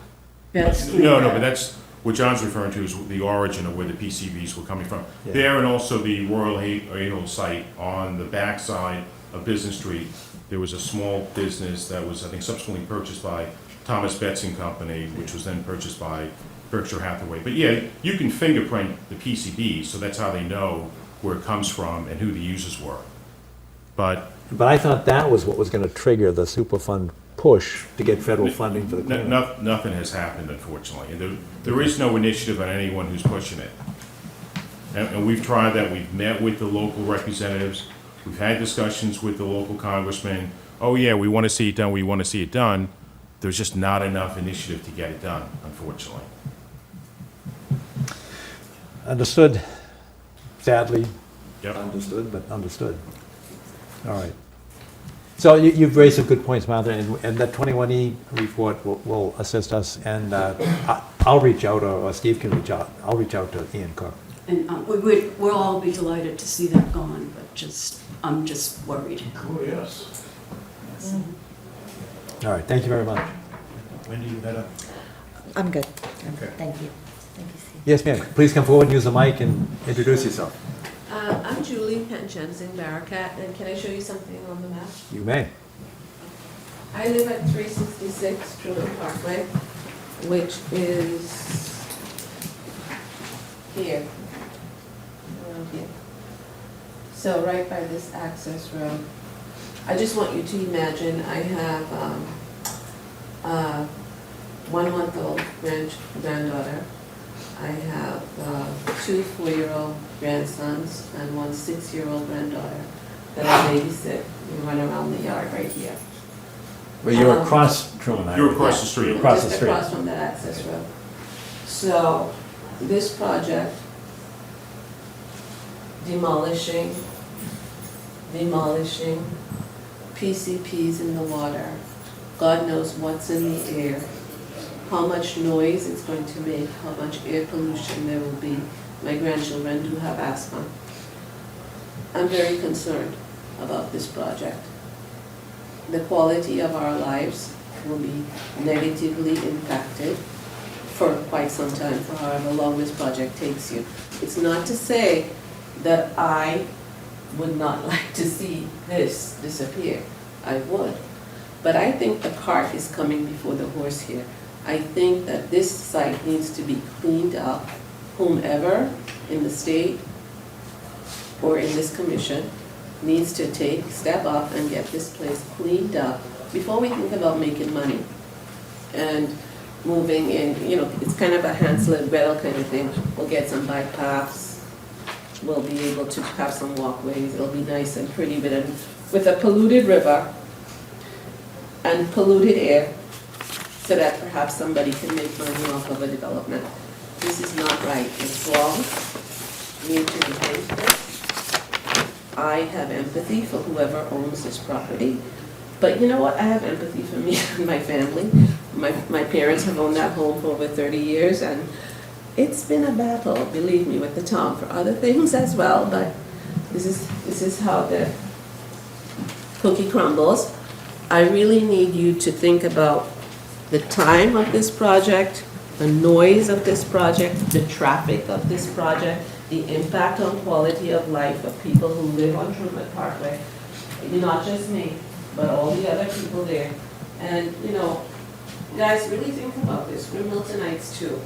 That's cleaned No, up. but that's, what John's referring to is the origin of where the PCBs were coming from. Yeah. There, and also the Royal Anal site on the backside of Business Street, there was a small business that was, I think, subsequently purchased by Thomas Betts and Company, which was then purchased by Berkshire Hathaway. But yeah, you can fingerprint the PCBs, so that's how they know where it comes from and who the users were. But But I thought that was what was going to trigger the Superfund push to get federal funding for the cleanup. nothing has happened, unfortunately. And there is no initiative on anyone who's pushing it. And we've tried that. We've met with the local representatives. We've had discussions with the local congressman. Oh, yeah, we want to see it done. We want to see it done. There's just not enough initiative to get it done, unfortunately. Understood. Sadly, Yep. understood, but understood. All right. So you've raised some good points, Martha, and that 21E report will assist us, and I'll reach out, or Steve can reach out. I'll reach out to Ian Cook. And we'll all be delighted to see that gone, but I'm just worried. Oh, yes. All right, thank you very much. Wendy, you had a... I'm good. Okay. Thank you. Thank you, Steve. Yes, ma'am. Please come forward and use the mic and introduce yourself. I'm Julie Penchens in Barakat, and can I show you something on the map? You may. I live at 366 Truman Parkway, which is here, around here. So right by this access road. I just want you to imagine I have a 1-month-old granddaughter. I have 2 4-year-old grandsons and 1 6-year-old granddaughter that I babysit. We run around the yard right here. Well, you're across Truman. You're across the street. Across the Just street. across from that access road. So, this project, demolishing, PCPs in the water, God knows what's in the air, how much noise it's going to make, how much air pollution there will be. My grandchildren do have asthma. I'm very concerned about this project. The quality of our lives will be negatively impacted for quite some time, for however long this project takes you. It's not to say that I would not like to see this disappear. I would. But I think the cart is coming before the horse here. I think that this site needs to be cleaned up. Whomever in the state or in this commission needs to step up and get this place cleaned up before we think about making money and moving in. You know, it's kind of a Hansel and Gretel kind of thing. We'll get some bike paths. We'll be able to have some walkways. It'll be nice and pretty, but with a polluted river and polluted air, so that perhaps somebody can make money off of a development. This is not right. It's wrong. We need to rethink this. I have empathy for whoever owns this property. But you know what? I have empathy for me and my family. My parents have owned that home for over 30 years, and it's been a battle, believe me, with the town for other things as well, but this is how the cookie crumbles. I really need you to think about the time of this project, the noise of this project, the traffic of this project, the impact on quality of life of people who live on Truman Parkway. Not just me, but all the other people there. And, you know, guys, really think about this. We're Miltonites too.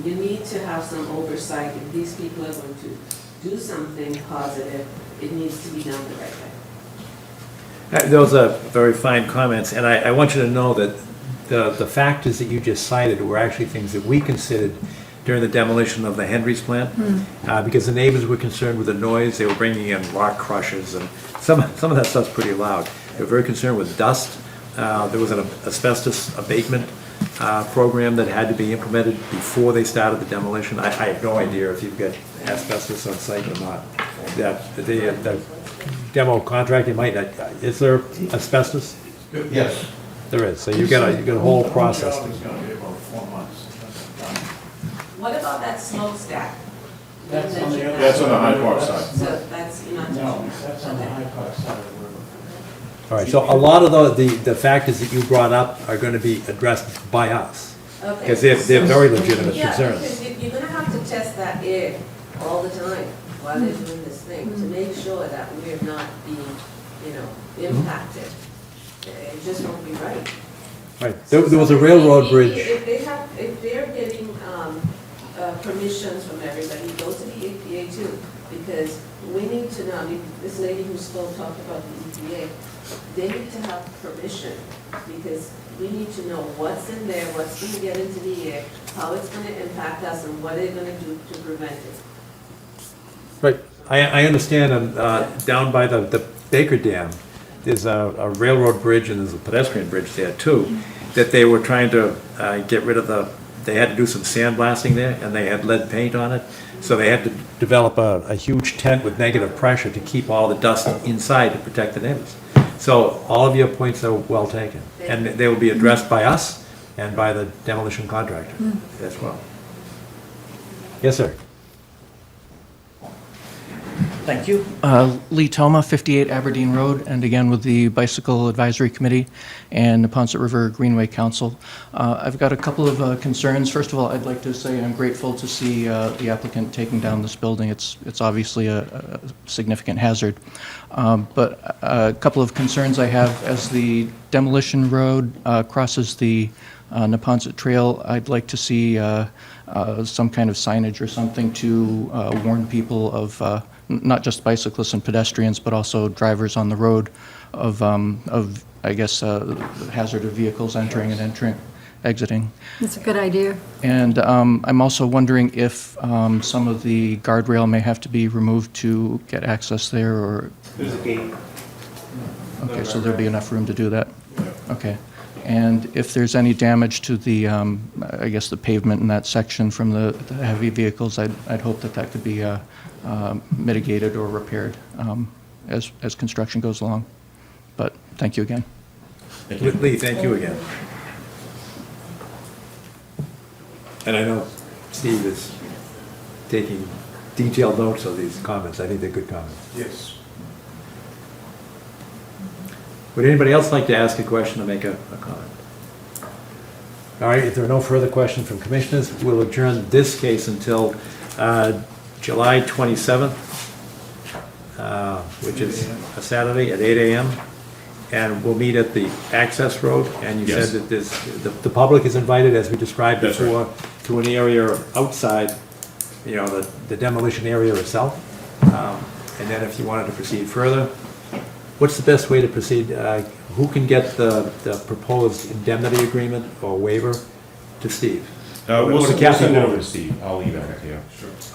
You need to have some oversight. If these people are going to do something positive, it needs to be done the right way. Those are very fine comments, and I want you to know that the factors that you just cited were actually things that we considered during the demolition of the Henry's plant, because the neighbors were concerned with the noise. They were bringing in rock crushers, and some of that stuff's pretty loud. They were very concerned with dust. There was an asbestos abatement program that had to be implemented before they started the demolition. I have no idea if you've got asbestos on site or not. That the demo contractor might not, is there asbestos? Yes. There is, so you got a whole process. It's gonna be about 4 months. What about that smokestack? That's on the other. That's on the Hyde Park side. So that's, you're not No, touching that's on the Hyde Park side of the river. All right, so a lot of the factors that you brought up are going to be addressed by us. Okay. Because they're very legitimate Yeah, concerns. because you're gonna have to test that air all the time while they're doing this thing, to make sure that we're not being, impacted. It just won't be right. Right, there was a railroad bridge. If they're getting, permissions from everybody, go to the EPA too, because we need to know, I mean, this lady who spoke talked about the EPA, they need to have permission, because we need to know what's in there, what's gonna get into the air, how it's gonna impact us, and what they're gonna do to prevent it. Right, I understand, down by the Baker Dam, there's a railroad bridge and there's a pedestrian bridge there too, that they were trying to get rid of they had to do some sandblasting there, and they had lead paint on it, so they had to develop a huge tent with negative pressure to keep all the dust inside to protect the neighbors. So all of your points are well taken, and they will be addressed by us and by the demolition contractor as well. Yes, sir. Thank you. Lee Toma, 58 Aberdeen Road, and again with the Bicycle Advisory Committee and the Ponset River Greenway Council. I've got a couple of concerns. First of all, I'd like to say I'm grateful to see the applicant taking down this building. It's obviously a significant hazard. But a couple of concerns I have as the demolition road crosses the Neponset Trail. I'd like to see some kind of signage or something to warn people of not just bicyclists and pedestrians, but also drivers on the road of I guess, hazard of vehicles entering and exiting. That's a good idea. And I'm also wondering if some of the guardrail may have to be removed to get access there, or... There's a gate. Okay, so there'll be enough room to do that? Okay. And if there's any damage to the, I guess, the pavement in that section from the heavy vehicles, I'd hope that could be mitigated or repaired as construction goes along. But thank you again. Lee, thank you again. And I know Steve is taking detailed notes of these comments. I think they're good comments. Yes. Would anybody else like to ask a question or make a comment? All right, if there are no further questions from commissioners, we'll adjourn this case until July 27th, which is a Saturday at 8 a.m. And we'll meet at the access road. And you Yes. said that the public is invited, as we described That's before, to an area outside, the demolition area itself. And then if you wanted to proceed further, what's the best way to proceed? Who can get the proposed indemnity agreement or waiver to Steve? We'll Or to send Kathy it over Moore? to Steve. I'll email it to you.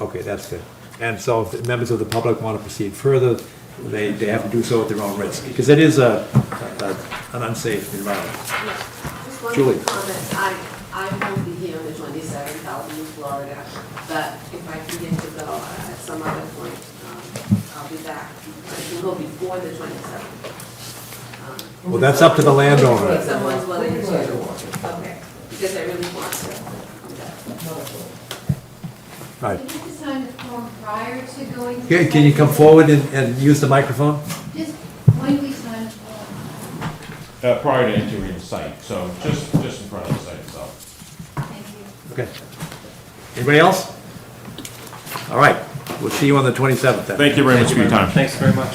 Okay, that's good. And so if the members of the public want to proceed further, they have to do so at their own risk, because it is an unsafe environment. Just one Julie. comment, I won't be here on the 27th, I'll be in Florida, but if I can get to go at some other point, I'll be back. I can go before the 27th. Well, that's up to the landowner. If someone's willing to, okay, because I really want to. All right. Can you just sign the form prior to going? to Okay, can you come forward and use the microphone? Just, when we sign the form. Prior to entering the site, so just in front of the site itself. Thank you. Okay. Anybody else? All right, we'll see you on the 27th then. Thank you very much for your time. Thanks very much.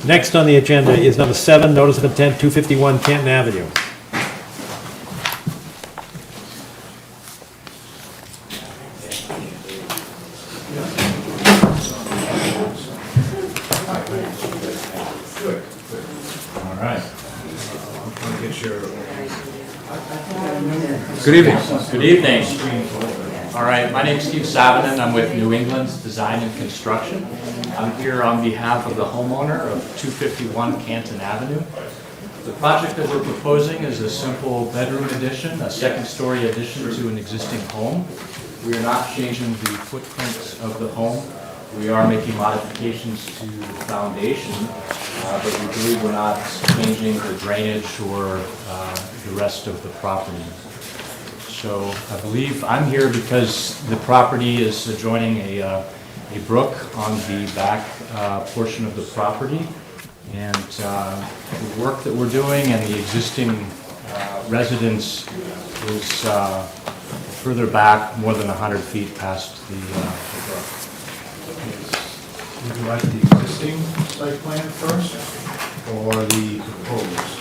Next on the agenda is number 7, notice of intent, 251 Canton Avenue. All right. I'm gonna get your... Good evening. Good evening. All All right, my name's Steve Savinen. I'm with New England's Design and Construction. I'm here on behalf of the homeowner of 251 Canton Avenue. The project that we're proposing is a simple bedroom addition, a second-story addition to an existing home. We are not changing the footprint of the home. We are making modifications to the foundation, but we believe we're not changing the drainage or the rest of the property. So I believe I'm here because the property is adjoining a brook on the back portion of the property. And the work that we're doing and the existing residence is further back, more than 100 feet past the brook. Would you like the existing site plan first, or the proposed?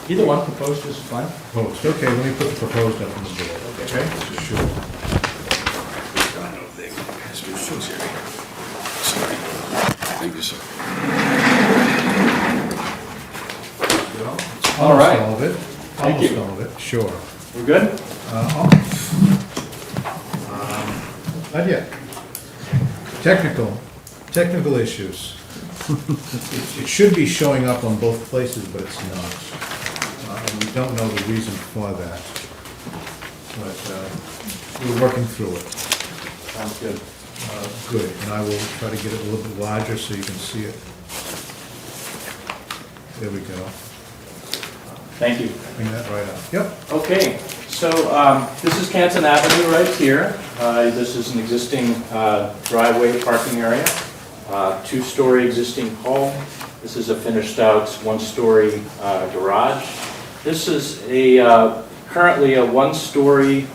Either one, proposed is fine. Proposed, okay, let me put the proposed up on the board, okay? Sure. Thank you, sir. All right. All of it. Thank you. Almost all of it, sure. We're good? Not yet. Technical issues. It should be showing up on both places, but it's not. And we don't know the reason for that. But we're working through it. Sounds good. Good, and I will try to get it a little bit larger so you can see it. There we go. Thank you. Bring that right up. Yep. Okay, so this is Canton Avenue right here. This is an existing driveway parking area, two-story existing home. This is a finished-out one-story garage. This is currently a one-story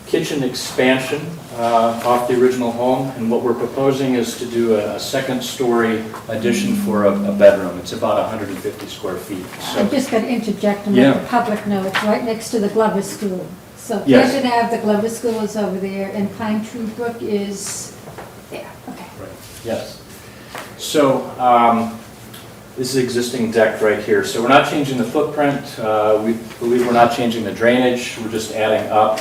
kitchen expansion off the original home, and what we're proposing is to do a second-story addition for a bedroom. It's about 150 square feet. I'm just going to interject and let the public know, it's right next to the Glover School. So Yes. Canton Ave, the Glover School is over there, and Pine Tree Brook is there, okay. Yes. So this is existing deck right here. So we're not changing the footprint. We believe we're not changing the drainage. We're just adding up.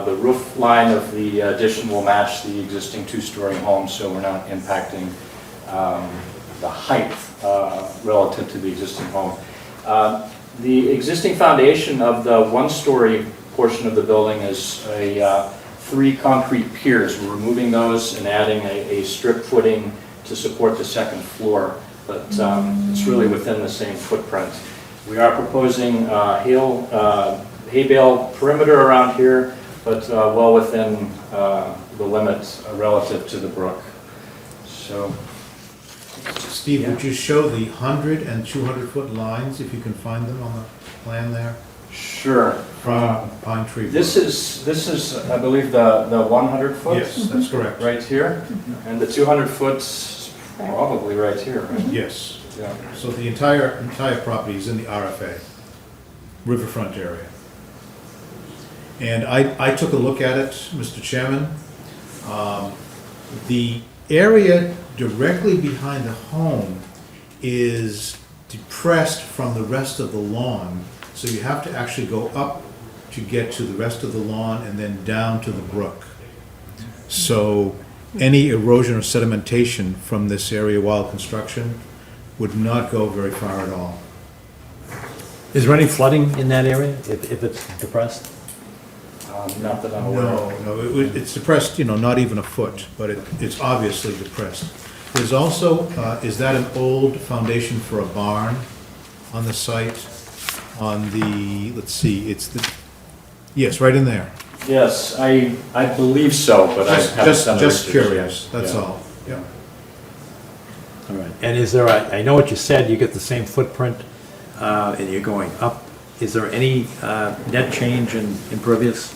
The roof line of the addition will match the existing two-story home, so we're not impacting the height relative to the existing home. The existing foundation of the one-story portion of the building is 3 concrete piers. We're removing those and adding a strip footing to support the second floor, but it's really within the same footprint. We are proposing hay bale perimeter around here, but well within the limits relative to the brook. So, Steve, would you show the 100 and 200-foot lines, if you can find them on the plan there? sure. From Pine Tree Brook. This is, I believe, the 100 foot. Yes, that's correct. Right here, and the 200 foot's probably right here, right? Yes. Yeah. So the entire property is in the RFA, riverfront area. And I took a look at it, Mr. Chairman. The area directly behind the home is depressed from the rest of the lawn, so you have to actually go up to get to the rest of the lawn and then down to the brook. So any erosion or sedimentation from this area while construction would not go very far at all. Is there any flooding in that area if it's depressed? Not that I'm aware of. No, it's depressed, not even a foot, but it's obviously depressed. There's also, is that an old foundation for a barn on the site? On the, let's see, yes, right in there. Yes, I believe so, but I haven't done the Just research curious, yet. that's Yeah. all, yeah. All right. And is there, I know what you said, you get the same footprint, and you're going up. Is there any net change in impervious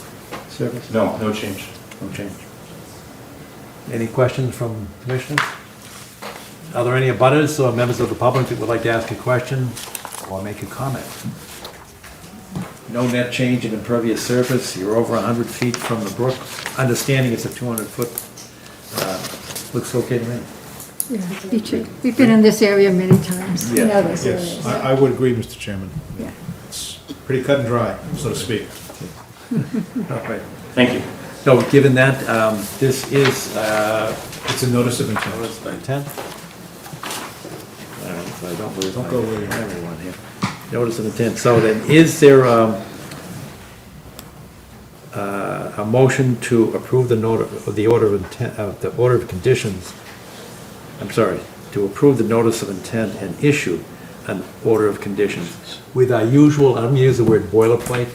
surface? No, no change. No change. Any questions from commissioners? Are there any abutters or members of the public that would like to ask a question or make a comment? No net change in impervious surface, you're over 100 feet from the brook, understanding it's a 200-foot, looks okay to me. Yeah, me too. We've been in this area many times. We know this area. Yes, I would agree, Mr. Chairman. Yeah. It's pretty cut and dry, so to speak. All right. Thank you. No, given that, this is, It's a notice of intent. notice of intent. So I don't lose Don't go where you are. everyone here. Notice of intent. So then, is there a motion to approve the order of intent, the order of conditions? I'm sorry, to approve the notice of intent and issue an order of conditions with our usual, I'm gonna use the word boilerplate.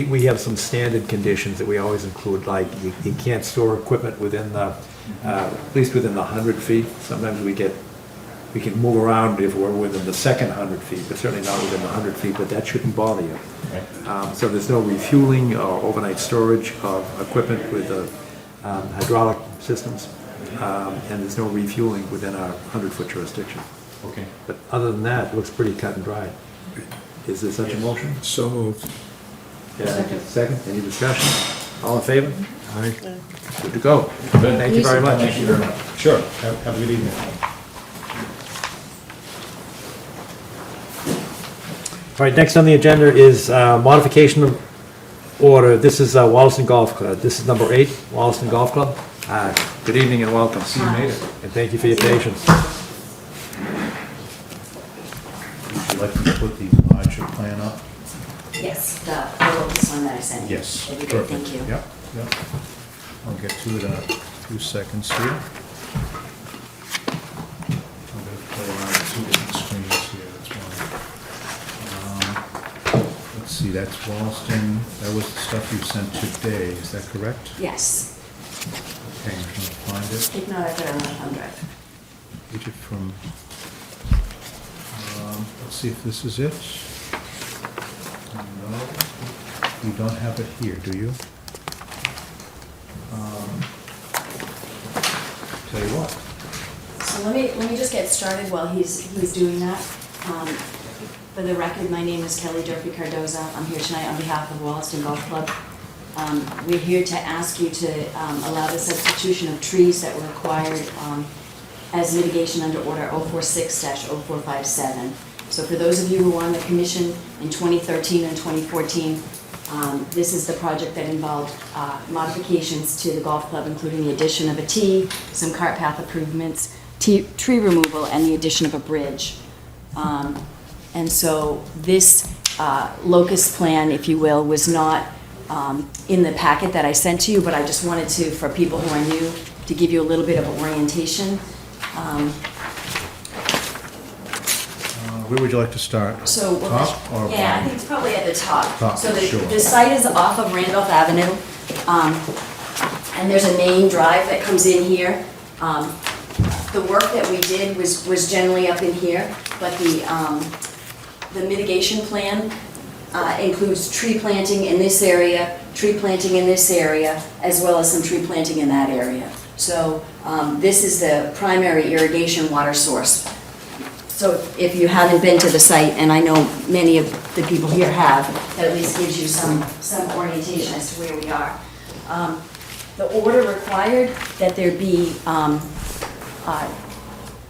We have some standard conditions that we always include, like you can't store equipment within the, at least within the 100 feet. Sometimes we can move around if we're within the second 100 feet, but certainly not within the 100 feet, but that shouldn't bother you. So there's no refueling or overnight storage of equipment with the hydraulic systems, and there's no refueling within our 100-foot jurisdiction. Okay. But other than that, it looks pretty cut and dry. Is there such a motion? So moved. Yeah, second, any discussion? All in favor? Aye. Good to go. Thank you very much. Thank you very much. Sure. Have a good evening. All right, next on the agenda is modification of order. This is Wollaston Golf Club. This is number 8, Wollaston Golf Club. Good evening and welcome. See, you made it. And thank you for your patience. Would you like to put the larger plan up? Yes, the locust one that I sent you. Yes. Every day, Perfect. thank you. Yep, yep. I'll get to it in a few seconds here. I'm going to play around with 2 different screens here, that's why. Let's see, that's Wollaston, that was the stuff you sent today, is that correct? Yes, Okay, I'm trying to find it. if not, I put it on the thumb drive. Get it from, let's see if this is it. No, you don't have it here, do you? Tell you what, So let me just get started while he's doing that. For the record, my name is Kelly Durfee Cardoza. I'm here tonight on behalf of Wollaston Golf Club. We're here to ask you to allow the substitution of trees that were required as mitigation under Order 046-0457. So for those of you who were on the commission in 2013 and 2014, this is the project that involved modifications to the golf club, including the addition of a tee, some cart path improvements, tree removal, and the addition of a bridge. And so this locust plan, if you will, was not in the packet that I sent to you, but I just wanted to, for people who are new, to give you a little bit of orientation. where would you like to start? So, Top or yeah, I bottom? think it's probably at the top. Top, So sure. the site is off of Randolph Avenue, and there's a main drive that comes in here. The work that we did was generally up in here, but the mitigation plan includes tree planting in this area, tree planting in this area, as well as some tree planting in that area. So this is the primary irrigation water source. So if you haven't been to the site, and I know many of the people here have, that at least gives you some orientation as to where we are. The order required that there be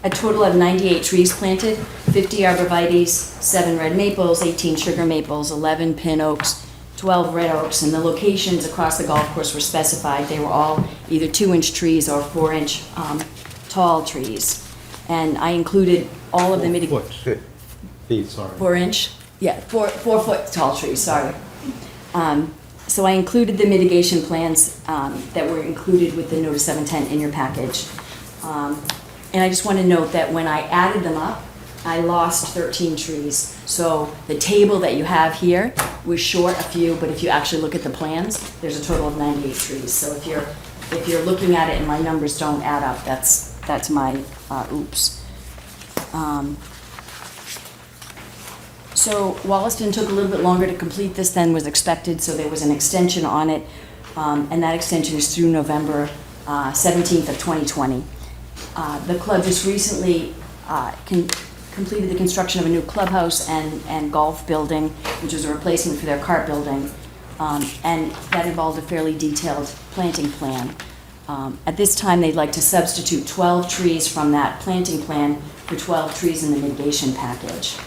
a total of 98 trees planted, 50 arborvitaes, 7 red maples, 18 sugar maples, 11 pin oaks, 12 red oaks, and the locations across the golf course were specified. They were all either 2-inch trees or 4-inch tall trees. And I included all of the mitigation. Sorry. 4-inch? Yeah, 4-foot tall trees, sorry. So I included the mitigation plans that were included with the notice of intent in your package. And I just want to note that when I added them up, I lost 13 trees. So the table that you have here was short a few, but if you actually look at the plans, there's a total of 98 trees. So if you're looking at it and my numbers don't add up, that's my oops. So Wollaston took a little bit longer to complete this than was expected, so there was an extension on it, and that extension is through November 17th of 2020. The club just recently completed the construction of a new clubhouse and golf building, which was a replacement for their cart building, and that involved a fairly detailed planting plan. At this time, they'd like to substitute 12 trees from that planting plan for 12 trees in the mitigation package.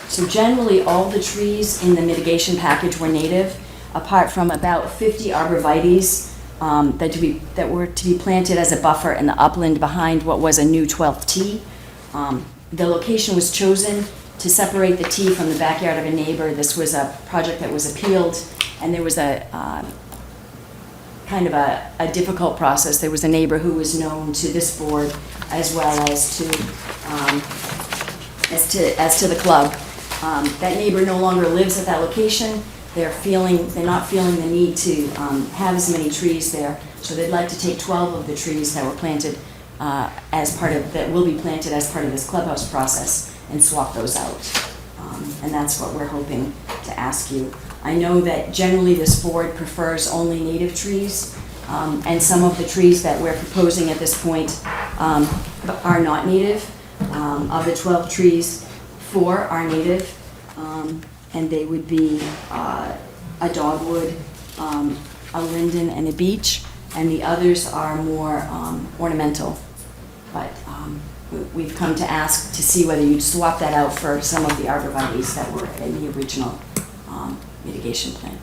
So generally, all the trees in the mitigation package were native. apart from about 50 arborvitaes that were to be planted as a buffer in the upland behind what was a new 12th tee. The location was chosen to separate the tee from the backyard of a neighbor. This was a project that was appealed, and there was a kind of a difficult process. There was a neighbor who was known to this board as well as to the club. That neighbor no longer lives at that location. They're not feeling the need to have as many trees there, so they'd like to take 12 of the trees that were planted that will be planted as part of this clubhouse process and swap those out. And that's what we're hoping to ask you. I know that generally this board prefers only native trees, and some of the trees that we're proposing at this point are not native. Of the 12 trees, 4 are native, and they would be a dogwood, a linden, and a beech, and the others are more ornamental. But we've come to ask to see whether you'd swap that out for some of the arborvitaes that were in the original mitigation plan.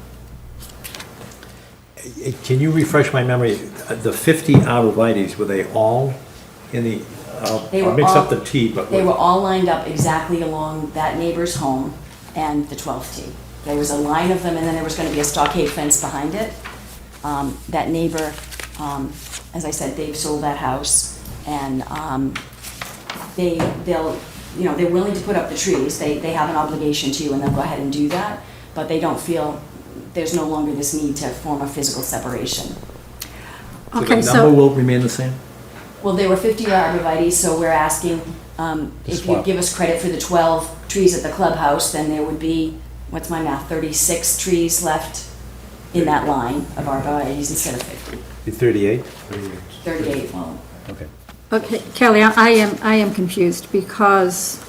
Can you refresh my memory? The 50 arborvitaes, were they all in the, I'll mix up the T, but. They were all lined up exactly along that neighbor's home and the 12th tee. There was a line of them, and then there was going to be a stockade fence behind it. That neighbor, as I said, they've sold that house, and they're willing to put up the trees. They have an obligation to, and they'll go ahead and do that, but they don't feel there's no longer this need to form a physical separation. So the number will remain the same? Well, there were 50 arborvitaes, so we're asking if you give us credit for the 12 trees at the clubhouse, then there would be, what's my math, 36 trees left in that line of arborvitaes instead of 50. 38? 38, well. Okay. Okay, Kelly, I am confused because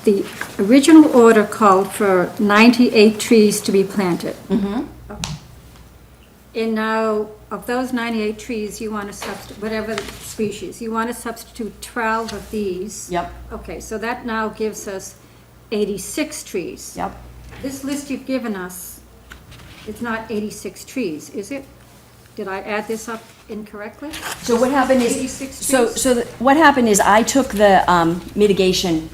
the original order called for 98 trees to be planted. Mm-hmm. And now, of those 98 trees, you want to substitute, whatever the species, you want to substitute 12 of these. Yep. Okay, so that now gives us 86 trees. Yep. This list you've given us, it's not 86 trees, is it? Did I add this up incorrectly? So what happened is, 86 trees? what happened is I took the mitigation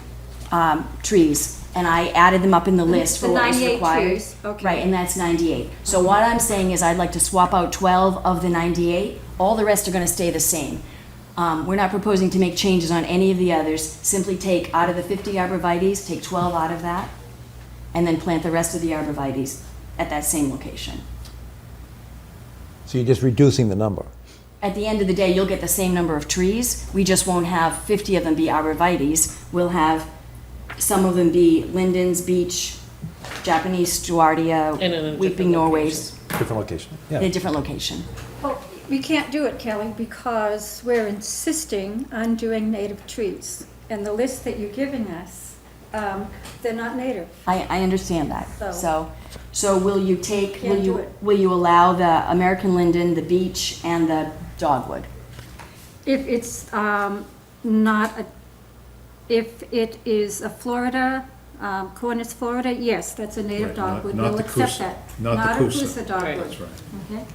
trees and I added them up in the list for what was 98 required. trees, okay. Right, and that's 98. So what I'm saying is I'd like to swap out 12 of the 98. All the rest are going to stay the same. We're not proposing to make changes on any of the others. Simply take out of the 50 arborvitaes, take 12 out of that, and then plant the rest of the arborvitaes at that same location. So you're just reducing the number? At the end of the day, you'll get the same number of trees. We just won't have 50 of them be arborvitaes. We'll have some of them be lindens, beech, Japanese Stuartia, And in a weeping different Norways, Different location? in a different location. Well, we can't do it, Kelly, because we're insisting on doing native trees. And the list that you're giving us, they're not native. I understand that. So- So will you take, Can't do it. will you allow the American linden, the beech, and the dogwood? If it's if it is a Florida, Cornus, Florida, yes, that's a native Right, not- dogwood, not we'll the accept Coosa. that. Not the a Coosa. Coosa dogwood. That's right. Okay.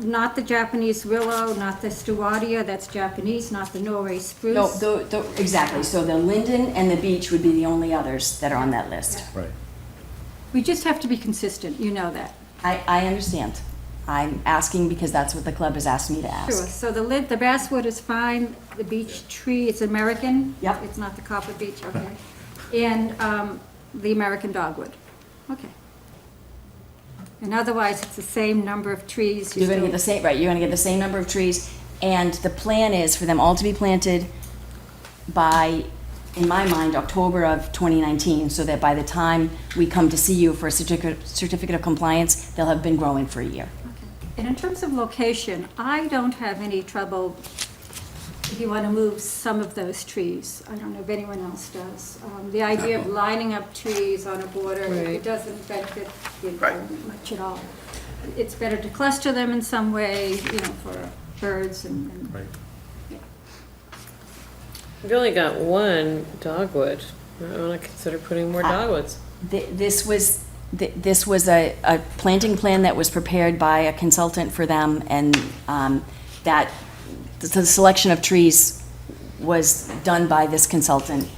Not the Japanese willow, not the Stuartia, that's Japanese, not the Norway spruce. No, exactly. So the linden and the beech would be the only others that are on that list. Right. We just have to be consistent, you know that. I understand. I'm asking because that's what the club has asked me to ask. Sure, so the basswood is fine, the beech tree, it's American? Yep. It's not the copper beech, okay. And the American dogwood, okay. And otherwise, it's the same number of trees. You're gonna get the same, right, you're gonna get the same number of trees, and the plan is for them all to be planted by, in my mind, October of 2019, so that by the time we come to see you for a certificate of compliance, they'll have been growing for a year. And in terms of location, I don't have any trouble if you want to move some of those trees. I don't know if anyone else does. The idea of lining up trees on a border, it doesn't benefit the environment much at all. It's better to cluster them in some way, you know, for birds and. Right. We've only got one dogwood. I want to consider putting more dogwoods. This was This was a planting plan that was prepared by a consultant for them, and that, the selection of trees was done by this consultant.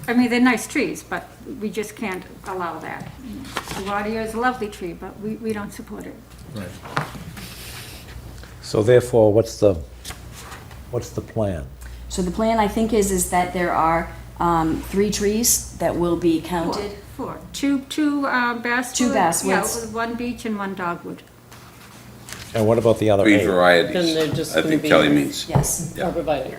I mean, they're nice trees, but we just can't allow that. The Wadia is a lovely tree, but we don't support it. Right. So therefore, what's the plan? So the plan, I think, is that there are 3 trees that will be counted. Four. Two basswood. Two basswoods. Yeah, with 1 beech and 1 dogwood. And what about the other Three 8? varieties. Then they're just I gonna think be- Kelly means. Yes. Yeah. Arborvitae.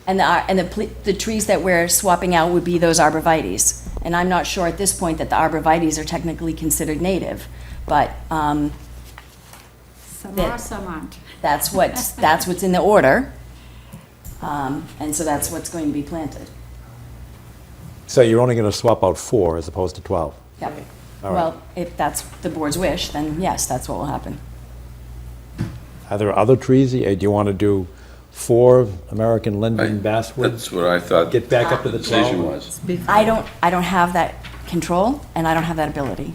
And the trees that we're swapping out would be those arborvitaes. And I'm not sure at this point that the arborvitaes are technically considered native, but Some That- are, some aren't. that's what's in the order. And so that's what's going to be planted. So you're only going to swap out 4 as opposed to 12? Yep. All right. Well, if that's the board's wish, then yes, that's what will happen. Are there other trees? Do you want to do 4 American linden basswood? That's what I thought. Get back up to the decision 12? was. I don't have that control, and I don't have that ability.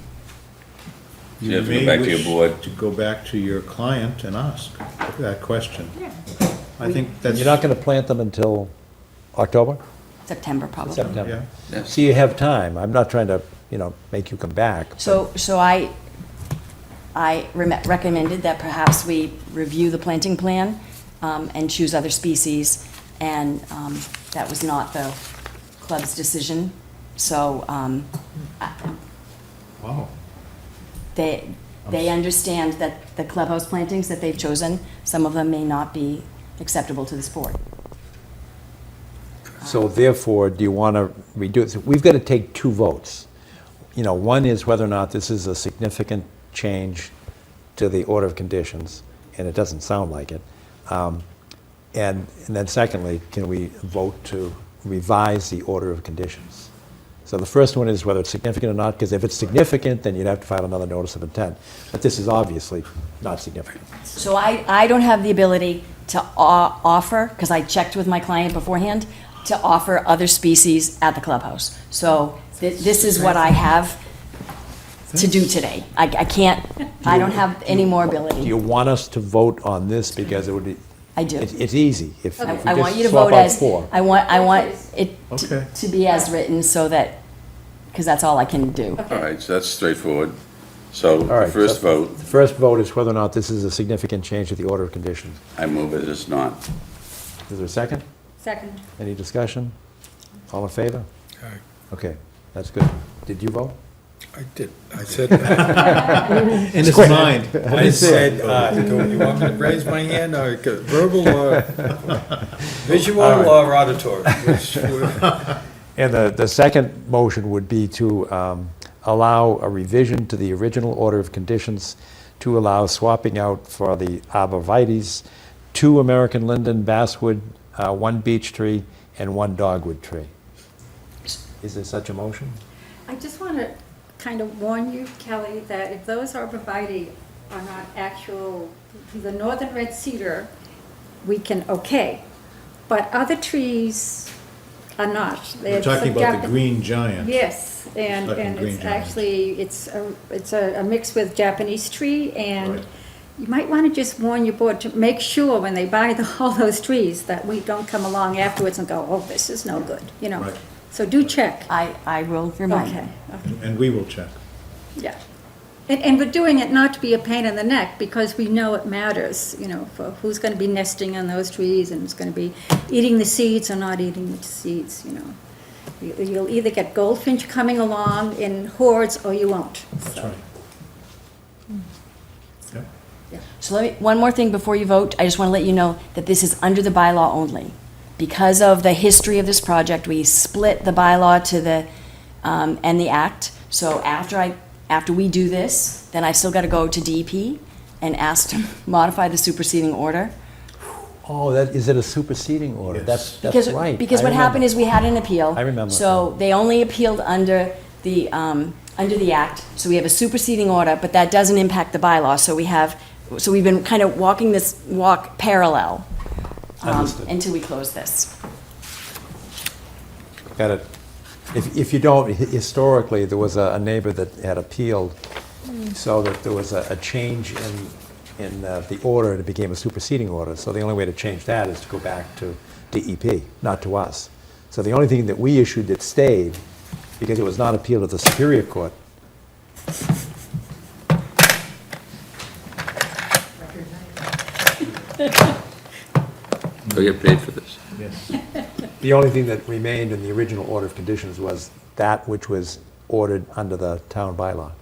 You have to go back to your board. To go back to your client and ask that question. I think that's. You're not going to plant them until October? September, probably. September. Yeah. So you have time. I'm not trying to, make you come back. So I recommended that perhaps we review the planting plan and choose other species, and that was not the club's decision. So Wow. they understand that the clubhouse plantings that they've chosen, some of them may not be acceptable to this board. So therefore, do you want to redo it? So we've got to take 2 votes. One is whether or not this is a significant change to the order of conditions, and it doesn't sound like it. And then secondly, can we vote to revise the order of conditions? So the first one is whether it's significant or not, because if it's significant, then you'd have to file another notice of intent. But this is obviously not significant. So I don't have the ability to offer, because I checked with my client beforehand, to offer other species at the clubhouse. So this is what I have to do today. I can't, I don't have any more Do ability. you want us to vote on this, because it would be, I do. it's easy. If we I want you to just swap vote out as, 4. I want it Okay. to be as written, so that, because that's all I can do. All right, so that's straightforward. So All right, the first so vote, The first vote is whether or not this is a significant change to the order of conditions. I move it as not. Is there a second? Second. Any discussion? All in favor? Aye. Okay, that's good. Did you vote? I did, I said that. In his mind. I said, do you want me to raise my hand, or verbal, or visual, or auditory? And the second motion would be to allow a revision to the original order of conditions to allow swapping out for the arborvitaes, 2 American linden basswood, 1 beech tree, and 1 dogwood tree. Is there such a motion? I just want to kind of warn you, Kelly, that if those arborvitae are not actual, the northern red cedar, we can, okay. But other trees are not. We're talking about the green giant. Yes, and Talking green it's giant. actually, it's a mix with Japanese tree, and Right. you might want to just warn your board to make sure when they buy all those trees that we don't come along afterwards and go, oh, this is no good, Right. So do check. I will remind you. Okay, And we will check. yeah. And we're doing it not to be a pain in the neck, because we know it matters, for who's going to be nesting on those trees and who's going to be eating the seeds or not eating the seeds, You'll either get goldfinch coming along in hordes or you won't. That's right. Yeah. So one more thing before you vote, I just want to let you know that this is under the bylaw only. Because of the history of this project, we split the bylaw to the, and the act. So after we do this, then I still got to go to DEP and ask to modify the superseding order. Oh, is it a superseding order? Yes. That's right. Because I what remember. happened is we had an appeal. I remember. So they only appealed under the act. So we have a superseding order, but that doesn't impact the bylaw. So we've been kind of walking this walk parallel Understood. until we close this. Got it. If you don't, historically, there was a neighbor that had appealed, so that there was a change in the order, and it became a superseding order. So the only way to change that is to go back to DEP, not to us. So the only thing that we issued that stayed, because it was not appealed to the Superior Court. Do you get paid for this? Yes. The only thing that remained in the original order of conditions was that which was ordered under the town bylaw.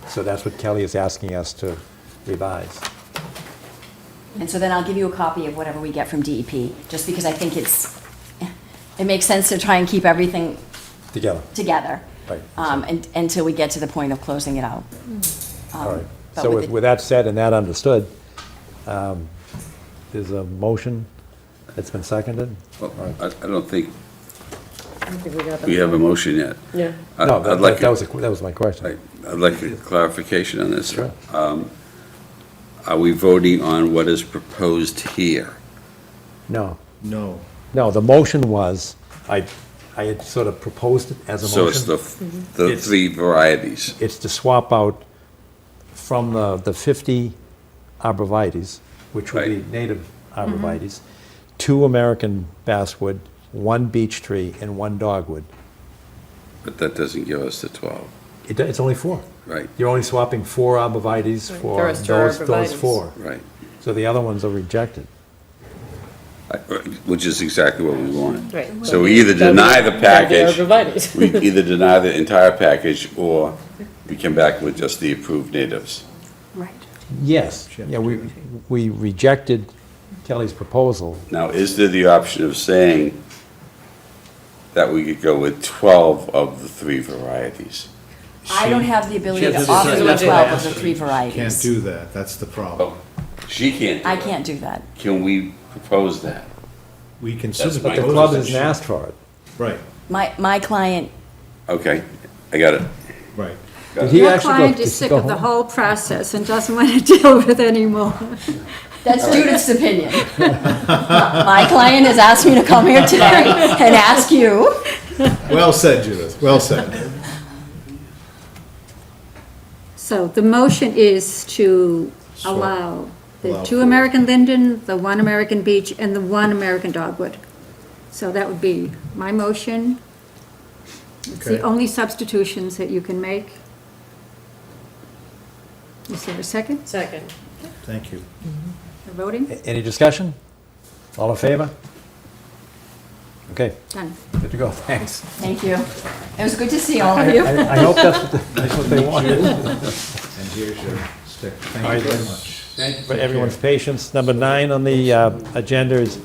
So that's what Kelly is asking us to revise. And so then I'll give you a copy of whatever we get from DEP, just because I think it makes sense to try and keep everything Together. Right. Until we get to the point of closing it out. All right. but So with with that said and that understood, there's a motion that's been seconded? Well, I don't think I don't think we got that. we have a motion yet. Yeah. No, I'd like that was my question. I'd like a clarification on this. Sure. Are we voting on what is proposed here? No. No. No, the motion was, I had sort of proposed it as a So motion. it's the three varieties. It's to swap out from the 50 arborvitaes, which would be native arborvitaes, 2 American basswood, 1 beech tree, and 1 dogwood. But that doesn't give us the 12. It's only 4. Right. You're only swapping 4 arborvitaes The for rest are those arborvitaes. 4. Right. So the other ones are rejected. Which is exactly what we want. Right. So we either deny the package, arborvitaes. we either deny the entire package, or we come back with just the approved natives. Right. Yes, yeah, we rejected Kelly's proposal. Now, is there the option of saying that we could go with 12 of the 3 varieties? I don't have the ability She to has offer to you decide. 12 of the 3 varieties. Can't do that, that's the problem. Oh, she can't do I it. can't do that. Can we propose that? We can That's certainly my- But the propose club that hasn't she- asked for it. Right, My client, Okay, I got it. right. Did he Your actually go- client did is he sick go of the home? whole process and doesn't want to deal with it anymore. that's Judith's opinion. My client has asked me to come here today and ask you. Well said, Judith, well said. So the motion is to allow the Allow 2 for- American linden, the 1 American beech, and the 1 American dogwood. So that would be my motion. It's the Okay. only substitutions that you can make. Is there a second? Second. Thank you. For voting? Any discussion? All in favor? Okay, Done. good to go, thanks. Thank you. It was good to see all of you. I hope that's what they want. And here's your stick. Thank you very much. Thank you for everyone's patience. Number 9 on the agenda is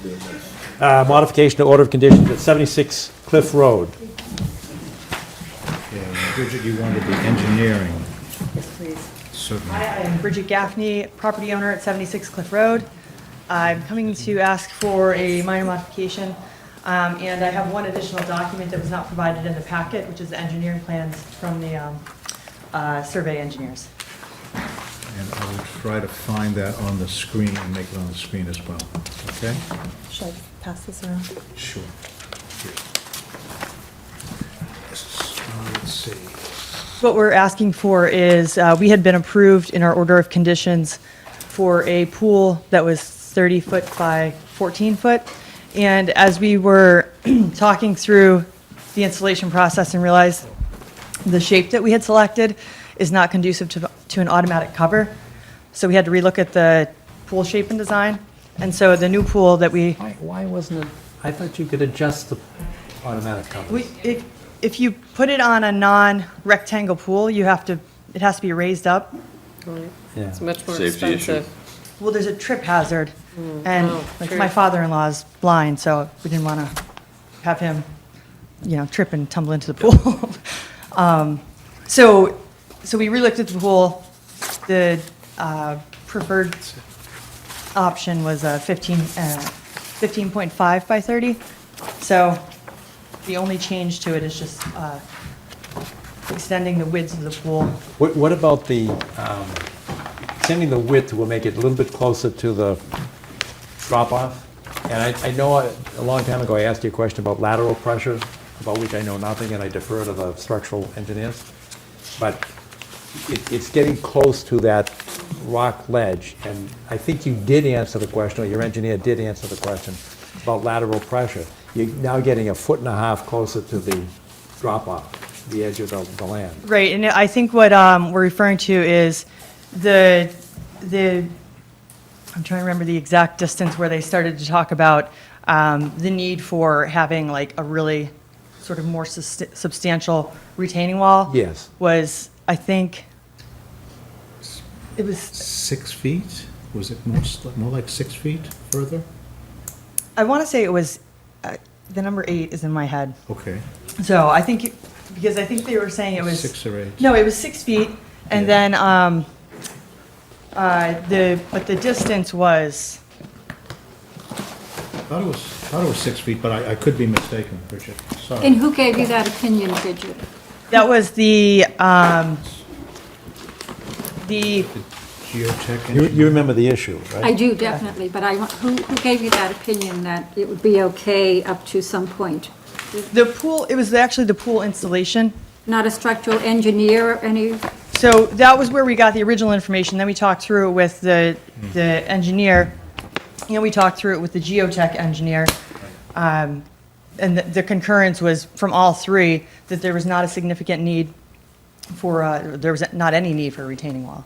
modification to order of conditions at 76 Cliff Road. Okay, Bridget, you wanted the engineering. Yes, please. Certainly. Hi, I am Bridget Gaffney, property owner at 76 Cliff Road. I'm coming to ask for a minor modification, and I have one additional document that was not provided in the packet, which is the engineering plans from the survey engineers. And I will try to find that on the screen and make it on the screen as well, okay? Should I pass this around? Sure. Here. Let's see. What we're asking for is, we had been approved in our order of conditions for a pool that was 30 foot by 14 foot. And as we were talking through the installation process and realized the shape that we had selected is not conducive to an automatic cover. So we had to relook at the pool shape and design. And so the new pool that we, Why wasn't it, I thought you could adjust the automatic covers. if you put it on a non-rectangle pool, it has to be raised up. Yeah. It's much more Safety issue. expensive. Well, there's a trip hazard, and Oh, like true. my father-in-law's blind, so we didn't want to have him, trip and tumble into the pool. So we relooked at the pool. The preferred option was 15.5 by 30. So the only change to it is just extending the width of the pool. What about the, extending the width will make it a little bit closer to the drop-off? And I know a long time ago I asked you a question about lateral pressure about which I know nothing, and I defer to the structural engineers. But it's getting close to that rock ledge, and I think you did answer the question, or your engineer did answer the question about lateral pressure. You're now getting 1.5 feet closer to the drop-off, the edge of the land. Right, and I think what we're referring to is the, I'm trying to remember the exact distance where they started to talk about the need for having like a really sort of more substantial retaining wall. Yes. Was, I think, it was, 6 feet? Was it more like 6 feet further? I want to say it was, the number 8 is in my head. Okay. So I think, because I think they were saying it was. 6 or 8. No, it was 6 feet, and then, but the distance was, Thought it was 6 feet, but I could be mistaken, Bridget. Sorry. And who gave you that opinion, Bridget? that was the Geotech. You remember the issue, right? I do, definitely, but who gave you that opinion that it would be okay up to some point? the pool, it was actually the pool installation. Not a structural engineer or any, So that was where we got the original information, then we talked through it with the engineer, and we talked through it with the geotech engineer. And the concurrence was from all three, that there was not a significant need for, there was not any need for a retaining wall.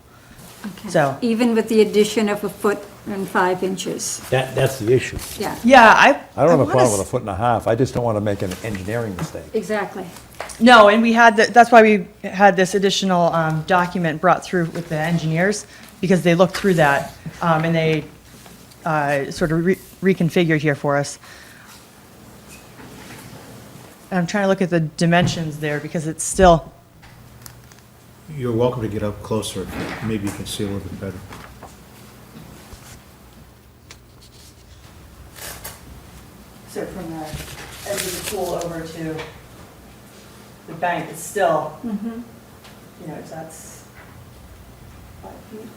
So, even with the addition of 1.5 inches. That's the issue. Yeah, yeah, I don't have a wanna problem with 1.5 feet, I just don't want to make an engineering mistake. exactly. No, and we had, that's why we had this additional document brought through with the engineers, because they looked through that, and they sort of reconfigured here for us. And I'm trying to look at the dimensions there, because it's still, You're welcome to get up closer. Maybe you can see a little bit better. so from the edge of the pool over to the bank, it's still, you know, that's 5 feet.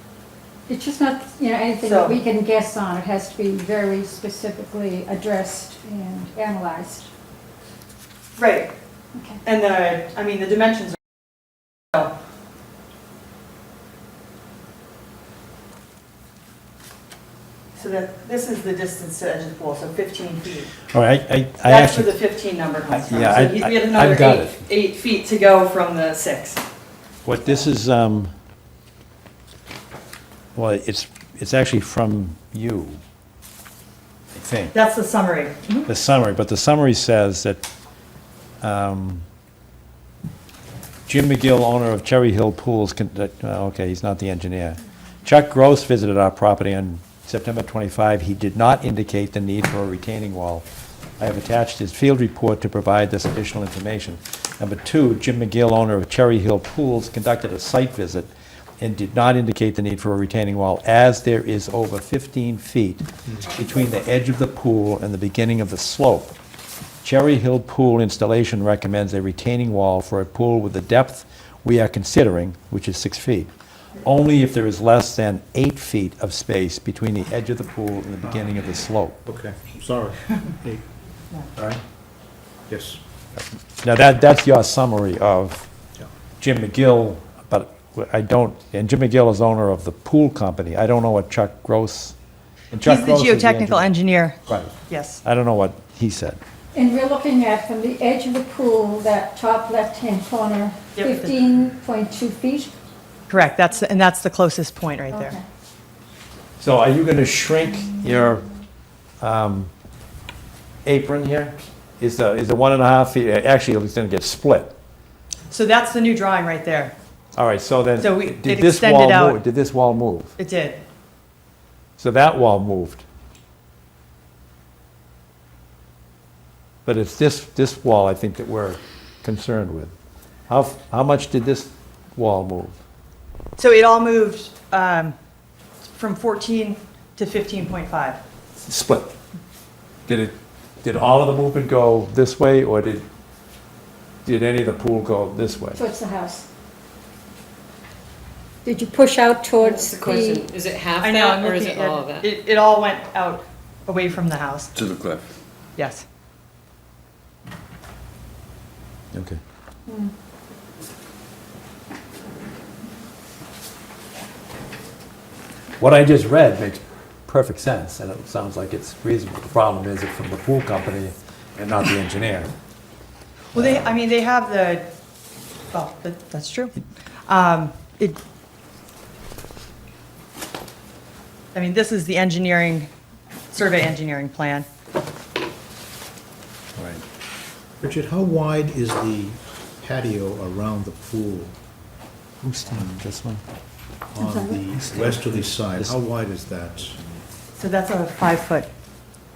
It's just not, anything that we can guess on. It has to be very specifically addressed and analyzed. Right. Okay. And the dimensions are. So that, this is the distance to the edge of the pool, so 15 feet. All right, I That's where actually, the 15 number comes from. Yeah, So I- we have I've another got it. 8 feet to go from the 6. what this is, well, it's actually from you, I think. That's the summary. The summary, but the summary says that Jim McGill, owner of Cherry Hill Pools, okay, he's not the engineer. Chuck Gross visited our property on September 25. He did not indicate the need for a retaining wall. I have attached his field report to provide this additional information. Number 2, Jim McGill, owner of Cherry Hill Pools, conducted a site visit and did not indicate the need for a retaining wall, as there is over 15 feet between the edge of the pool and the beginning of the slope. Cherry Hill Pool Installation recommends a retaining wall for a pool with the depth we are considering, which is 6 feet, only if there is less than 8 feet of space between the edge of the pool and the beginning of the slope. Okay, sorry. Hey. All right? Yes. Now, that's your summary of Yeah. Jim McGill, but I don't, and Jim McGill is owner of the pool company. I don't know what Chuck Gross, and Chuck He's the Gross is geotechnical engineer. Right. Yes. I don't know what he said. And we're looking at from the edge of the pool, that top left-hand corner, Yep. 15.2 feet. Correct, that's the closest point right there. Okay. So are you going to shrink your apron here? Is the 1.5 feet, actually, it's going to get split. So that's the new drawing right there. All right, so then, So did it this extended wall out. move? Did this wall move? It did. So that wall moved. But it's this wall, I think, that we're concerned with. How much did this wall move? So it all moved from 14 to 15.5. Split. Did all of the movement go this way, or did any of the pool go this way? Towards the house. Did you push out towards That's the question. the, Is it half I know, that I'm or is looking it all at, of it? it all went out away from the house. To the cliff. Yes. Okay. What I just read makes perfect sense, and it sounds like it's reasonable. The problem is it's from the pool company and not the engineer. Well, they have the, well, that's true. This is the survey engineering plan. Right. Richard, how wide is the patio around the pool Who's standing this one? on the westerly side? How wide is that? So that's a 5-foot.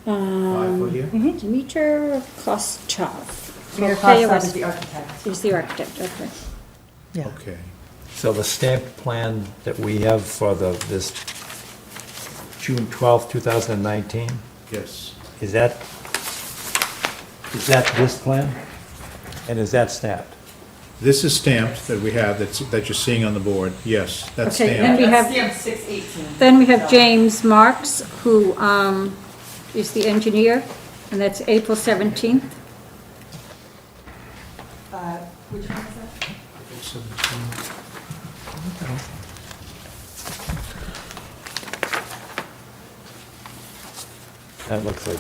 5 foot here? Dmitry Kostchov. Dmitry Kostchov is the architect. He's the architect, okay. Yeah. Okay. So the stamped plan that we have for this June 12th, 2019, Yes. is that this plan? And is that stamped? This is stamped that we have, that you're seeing on the board. Yes, that's Okay, then stamped. we have, Stamped 6/18. then we have James Marks, who is the engineer, and that's April 17th. Which one is that? That looks like,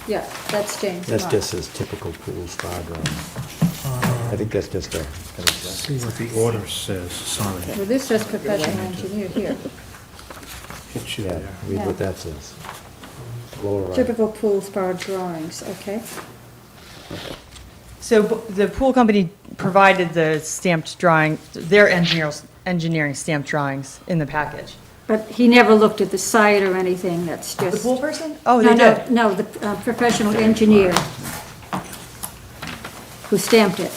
Yeah, that's James that's Marks. just his typical pool star drawing. I think that's just a, See what the order says, sorry. Well, this says professional engineer here. Hit you yeah, there. read what that says. Lower right. Typical pool spa drawings, okay? So the pool company provided the stamped drawing, their engineering stamped drawings in the package. But he never looked at the site or anything, that's just... The pool person? Oh, No, they no, did. no, the professional engineer who stamped it.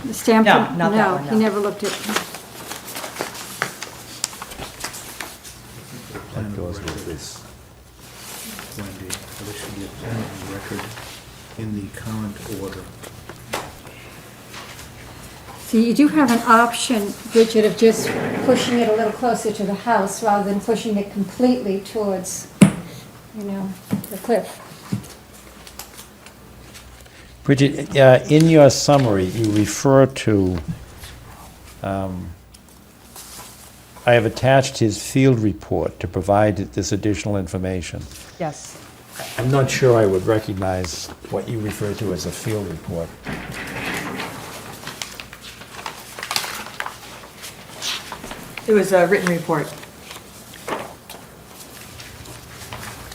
The stamp. No, not that one, No, no. he never looked at, That goes with this. Wendy, there should be a plan of record in the current order. see, you do have an option, Richard, of just pushing it a little closer to the house rather than pushing it completely towards, the cliff. Bridget, in your summary, you refer to, I have attached his field report to provide this additional information. Yes. I'm not sure I would recognize what you refer to as a field report. It was a written report.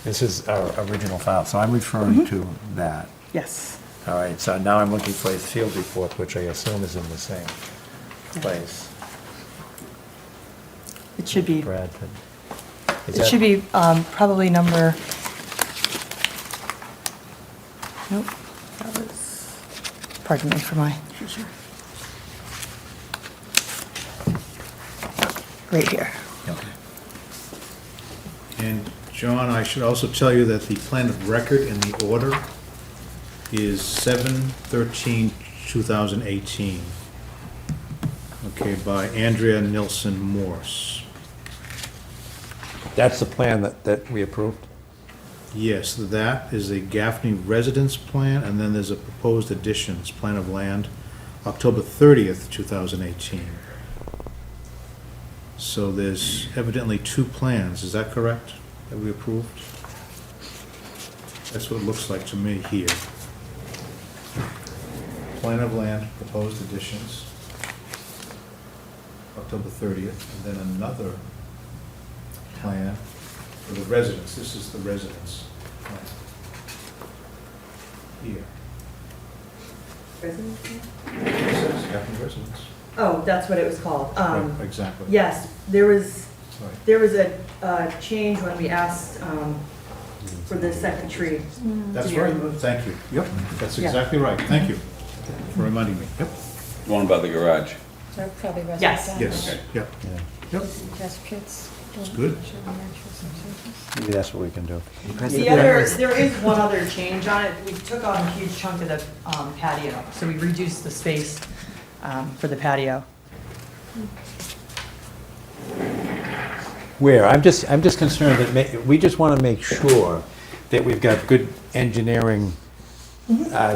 This is our original file, so I'm referring to that. Yes. All right, so now I'm looking for his field report, which I assume is in the same place. It should be. Bradford. Is It that- should be probably number, nope, that was, pardon me for my, right here. Okay. And John, I should also tell you that the plan of record in the order is 7/13/2018. Okay, by Andrea Nilsson Morse. That's the plan that we approved? Yes, that is a Gaffney residence plan, and then there's a proposed additions, plan of land, October 30th, 2018. So there's evidently two plans, is that correct, that we approved? That's what it looks like to me here. Plan of land, proposed additions, October 30th, and then another plan for the residence. This is the residence plan. Here. It says Gaffney residence. Oh, that's what it was called. Right, exactly. Yes, there was Right. a change when we asked for the second tree. That's right, thank you. Yep, that's Yeah. exactly right, thank you for reminding me. Yep. One by the garage. They're probably residents Yes. down Yes, there. yep, yep, Test pits. That's good. Maybe that's what we can do. There is one other change on it. We took out a huge chunk of the patio, so we reduced the space for the patio. Where? I'm just concerned that we just want to make sure that we've got good engineering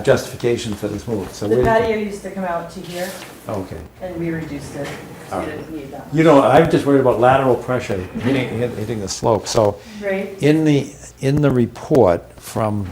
justification for this move. So The we're, patio used to come out to here, okay. and we reduced it, so we didn't need that. You know, I'm just worried about lateral pressure hitting the slope. So Right. in the report from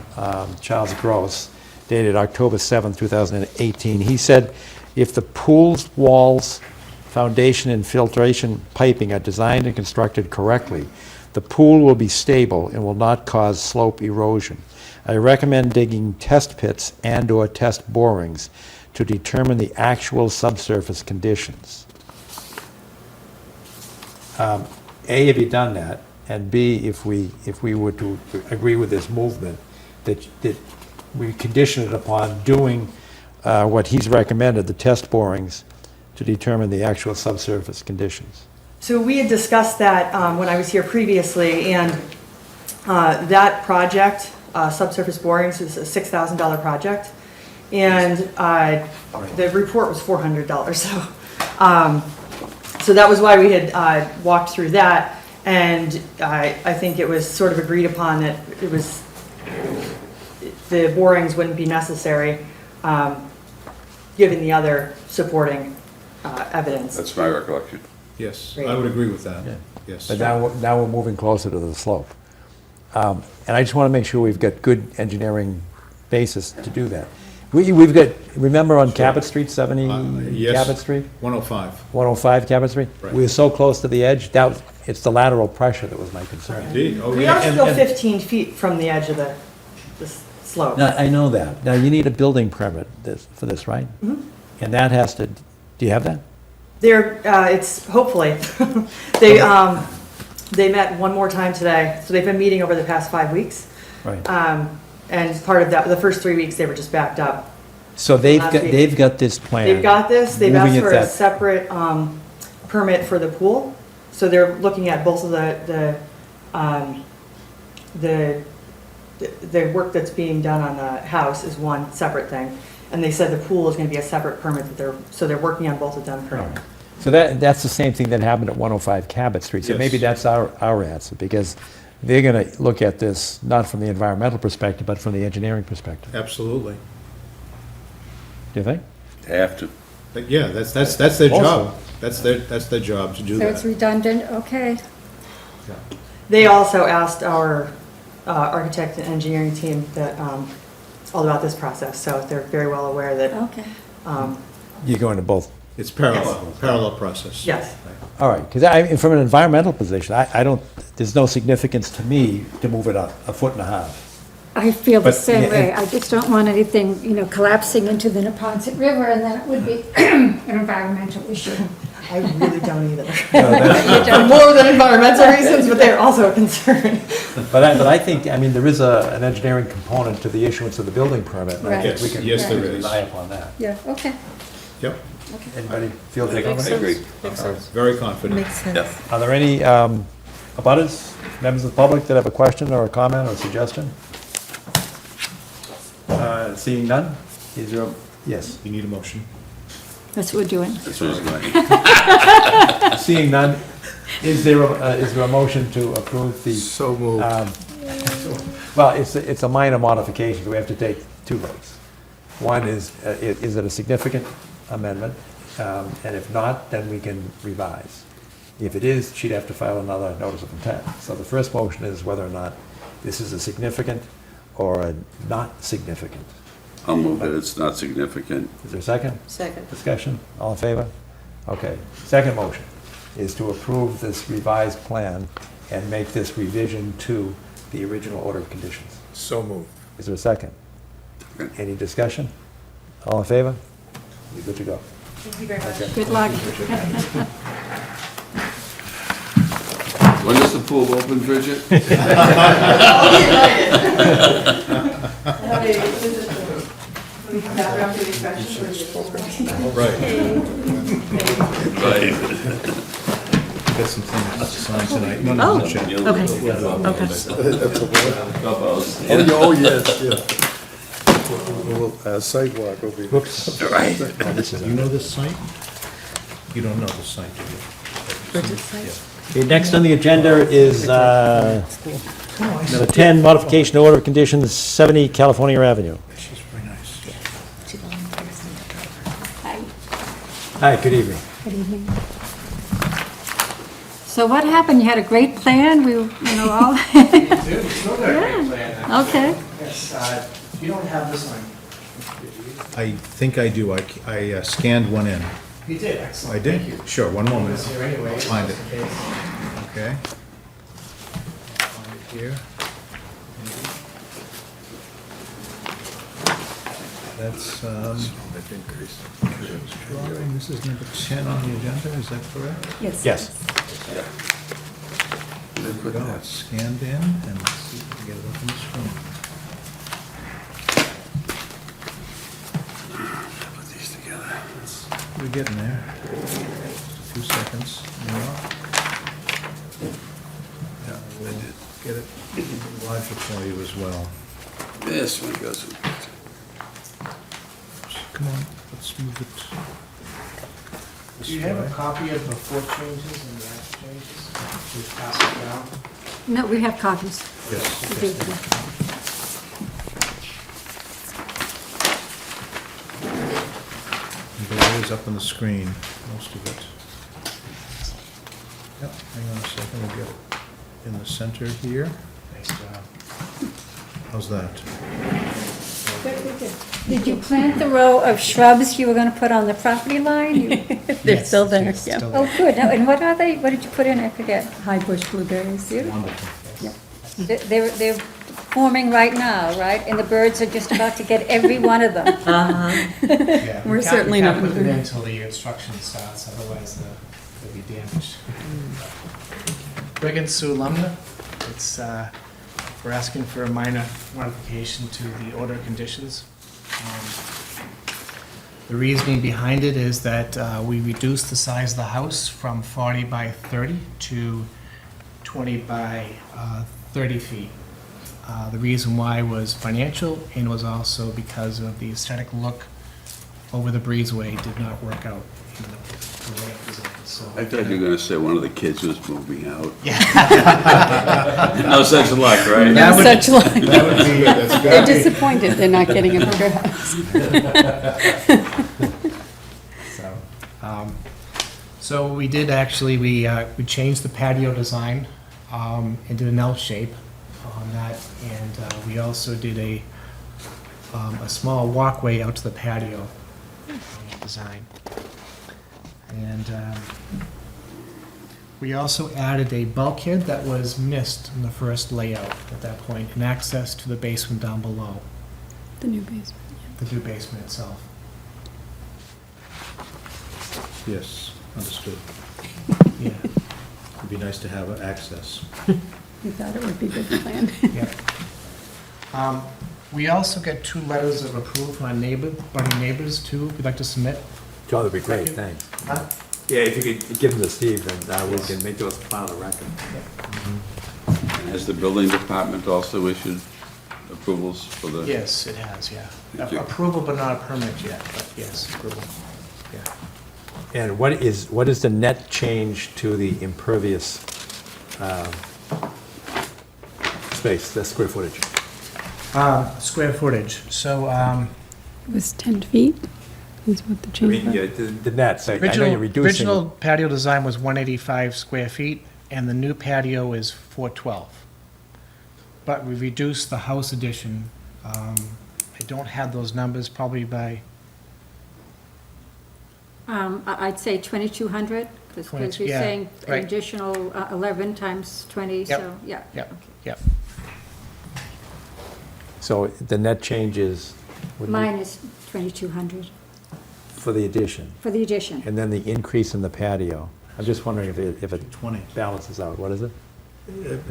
Charles Gross, dated October 7th, 2018, he said, if the pool's walls, foundation, and filtration piping are designed and constructed correctly, the pool will be stable and will not cause slope erosion. I recommend digging test pits and/or test borings to determine the actual subsurface conditions. A, have you done that? And B, if we were to agree with this movement, that we condition it upon doing what he's recommended, the test borings, to determine the actual subsurface conditions. So we had discussed that when I was here previously, and that project, subsurface borings, is a $6,000 project. And the report was $400, so that was why we had walked through that. And I think it was sort of agreed upon that the borings wouldn't be necessary, given the other supporting evidence. That's my recollection. Yes, Great. I would agree with that, yes. But now we're moving closer to the slope. And I just want to make sure we've got good engineering basis to do that. We've got, remember on Cabot Street, 70 Yes. Cabot Street? 105. 105 Cabot Street? Right. We were so close to the edge, it's the lateral pressure that was my concern. Indeed, oh, We yeah. are still 15 feet from the edge of the slope. Now, I know that. Now, you need a building permit for this, right? Mhm. And that has to, do you have that? It's hopefully. They met one more time today, so they've been meeting over the past 5 weeks. Right. And part of that, the first 3 weeks, they were just backed up. So they've got this plan. They've got this, they've moving asked it for a that- separate permit for the pool. So they're looking at both of the work that's being done on the house is one separate thing. And they said the pool is gonna be a separate permit so they're working on both of them currently. So that's the same thing that happened at 105 Cabot Street. So Yes. maybe that's our answer, because they're going to look at this not from the environmental perspective, but from the engineering perspective. Absolutely. Do you think? They have to. But yeah, that's their Also- job. That's their job to do So it's that. redundant, okay. They also asked our architect and engineering team that, all about this process, so they're very well aware that, Okay. You're going to both. It's parallel process. yes. All right, because from an environmental position, I don't, there's no significance to me to move it up a foot and a half. I feel the But, same yeah, way. and- I just don't want anything, collapsing into the Neponset River, and then it would be an environmental issue. I really don't either. that's- More than environmental reasons, but they're also a concern. But I think, there is an engineering component to the issuance of the building permit. and I think we Yes, can- yes, there we can is. rely upon that. Yeah, okay. Yep, Anybody feel Makes differently? sense. agree. Makes sense. very confident. Makes sense. Are there any abutters, members of the public that have a question or a comment or suggestion? Seeing none? Is there, yes. You need a motion. That's what we're doing. That's what it's going. Seeing none, is there a motion to approve the? So moved. Well, it's a minor modification, so we have to take two votes. One is it a significant amendment? And if not, then we can revise. If it is, she'd have to file another notice of intent. So the first motion is whether or not this is a significant or a not significant. I'll move it, it's not significant. Is there a second? Second. Discussion? All in favor? Okay. Second motion is to approve this revised plan and make this revision to the original order of conditions. So moved. Is there a second? Second. Any discussion? All in favor? You're good to go. Thank you very much. Good luck. When does the pool open, Bridget? Right. Right. Got some things to sign tonight. No, not yet. Okay, okay. Oh, yes, yeah. Sidewalk will be. Whoops. Right. You know this site? You don't know this site, do you? Okay, next on the agenda is number 10, modification order of conditions, 70 California Avenue. She's right Hi, good evening. Good evening. So what happened? You had a great plan? We, all. Dude, still got a great plan. Okay. Yes, you don't have this one. I think I do. I scanned one in. You did, excellent. I did? Thank you. Sure, one moment. It's here anyway. Find it. just in case. Okay. Find it here. That's, drawing, this is number 10 on the agenda, is that correct? Yes. Yes. There we go, it's scanned in, and let's see if we can get it up on the screen. Put these together. We're getting there. Just a few seconds more. Yeah, we'll get it larger for you as well. This one goes with it. Come on, let's move it. Do you have a copy of the 4 changes and the after changes? We pass it down. No, we have copies. Yes. There it is up on the screen, most of it. Yep, hang on a second, we'll get it in the center here. Nice job. How's that? Did you plant the row of shrubs you were going to put on the property line? They're still there, It's yeah. still there. Oh, good. Now, and what are they? What did you put in? I forget. High bush blueberries. Wonderful. They're forming right now, right? And the birds are just about to get every one of them. Yeah, We're we can't- certainly we can't not put them moving. in until the construction starts, otherwise they'll be damaged. Greg and Sue Lumna, it's, we're asking for a minor modification to the order of conditions. The reasoning behind it is that we reduced the size of the house from 40 by 30 to 20 by 30 feet. The reason why was financial and was also because of the aesthetic look over the breezeway did not work out in the way it presented, so. I thought you were gonna say one of the kids was moving out. Yeah. No such luck, right? That would- Such luck. That would be, They're disappointed they're not getting a bigger house. So we did actually, we changed the patio design and did an L shape on that, and we also did a small walkway out to the patio design. And we also added a bulkhead that was missed in the first layout at that point, and access to the basement down below, The new basement. the new basement itself. Yes, understood. Yeah. It'd be nice to have access. We thought it would be a good plan. Yeah. We also get 2 letters of approval from our neighbors too, we'd like to submit. John, that'd be great, thanks. Huh? Yeah, if you could give them to Steve, and we can make those part of the record. Has the building department also issued approvals for the? Yes, it has, yeah. Thank you. Approval, but not a permit yet, but yes, approval, yeah. And what is the net change to the impervious space, the square footage? Square footage, so, It was 10 feet, is what the I change mean, was. yeah, the net, I know you're reducing. original patio design was 185 square feet, and the new patio is 412. But we reduced the house addition, I don't have those numbers, probably by, I'd say 2,200, because you're yeah, saying right. additional 11 times 20, Yep. so, yeah. Yep. Yep. So the net change is? what do you- Mine is 2,200 For the addition, for the addition. and then the increase in the patio. I'm just wondering if it 20. balances out, what is it?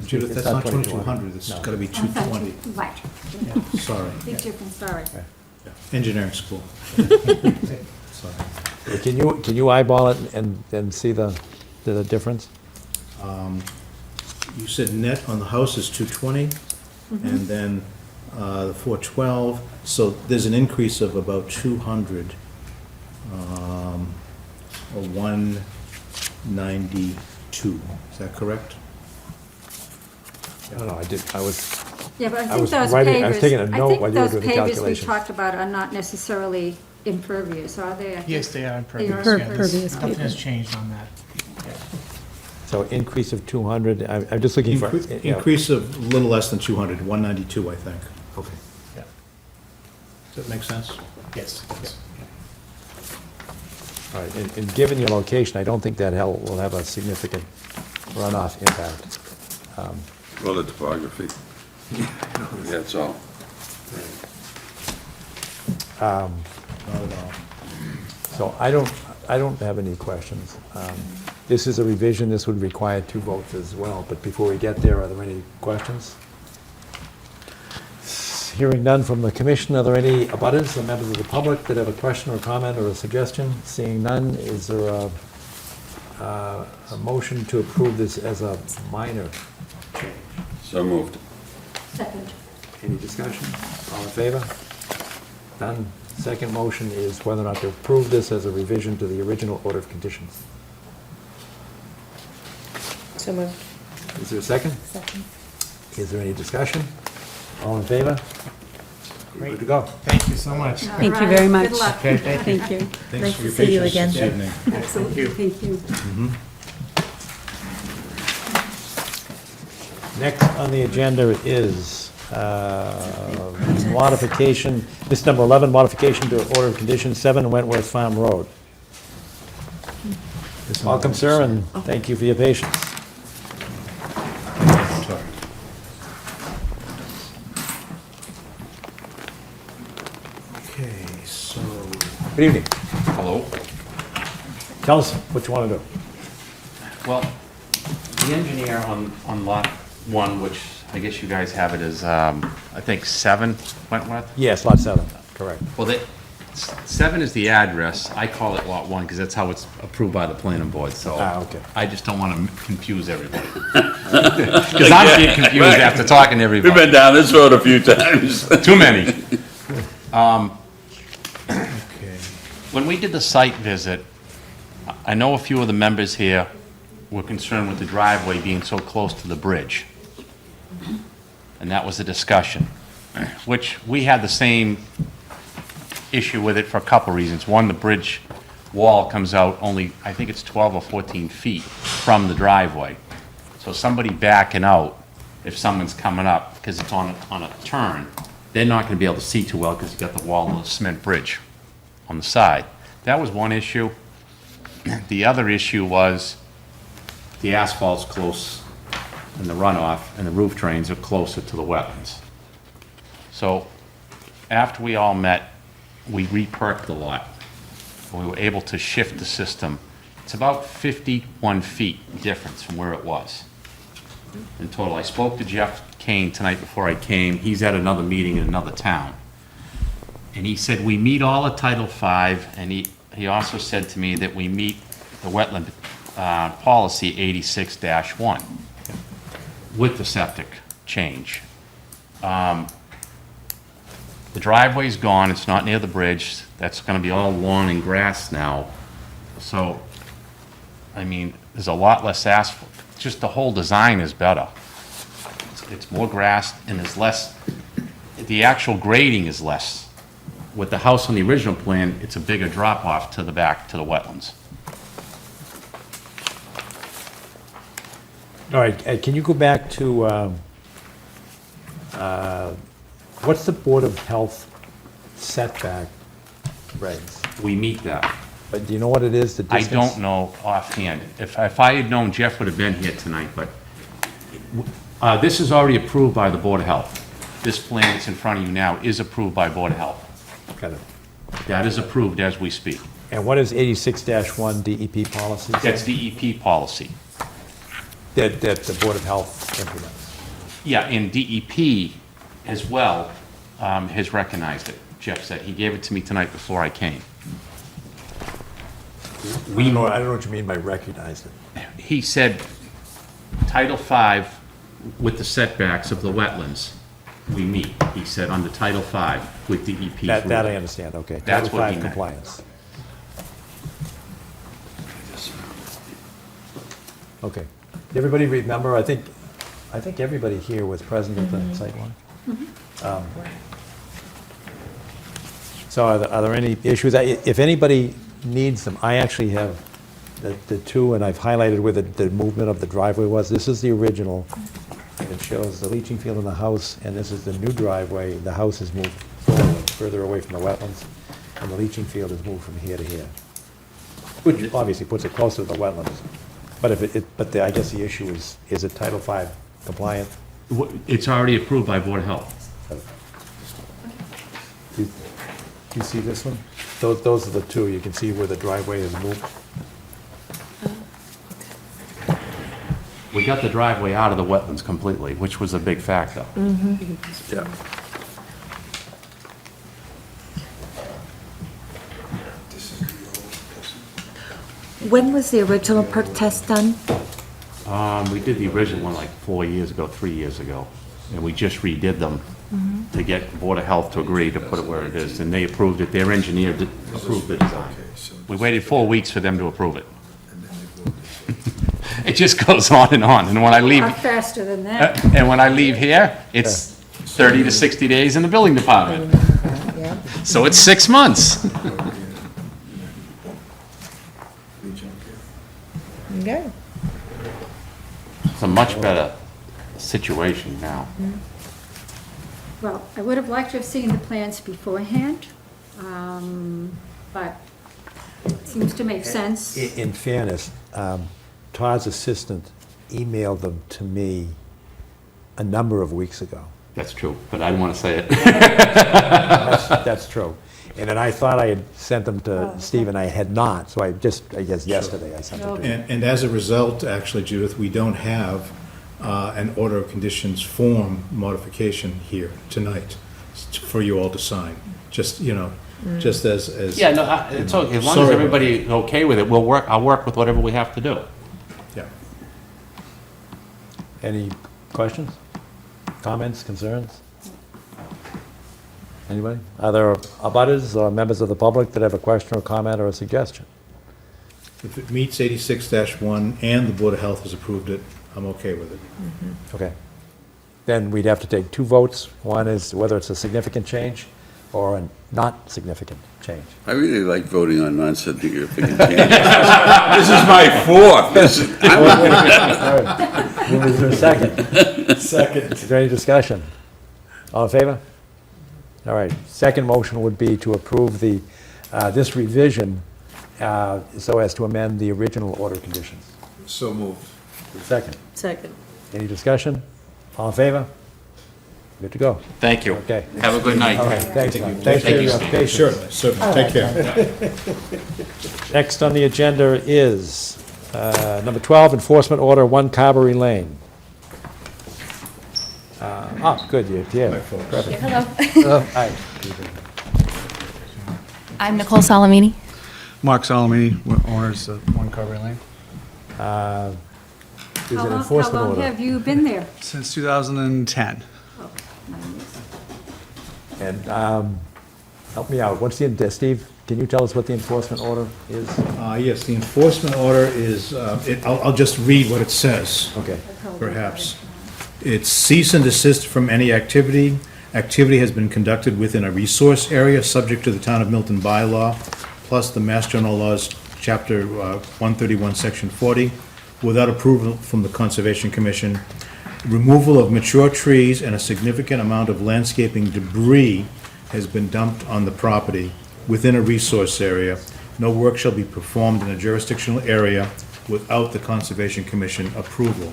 Judith, It's that's not not 2200. 2,200, it's No. gotta be Oh, I thought 220. you- Right. Yeah, sorry. Big difference, sorry. Engineering school. Sorry. Can you eyeball it and see the difference? You said net on the house is 220, and then the 412, so there's an increase of about 200, or 192, is that correct? I don't know, I was, Yeah, but I I think was those writing- I was pavers, taking a note while you were doing the I think those pavers we calculations. talked about are not necessarily impervious, are they? Yes, they are impervious. They are yeah, impervious Nothing has paper. changed on that. So increase of 200, I'm just looking for. Increase of a little less than 200, 192, I think. Okay. Yeah. Does that make sense? Yes. yes. All right, and given your location, I don't think that will have a significant runoff impact. Well, the topography. That's all. Not at all. So I don't have any questions. This is a revision, this would require 2 votes as well, but before we get there, are there any questions? Hearing none from the commission, are there any abutters or members of the public that have a question or comment or a suggestion? Seeing none, is there a motion to approve this as a minor change? So moved. Second. Any discussion? All in favor? None. Second motion is whether or not to approve this as a revision to the original order of conditions. So moved. Is there a second? Second. Is there any discussion? All in favor? You're good to go. Thank you so much. All Thank you right, very much. Good luck. Okay, thank you. Thank you. Thanks Nice for to your see you patience again. this evening. Absolutely, thank you. Next on the agenda is modification, this number 11, modification to order of conditions 7 Wentworth Farm Road. Welcome, sir, and thank you for your patience. Okay, so, Good evening. Hello. Tell us what you want to do. Well, the engineer on lot 1, which I guess you guys have it as, I think 7 Wentworth? Yes, lot 7, correct. Well, 7 is the address. I call it lot 1 because that's how it's approved by the planning board, so. Okay. I just don't want to confuse everybody. Because I'm being confused after talking to everybody. We've been down this road a few times. Too many. okay. When we did the site visit, I know a few of the members here were concerned with the driveway being so close to the bridge. And that was the discussion, which we had the same issue with it for a couple reasons. One, the bridge wall comes out only, I think it's 12 or 14 feet from the driveway. So somebody backing out, if someone's coming up, because it's on a turn, they're not going to be able to see too well because you've got the wall and the cement bridge on the side. That was one issue. The other issue was the asphalt's close and the runoff and the roof drains are closer to the wetlands. So after we all met, we re-perked the lot. We were able to shift the system. It's about 51 feet difference from where it was in total. I spoke to Jeff Kane tonight before I came. He's at another meeting in another town. And he said, we meet all of Title V, and he also said to me that we meet the wetland policy 86-1 with the septic change. The driveway's gone, it's not near the bridge, that's gonna be all lawn and grass now. So, I mean, there's a lot less asphalt, just the whole design is better. It's more grass and there's less, the actual grading is less. With the house on the original plan, it's a bigger drop off to the back, to the wetlands. All right, can you go back to, what's the Board of Health setback regs? We meet that. But do you know what it is, the I distance? don't know offhand. If I had known, Jeff would have been here tonight, but this is already approved by the Board of Health. This plan that's in front of you now is approved by Board of Health. Got it. That is approved as we speak. And what is 86-1 DEP policy? That's DEP policy. That the Board of Health implements? Yeah, and DEP as well has recognized it, Jeff said. He gave it to me tonight before I came. I don't know what you mean by recognized it. He said Title V with the setbacks of the wetlands, we meet. He said under Title V with DEP's That rule. I understand, okay. That's Title what V he meant. compliance. Okay. Everybody remember, I think everybody here was present at the site one. So are there any issues? If anybody needs them, I actually have the two, and I've highlighted where the movement of the driveway was. This is the original. It shows the leaching field in the house, and this is the new driveway. The house has moved forward, further away from the wetlands, and the leaching field has moved from here to here, which obviously puts it closer to the wetlands. But I guess the issue is it Title V compliant? It's already approved by Board of Health. You see this one? Those are the two. You can see where the driveway has moved. We got the driveway out of the wetlands completely, which was a big factor. Yeah. When was the original perk test done? We did the original one like 4 years ago, 3 years ago, and we just redid them to get Board of Health to agree to put it where it is, and they approved it. Their engineer approved the design. We waited 4 weeks for them to approve it. It just goes on, and when I leave, Not faster than that. and when I leave here, it's 30 to 60 days in the building department. So it's 6 months. Okay. It's a much better situation now. Well, I would have liked to have seen the plans beforehand, but it seems to make sense. In fairness, Todd's assistant emailed them to me a number of weeks ago. That's true, but I didn't want to say it. That's true. And then I thought I had sent them to Steve, and I had not, so I guess yesterday I sent them to him. And as a result, actually, Judith, we don't have an order of conditions form modification here tonight for you all to sign. Just, just as. Yeah, no, it's okay, as long as everybody's okay with it, I'll work with whatever we have to do. Yeah. Any questions, comments, concerns? Anybody? Are there abutters or members of the public that have a question or comment or a suggestion? If it meets 86-1 and the Board of Health has approved it, I'm okay with it. Okay. Then we'd have to take two votes. One is whether it's a significant change or a not significant change. I really like voting on non-significant changes. This is my fourth. Is there a second? Second. Is there any discussion? All in favor? All right. Second motion would be to approve this revision so as to amend the original order conditions. So moved. Second. Second. Any discussion? All in favor? Good to go. Thank you. Okay. Have a good night. All right, thanks. Thanks for Thank you, your Steve. patience. Certainly. Take care. Next on the agenda is number 12, Enforcement Order 1 Carberry Lane. Good, you're here. Perfect. Hello. Hi. I'm Nicole Salamini. Mark Salamini, we're owners of 1 Carberry Lane. Is How an long enforcement order. have you been there? Since 2010. And help me out. What's Steve, can you tell us what the enforcement order is? Yes, the enforcement order is, I'll just read what it says. Okay. Perhaps. It's cease and desist from any activity. Activity has been conducted within a resource area subject to the Town of Milton bylaw, plus the Mass General Laws, Chapter 131, Section 40, without approval from the Conservation Commission. Removal of mature trees and a significant amount of landscaping debris has been dumped on the property within a resource area. No work shall be performed in a jurisdictional area without the Conservation Commission approval.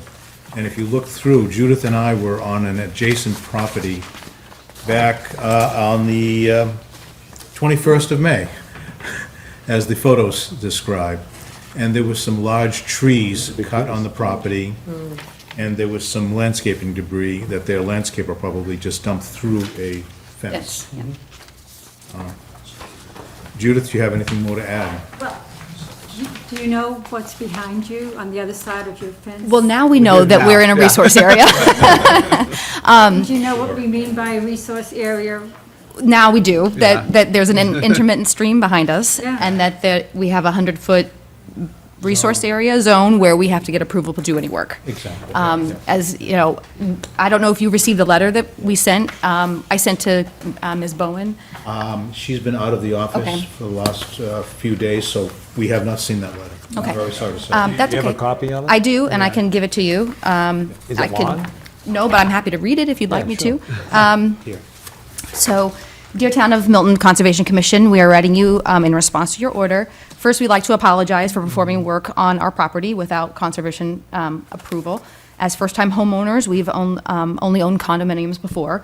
And if you look through, Judith and I were on an adjacent property back on the 21st of May, as the photos describe. And there was some large trees cut on the property, and there was some landscaping debris that their landscaper probably just dumped through a fence. Judith, do you have anything more to add? Well, do you know what's behind you on the other side of your fence? Well, now we know that we're in a resource area. Do you know what we mean by a resource area? Now we do, that there's an intermittent stream behind us, Yeah. and that we have a 100-foot resource area zone where we have to get approval to do any work. Exactly. As, you know, I don't know if you received the letter that we sent. I sent to Ms. Bowen. She's been out of the office Okay. for the last few days, so we have not seen that letter. Okay. I'm very sorry to say. That's Do you have okay. a copy of it? I do, and I can give it to you. Is I it could- long? No, but I'm happy to read it if you'd like me sure. to. Here. So, dear Town of Milton Conservation Commission, we are writing you in response to your order. First, we'd like to apologize for performing work on our property without conservation approval. As first-time homeowners, we've only owned condominiums before.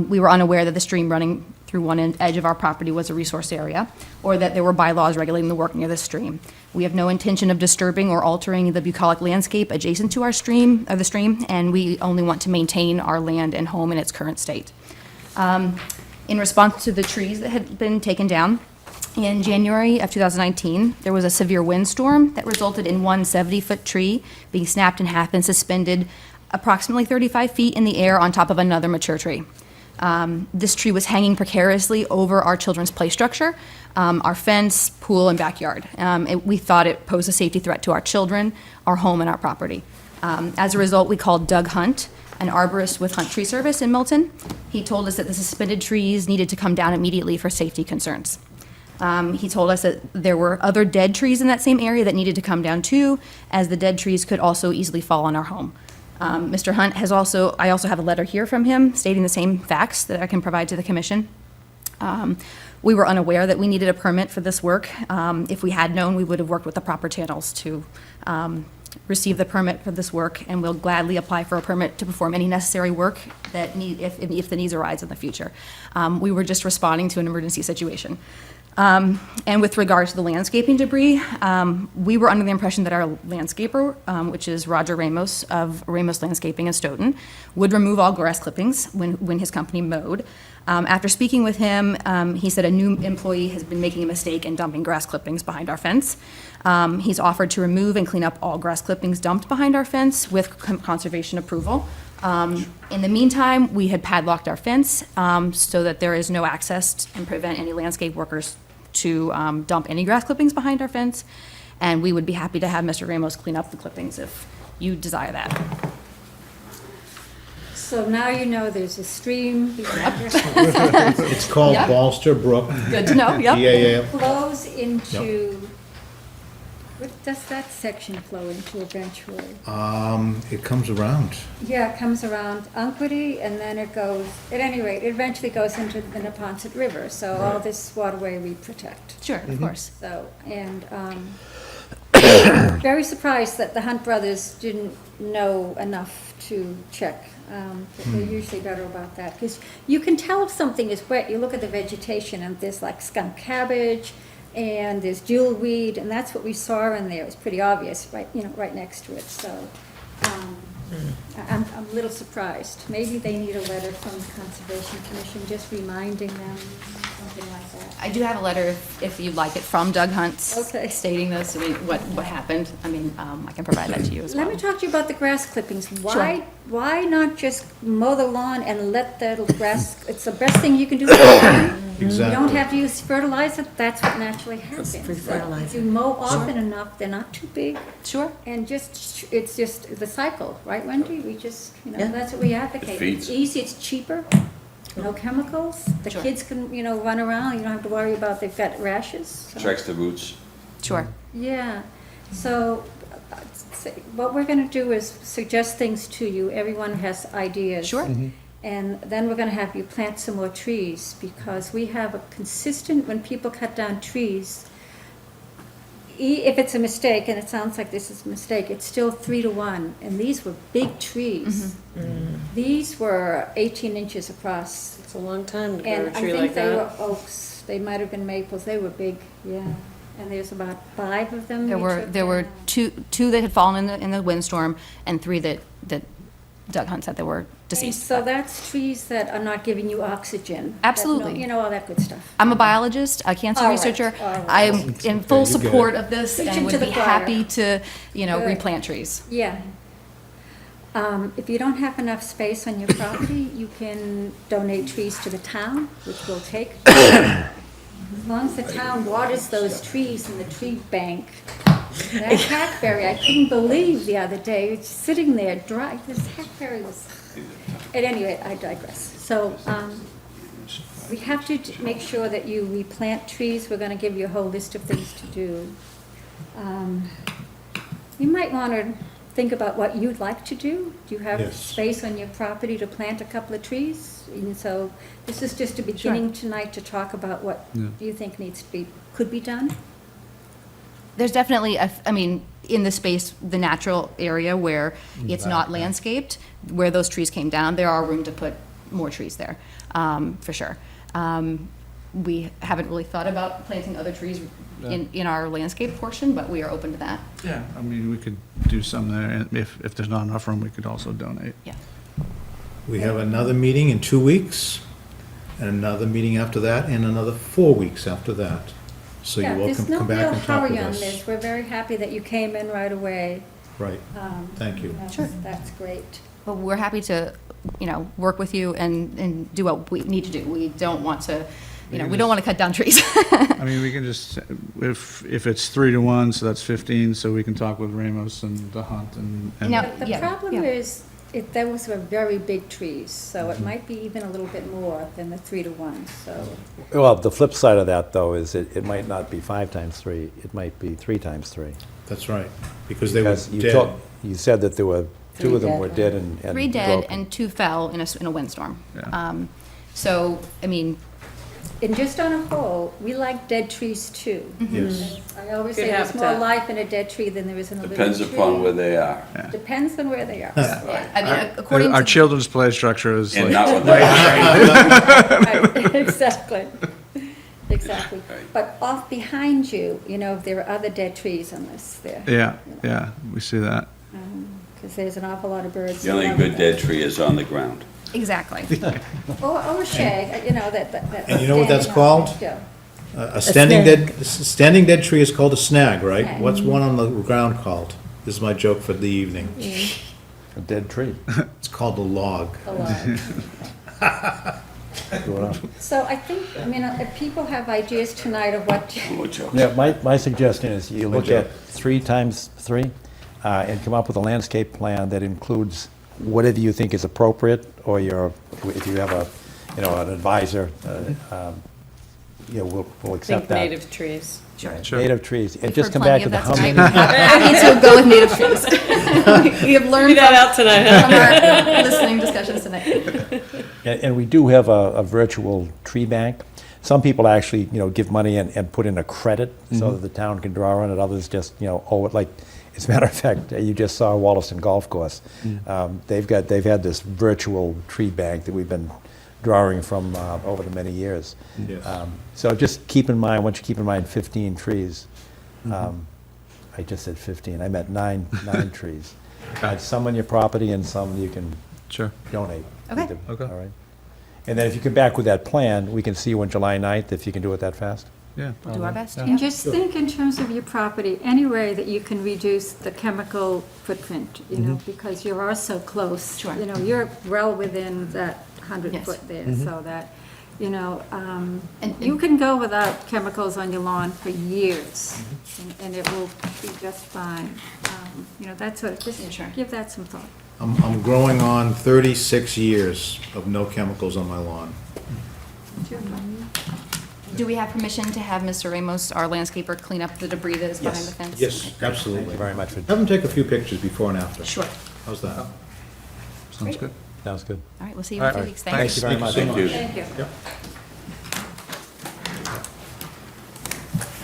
We were unaware that the stream running through one edge of our property was a resource area, or that there were bylaws regulating the work near the stream. We have no intention of disturbing or altering the bucolic landscape adjacent to our stream, and we only want to maintain our land and home in its current state. In response to the trees that had been taken down, in January of 2019, there was a severe windstorm that resulted in one 70-foot tree being snapped in half and suspended approximately 35 feet in the air on top of another mature tree. This tree was hanging precariously over our children's play structure, our fence, pool, and backyard. We thought it posed a safety threat to our children, our home, and our property. As a result, we called Doug Hunt, an arborist with Hunt Tree Service in Milton. He told us that the suspended trees needed to come down immediately for safety concerns. He told us that there were other dead trees in that same area that needed to come down too, as the dead trees could also easily fall on our home. Mr. Hunt has also, I also have a letter here from him stating the same facts that I can provide to the commission. We were unaware that we needed a permit for this work. If we had known, we would have worked with the proper channels to receive the permit for this work, and we'll gladly apply for a permit to perform any necessary work that if the needs arise in the future. We were just responding to an emergency situation. And with regard to the landscaping debris, we were under the impression that our landscaper, which is Roger Ramos of Ramos Landscaping in Stoughton, would remove all grass clippings when his company mowed. After speaking with him, he said a new employee has been making a mistake and dumping grass clippings behind our fence. He's offered to remove and clean up all grass clippings dumped behind our fence with conservation approval. In the meantime, we had padlocked our fence so that there is no access and prevent any landscape workers to dump any grass clippings behind our fence. And we would be happy to have Mr. Ramos clean up the clippings if you desire that. So now you know there's a stream behind your It's called Yep. Balster Brook. Good to know, yep. Yeah. flows into, what does that section flow into eventually? It comes around. Yeah, it comes around Unquity, and then it goes, at any rate, it eventually goes into the Neponset River, so all this waterway we protect. Sure, of course. So, and very surprised that the Hunt brothers didn't know enough to check. They're usually better about that, because you can tell if something is wet. You look at the vegetation, and there's like skunk cabbage, and there's jewelweed, and that's what we saw in there. It was pretty obvious, right, right next to it, so. I'm a little surprised. Maybe they need a letter from the Conservation Commission just reminding them, something like that. I do have a letter, if you'd like it, from Doug Hunt Okay. stating this, what happened. I mean, I can provide that to you as well. Let me talk to you about the grass clippings. Why not just mow the lawn and let the grass, it's the best thing you can do for the lawn. You Exactly. don't have to use fertilizer, that's what naturally happens. free fertilizer. If you mow often enough, they're not too big. Sure. And it's just the cycle, right, Wendy? We just, Yeah. that's what we advocate. feeds. It's easy, it's cheaper, no chemicals. The Sure. kids can, run around, you don't have to worry about they've got rashes. so- Checks the boots. Sure. Yeah, so what we're gonna do is suggest things to you. Everyone has ideas. Sure. And then we're gonna have you plant some more trees, because we have a consistent, when people cut down trees, if it's a mistake, and it sounds like this is a mistake, it's still 3-to-1, and these were big trees. These were 18 inches across, It's a long time to grow a and I tree think like they were that. oaks, they might have been maples, they were big, yeah. And there's about 5 of them. There we were took down. two that had fallen in the windstorm, and 3 that Doug Hunt said that were And deceased. so that's trees that are not giving you oxygen. Absolutely. All that good stuff. I'm a biologist, a cancer All right, researcher. all right. I'm in full you get support it. of this Preaching and to would the be choir. happy to, Good. replant trees. Yeah. If you don't have enough space on your property, you can donate trees to the town, which we'll take. As long as the town waters those trees in the tree bank, That hackberry, I couldn't believe the other day, it's sitting there dry, this hackberry was, at any rate, I digress. So, we have to make sure that you replant trees, we're gonna give you a whole list of things to do. You might wanna think about what you'd like to do. Do you have Yes. space on your property to plant a couple of trees? And so, this is just a beginning tonight to talk about what you think needs to be, could be done. There's definitely, I mean, in the space, the natural area where it's not landscaped, where those trees came down, there are room to put more trees there, for sure. We haven't really thought about planting other trees in our landscape portion, but we are open to that. Yeah, I mean, we could do some there, and if there's not enough room, we could also donate. Yeah. We have another meeting in 2 weeks, and another meeting after that, and another 4 weeks after that. So you're welcome to come back and talk with There's no real hurry on us. this. We're very happy that you came in right away. Right, thank you. That's great. But we're happy to, work with you and do what we need to do. We don't want to, we don't want to cut down trees. I mean, we can just, if it's 3-1, so that's 15, so we can talk with Ramos and the Hunt and. Now- The Yeah, problem yeah. is, those were very big trees, so it might be even a little bit more than the 3-1, so. Well, the flip side of that, though, is it might not be 5 times 3, it might be 3 times 3. That's right, because they were Because you dead. you said that there were, 2 of them were dead and 3 dead broken. and 2 fell in a windstorm. Yeah. So, I mean, And just on a whole, we like dead trees too. Yes. I always Good say there's more habitat. life in a dead tree than there is in a living tree. Depends upon where they are. Depends on where they are. I mean, according Our to, children's play structure is And like, not what they are. Right, exactly. Exactly. But off behind you, there are other dead trees on this there. yeah, we see that. Because there's an awful lot of birds. The only around good there. dead tree is on the ground. exactly. Or a shag, that. And you know what that's standing on called? still. A standing dead tree is called a snag, right? Snag. What's one on the ground called? This is my joke for the evening. A dead tree. It's called a log. A lot. So I think, if people have ideas tonight of what, Yeah, my suggestion is you look joke. at 3 times 3 and come up with a landscape plan that includes whatever you think is appropriate, or if you have an advisor, we'll accept Think that. native trees. Sure. Native trees, and We've just heard come back plenty to of the that how tonight. many. Happy to go with native trees. We have learned Read that out tonight, from huh? our listening discussions tonight. And we do have a virtual tree bank. Some people actually, give money and put in a credit so that the town can draw on it. Others just, owe it. Like, as a matter of fact, you just saw Wollaston Golf Course. They've had this virtual tree bank that we've been drawing from over the many years. Yes. So just keep in mind, once you keep in mind 15 trees, I just said 15, I meant nine trees. Some on your property and some you can Sure. donate. Okay. Okay. All right. And then if you come back with that plan, we can see you on July 9th, if you can do it that fast. Yeah. We'll do our best, and just think in terms of your property, any way that you can reduce the chemical footprint, because you are so close. Sure. You're well within that 100 Yes. foot there, so that, you can go without chemicals on your lawn for years, and it will be just fine. Just Sure. give that some thought. I'm growing on 36 years of no chemicals on my lawn. Do we have permission to have Mr. Ramos, our landscaper, clean up the debris that is behind the fence? Yes, absolutely. Thank you very much for, Have them take a few pictures before and after. Sure. How's that? Sounds good. sounds good. All right, we'll see you in 2 weeks. Thank you very much. Thank you. Thank you.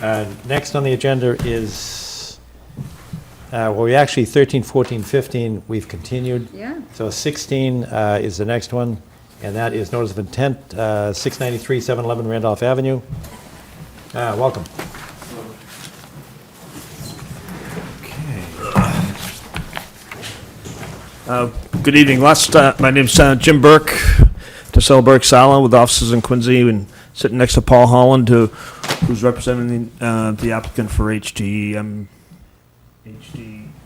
Yep. Next on the agenda is, we actually, 13, 14, 15, we've continued. Yeah. So 16 is the next one, and that is notice of intent, 693, 711 Randolph Avenue. Welcome. Good evening. My name's Jim Burke, DeSell Burke Sala, with offices in Quincy, and sitting next to Paul Holland, who's representing the applicant for HD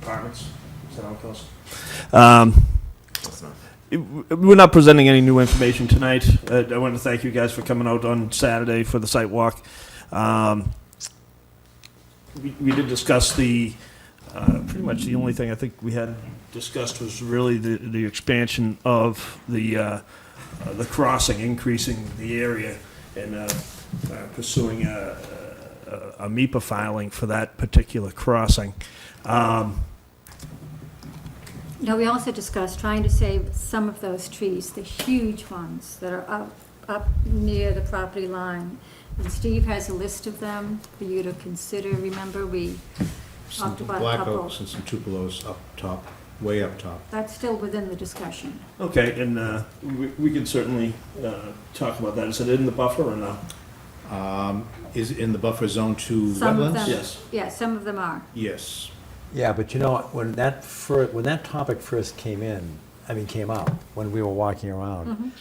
Apartments. Is that how it goes? We're not presenting any new information tonight. I want to thank you guys for coming out on Saturday for the site walk. we did discuss pretty much the only thing I think we had discussed was really the expansion of the crossing, increasing the area, and pursuing a MIPA filing for that particular crossing. No, we also discussed trying to save some of those trees, the huge ones that are up near the property line. And Steve has a list of them for you to consider. Remember, we Some talked about a black couple. oaks and some tupelos up top, way up top. That's still within the discussion. Okay, and we can certainly talk about that. Is it in the buffer or no? Is it in the buffer zone to Some of wetlands? them, Yes. yeah, some of them are. Yes. Yeah, but you know, when that topic first came up, when we were walking around,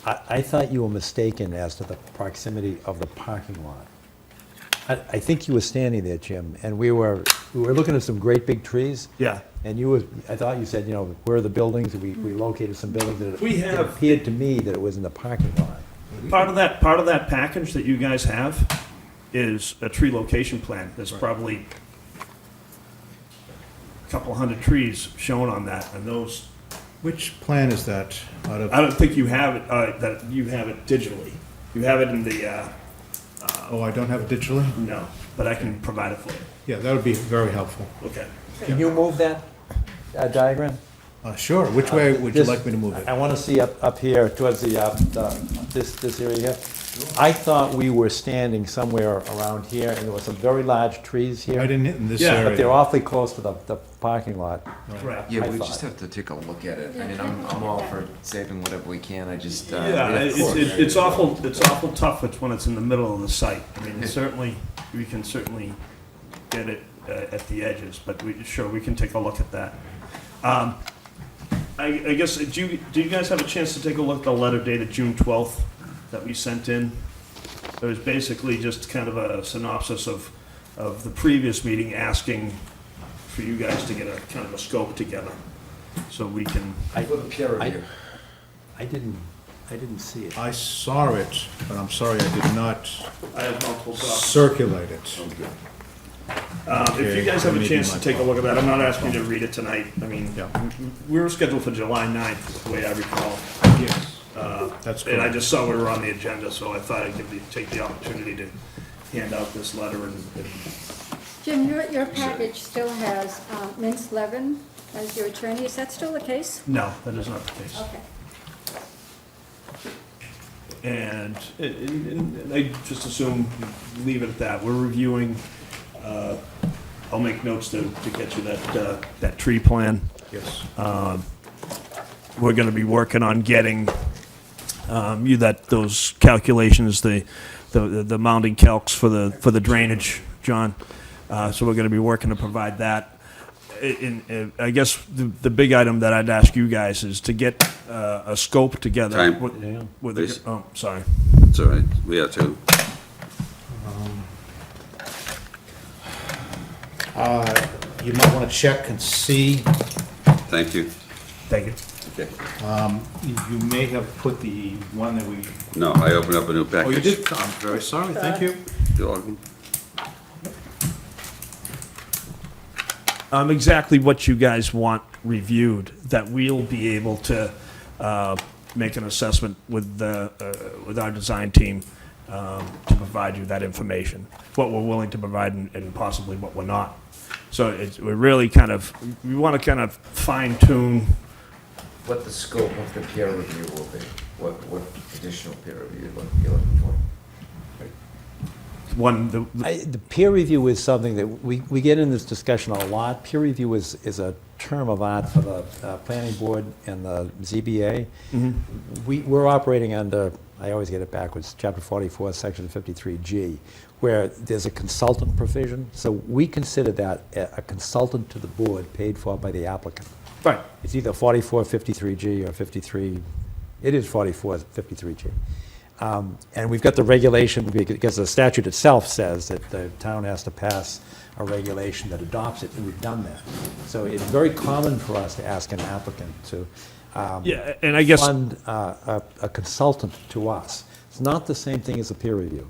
I thought you were mistaken as to the proximity of the parking lot. I think you were standing there, Jim, and we were looking at some great big trees. Yeah. And I thought you said, where are the buildings? We located some buildings, and We it have- appeared to me that it was in the parking lot. Part of that package that you guys have is a tree location plan. There's probably a couple hundred trees shown on that, and those, Which plan is that out of? I don't think you have it, that you have it digitally. You have it in the, Oh, I don't have it digitally? no, but I can provide it for you. Yeah, that would be very helpful. Okay. Can you move that diagram? Sure. Which way would you This- like me to move it? I want to see up here towards this area here. I thought we were standing somewhere around here, and there were some very large trees here. Right in this Yeah, but But they're area. awfully close to the parking lot. Correct. Yeah, I we thought. just have to take a look at it. I mean, I'm all for saving whatever we can. I just, Yeah, it's awful tough when it's in the middle of the site. I mean, certainly, we can certainly get it at the edges, but we can take a look at that. I guess, do you guys have a chance to take a look at the letter dated June 12th that we sent in? It was basically just kind of a synopsis of the previous meeting, asking for you guys to get a kind of a scope together, so we can. For the peer review. I didn't see it. I saw it, but I'm sorry I did not I have multiple copies. circulate it. If you guys have a Maybe chance my to take a look at that, I'm not asking you to read it tonight. I mean, Yeah. we were scheduled for July 9th, the way I recall. Yes. That's And I correct. just saw we were on the agenda, so I thought I'd take the opportunity to hand out this letter and Jim, your package still has Mintz Levin as your attorney. Is that still the case? no, that is not the case. Okay. And I just assume, leave it at that. We're reviewing, I'll make notes to get you that tree plan. Yes. We're gonna be working on getting you those calculations, the mounting calcs for the drainage, John. So we're gonna be working to provide that. I guess the big item that I'd ask you guys is to get a scope together. Time. with Please. oh, sorry. It's all right, we have to. You might want to check and see. Thank you. Thank you. Okay. You may have put the one that we. No, I opened up a new package. Oh, you did? I'm very sorry. Thank you. You're welcome. Exactly what you guys want reviewed, that we'll be able to make an assessment with our design team to provide you that information, what we're willing to provide and possibly what we're not. So we're really we want to kind of fine tune. What the scope of the peer review will be, what additional peer review you're looking for. The peer review is something that we get in this discussion a lot. Peer review is a term of art for the planning board and the ZBA. We're operating under, I always get it backwards, Chapter 44, Section 53G, where there's a consultant provision. So we consider that a consultant to the board paid for by the applicant. Right. It's either 44, 53G or 53, it is 44, 53G. And we've got the regulation, because the statute itself says that the town has to pass a regulation that adopts it, and we've done that. So it's very common for us to ask an applicant to Yeah, and I guess. fund a consultant to us. It's not the same thing as a peer review.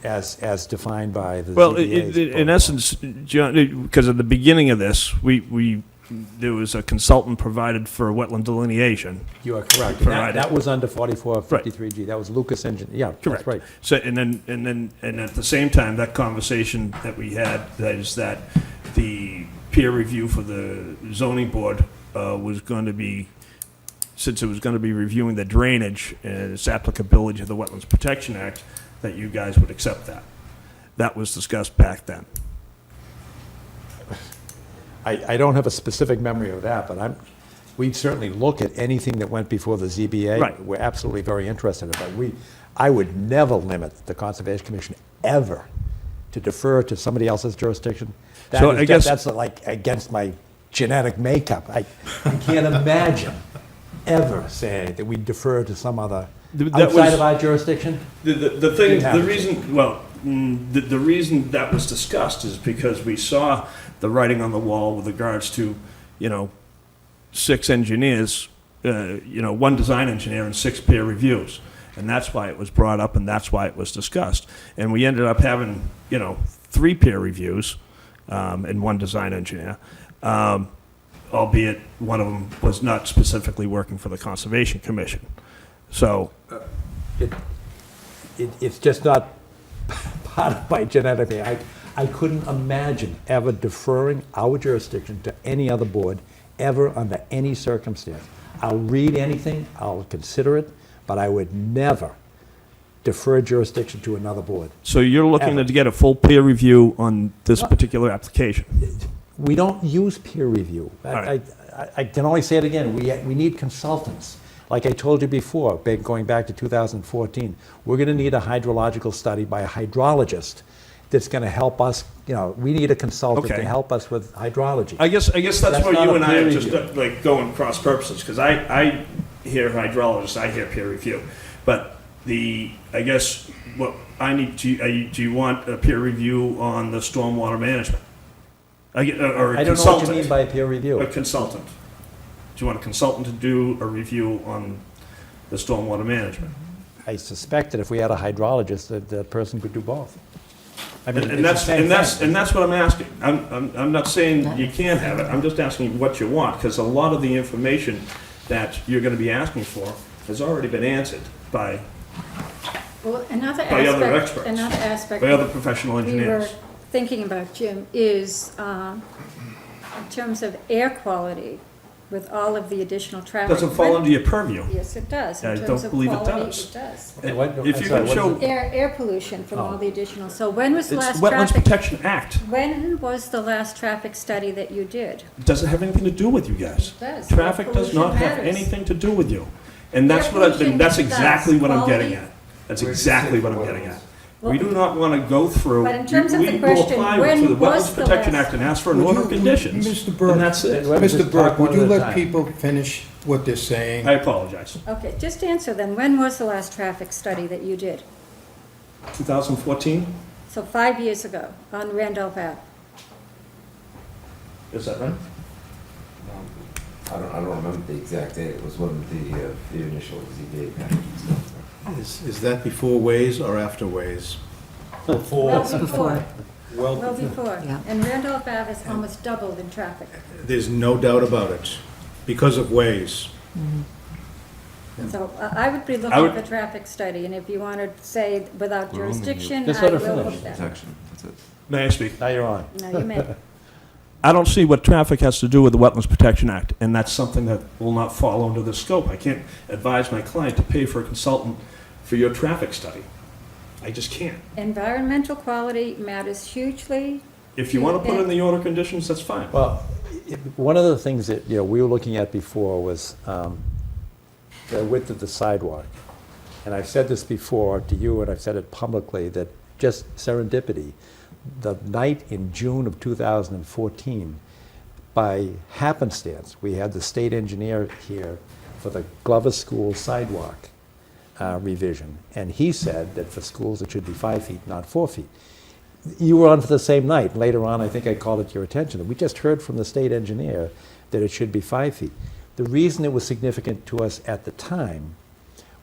as defined by the Well, ZBA's in protocol. essence, John, because at the beginning of this, there was a consultant provided for wetland delineation. You are correct. And Provided. that was under 4453G. That was Lucas Engine, yeah, that's Correct. right. So, and at the same time, that conversation that we had, that is that the peer review for the zoning board was going to be, since it was going to be reviewing the drainage and its applicability to the Wetlands Protection Act, that you guys would accept that. That was discussed back then. I don't have a specific memory of that, but we'd certainly look at anything that went before the ZBA. Right. We're absolutely very interested in it, but I would never limit the Conservation Commission ever to defer to somebody else's jurisdiction. So I guess- That's like against my genetic makeup. I can't imagine ever saying that we defer to some other, That outside was- of our jurisdiction. The Didn't thing, happen. the reason, well, the reason that was discussed is because we saw the writing on the wall with regards to, 6 engineers, 1 design engineer and 6 peer reviews. And that's why it was brought up and that's why it was discussed. And we ended up having, 3 peer reviews and 1 design engineer. Albeit one of them was not specifically working for the Conservation Commission. So, It's just not part of my genetic. I couldn't imagine ever deferring our jurisdiction to any other board, ever under any circumstance. I'll read anything, I'll consider it, but I would never defer jurisdiction to another board. so you're looking Ever. to get a full peer review on this particular application? We don't use peer review. right. I can only say it again, we need consultants. Like I told you before, going back to 2014, we're going to need a hydrological study by a hydrologist that's going to help us, we need a consultant to Okay. help us with hydrology. I guess that's That's where not you a and I peer are just review. like going cross purposes, because I hear hydrologist, I hear peer review. But I guess what I need to, do you want a peer review on the stormwater management? Or a I don't know what you consultant? mean by peer review. A consultant. Do you want a consultant to do a review on the stormwater management? I suspect that if we had a hydrologist, that person could do both. I mean, And it's the same thing. that's what I'm asking. I'm not saying you can't have it, I'm just asking what you want, because a lot of the information that you're gonna be asking for has already been answered by Well, By other experts. Another aspect. by other professional We were engineers. thinking about, Jim, is in terms of air quality, with all of the additional traffic. Doesn't fall under your purview. Yes, it does. I In don't terms of believe it quality, does. it does. Okay, what- If I'm you sorry, can what is show, it? Air pollution from all the additional, so when was the it's last Wetlands traffic? Protection Act. When was the last traffic study that you did? It doesn't have anything to do with you guys. It does. Traffic Air does not pollution have matters. anything to do with you. And that's Air what pollution that's does. exactly what I'm getting Quality- at. That's exactly what I'm getting at. We do not want to go through. But in terms of we the will question, apply when to the was Wetlands the Protection last- Act and ask for an Would order you- of conditions. Mr. Burke, And that's it. Let me Mr. just Burke, talk would one you at a let time. people finish what they're saying? I apologize. Okay, just answer then, when was the last traffic study that you did? 2014, So 5 years ago, on Randolph Ave. is that right? I don't remember the exact date, it was one of the initial ZBA packages. Is that before Waze or after Waze? Well before. Well, Well before. Yeah. And Randolph Ave has almost doubled in traffic. there's no doubt about it, because of Waze. So I would be I looking would- for traffic study, and if you want to say without jurisdiction, Just I let her will finish. look that. Protection, that's it. May I speak? Now you're on. No, you may. I don't see what traffic has to do with the Wetlands Protection Act, and that's something that will not fall under this scope. I can't advise my client to pay for a consultant for your traffic study. I just can't. Environmental quality matters hugely. If you want to put in the order conditions, that's fine. Well, one of the things that, we were looking at before was the width of the sidewalk. And I've said this before to you, and I've said it publicly, that just serendipity, the night in June of 2014, by happenstance, we had the state engineer here for the Glover School sidewalk revision. And he said that for schools, it should be 5 feet, not 4 feet. You were on for the same night. Later on, I think I called it to your attention that we just heard from the state engineer that it should be 5 feet. The reason it was significant to us at the time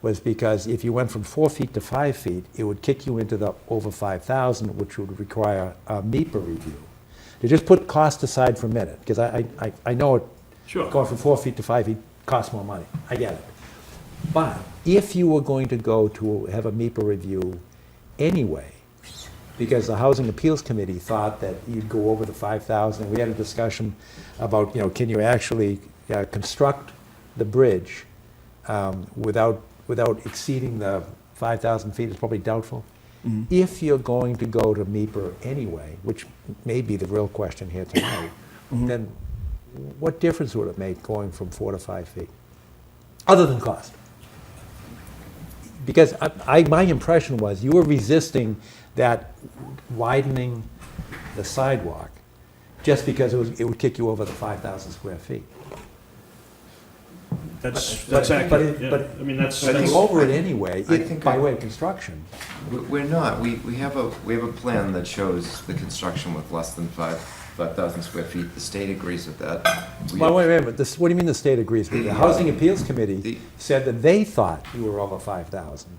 was because if you went from 4 feet to 5 feet, it would kick you into the over 5,000, which would require a MEPA review. To just put cost aside for a minute, because I know it, Sure. going from 4 feet to 5 feet costs more money. I get it. But if you were going to go to have a MEPA review anyway, because the Housing Appeals Committee thought that you'd go over the 5,000, and we had a discussion about, can you actually construct the bridge without exceeding the 5,000 feet, is probably doubtful. If you're going to go to MEPA anyway, which may be the real question here tonight, then what difference would it make going from 4 to 5 feet, other than cost? Because my impression was you were resisting that widening the sidewalk just because it would kick you over the 5,000 square feet. That's But accurate, yeah. I mean, But you over it anyway, I think by way of construction. We're not. We have a plan that shows the construction with less than 5,000 square feet. The state agrees with that. Well, wait a minute, what do you mean the state agrees with you? The Housing Appeals Committee said that they thought you were over 5,000.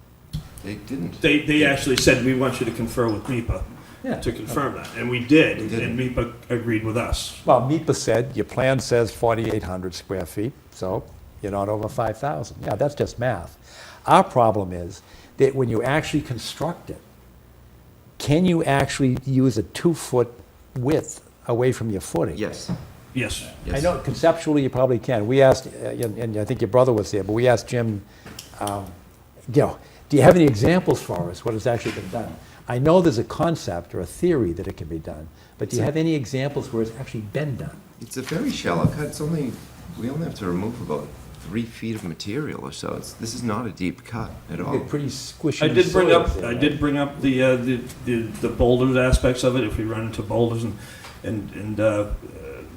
They didn't. They actually said, we want you to confer with MEPA Yeah. to confirm that, and we did, and MEPA agreed with us. Well, MEPA said, your plan says 4,800 square feet, so you're not over 5,000. Yeah, that's just math. Our problem is that when you actually construct it, can you actually use a 2-foot width away from your footing? Yes. Yes. I know conceptually you probably can. We asked, and I think your brother was there, but we asked Jim, do you have any examples for us, what has actually been done? I know there's a concept or a theory that it can be done, but do you have any examples where it's actually been done? It's a very shallow cut. We only have to remove about 3 feet of material or so. This is not a deep cut at all. Pretty squishy. I did bring up, soils there, I right? did bring up the boulders aspects of it, if we run into boulders, and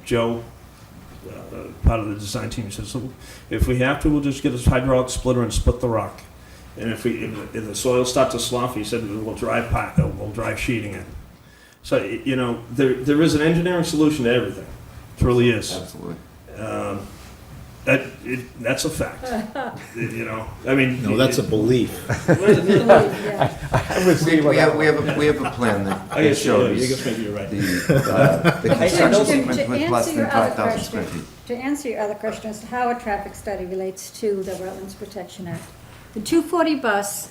Joe, part of the design team, says, "So if we have to, we'll just get a hydraulic splitter and split the rock. And if the soil starts to slough," he said, we'll drive sheeting in. So, there is an engineering solution to everything. It really is. Absolutely. That's a fact. I mean. No, that's a belief. I would say We have a plan that shows I guess maybe you're right. the construction segment with less answer than your other 5,000 square question, feet. to answer your other question as to how a traffic study relates to the Wetlands Protection Act, the 240 bus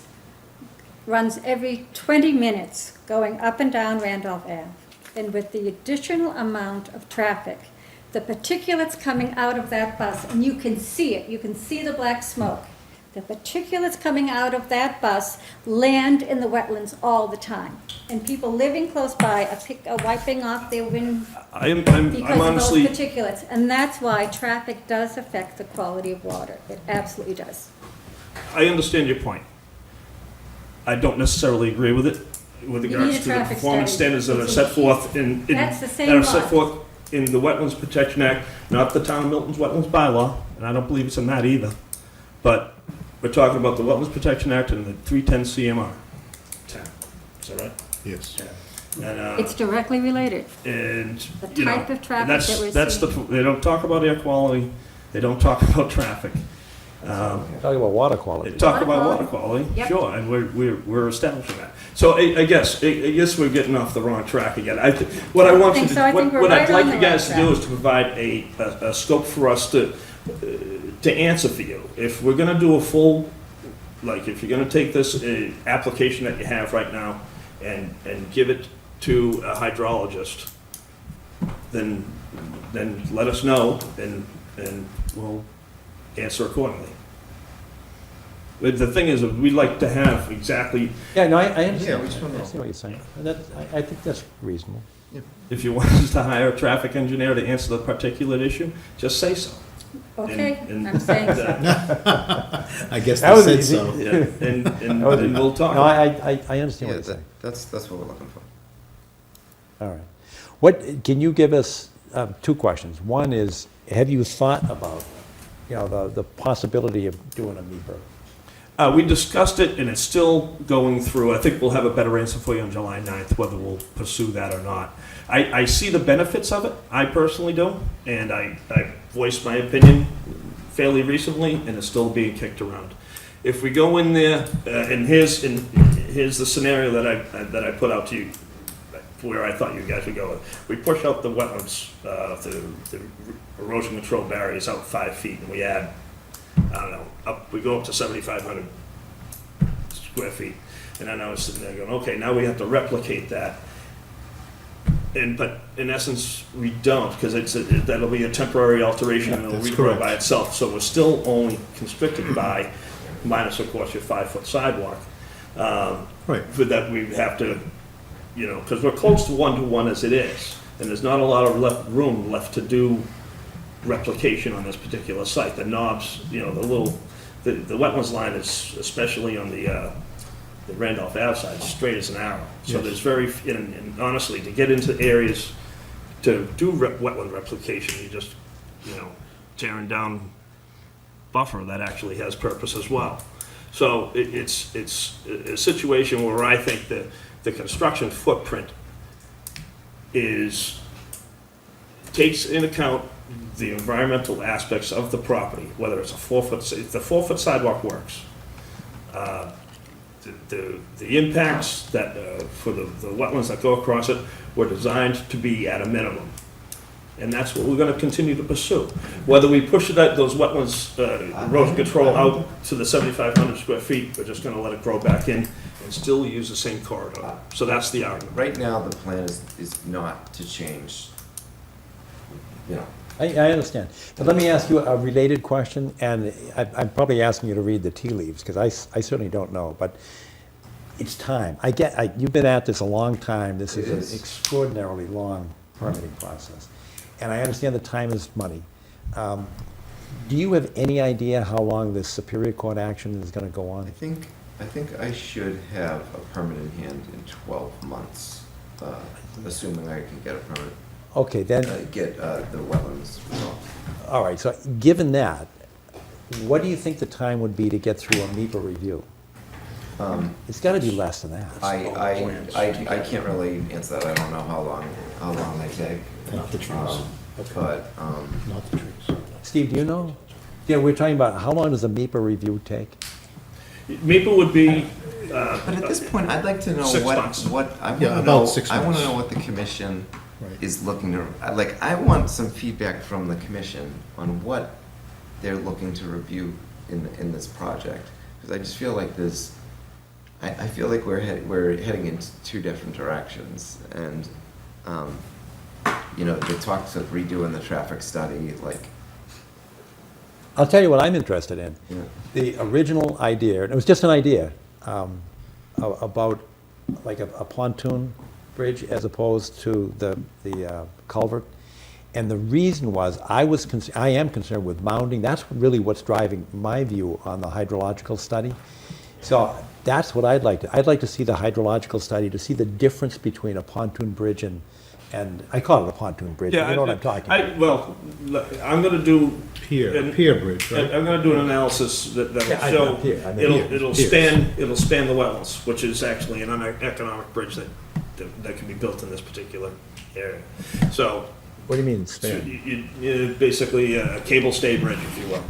runs every 20 minutes going up and down Randolph Ave. And with the additional amount of traffic, the particulates coming out of that bus, and you can see it, you can see the black smoke. The particulates coming out of that bus land in the wetlands all the time. And people living close by are wiping off their wind I'm because honestly. of those particulates. And that's why traffic does affect the quality of water. It absolutely does. I understand your point. I don't necessarily agree with it, with You need regards a to the traffic performance study. standards that are set forth in. That's the same That are set law. forth in the Wetlands Protection Act, not the Town of Milton's Wetlands bylaw, and I don't believe it's in that either. But we're talking about the Wetlands Protection Act and the 310 CMR. Is that right? Yes. And, It's directly related. and, The you know, type of traffic and that's, that we're that's seeing. they don't talk about air quality, they don't talk about traffic. Talking about water quality. Talk Water about water quality. quality, Yep. sure, and we're establishing that. So I guess we're getting off the wrong track again. What I want you think so. I to, think we're what I'd right like on you the guys to right do track. is to provide a scope for us to answer for you. If we're gonna do a full, like, if you're gonna take this application that you have right now and give it to a hydrologist, then let us know, and we'll answer accordingly. But the thing is, we'd like to have exactly, Yeah, no, I understand. Yeah, we just wanna I see what you're saying. I think that's reasonable. if you want us to hire a traffic engineer to answer the particular issue, just say so. Okay, And- I'm saying so. I guess That they was said easy. so. Yeah, and That was and we'll talk. No, I understand what Yeah, you're saying. that's what we're looking for. All right. Can you give us two questions? One is, have you thought about, the possibility of doing a MEPR? We discussed it, and it's still going through. I think we'll have a better answer for you on July 9th, whether we'll pursue that or not. I see the benefits of it, I personally do, and I voiced my opinion fairly recently, and it's still being kicked around. if we go in there, and here's the scenario that I put out to you, where I thought you guys would go. We push out the wetlands, the erosion control barriers out 5 feet, and we add, I don't know, we go up to 7,500 square feet. And then I was sitting there going, okay, now we have to replicate that. But in essence, we don't, because that'll be a temporary alteration, and it'll that's regrow correct. by itself. So we're still only constricted by, minus of course your 5-foot sidewalk. Right. For that we have to, because we're close to 1-to-1 as it is, and there's not a lot of room left to do replication on this particular site. The knobs, the wetlands line is, especially on the Randolph Ave side, straight as an arrow. So Yes. there's and honestly, to get into areas to do wetland replication, you just, tearing down buffer that actually has purpose as well. So it's a situation where I think the construction footprint takes into account the environmental aspects of the property, whether it's if the 4-foot sidewalk works. The impacts that, for the wetlands that go across it were designed to be at a minimum. And that's what we're gonna continue to pursue. Whether we push those wetlands, erosion control out to the 7,500 square feet, we're just gonna let it grow back in and still use the same corridor. So that's the argument. Right now, the plan is not to change, I understand. But let me ask you a related question, and I'm probably asking you to read the tea leaves, because I certainly don't know, but it's time. You've been at this a long time. This is an extraordinarily long permitting process. And I understand that time is money. Do you have any idea how long this Superior Court action is going to go on? I think I should have a permit in hand in 12 months, assuming I can get a permit. Okay, then, Get the wetlands resolved. all right, so given that, what do you think the time would be to get through a MEPA review? It's got to be less than that. I can't really answer that. I don't know how long they take. Not the trees. But, Not the trees. Steve, do you know? Yeah, we're talking about, how long does a MEPA review take? Maple would be, but at this point, I'd like to know 6 months. About 6 I want months. to know what the commission Right. is looking to, I want some feedback from the commission on what they're looking to review in this project. Because I just feel like I feel like we're heading in 2 different directions. And, they talked of redoing the traffic study, I'll tell you what I'm interested in. Yeah. The original idea, and it was just an idea, about like a pontoon bridge as opposed to the culvert. And the reason was, I am concerned with mounding. That's really what's driving my view on the hydrological study. So that's what I'd like to see the hydrological study, to see the difference between a pontoon bridge and I call it a pontoon bridge, but you know what I'm talking about. Well, I'm gonna do. Pier bridge, right? I'm gonna do an analysis that will Yeah, I show, know pier, I know it'll piers. span the wetlands, which is actually an uneconomic bridge that can be built in this particular area. So, What do you mean, so span? you basically a cable stay bridge, if you will.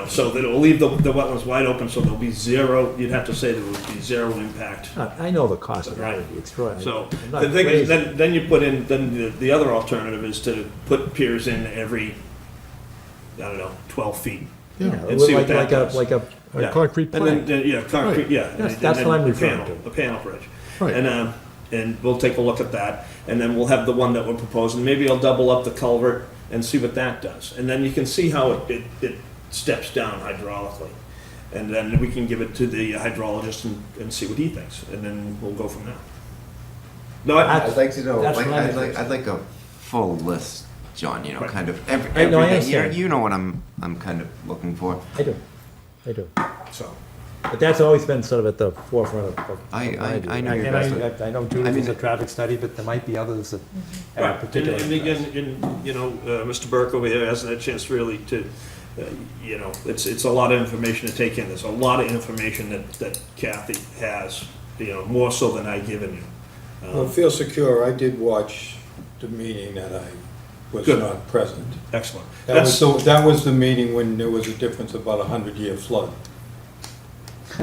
So that it'll leave the wetlands wide open, so there'll be zero, you'd have to say there would be zero impact. I know the cost of that would be extraordinary. So, I'm not the thing is, crazy. then you put in, the other alternative is to put piers in every, 12 feet. Yeah, And see what that like does. a Yeah. concrete And plank. then, yeah, concrete, Right. yeah. Yes, And that's then what I'm the referring panel, to. the panel bridge. Right. And we'll take a look at that, and then we'll have the one that we're proposing. Maybe I'll double up the culvert and see what that does. And then you can see how it steps down hydraulically. And then we can give it to the hydrologist and see what he thinks, and then we'll go from there. No, I'd like to know, That's what I'm I'd like a full list, John, Right. kind of I know, I everything. understand. You know what I'm kind of looking for. I do. so. But that's always been sort of at the forefront of I my view. know you're And best I know I Judith is mean- a traffic study, but there might be others that have a Right, particular and interest. again, Mr. Burke over here hasn't had a chance really to, it's a lot of information to take in. There's a lot of information that Kathy has, more so than I've given you. Well, feel secure, I did watch the meeting that I was Good. not present. Excellent. That was the meeting when there was a difference about 100-year flood.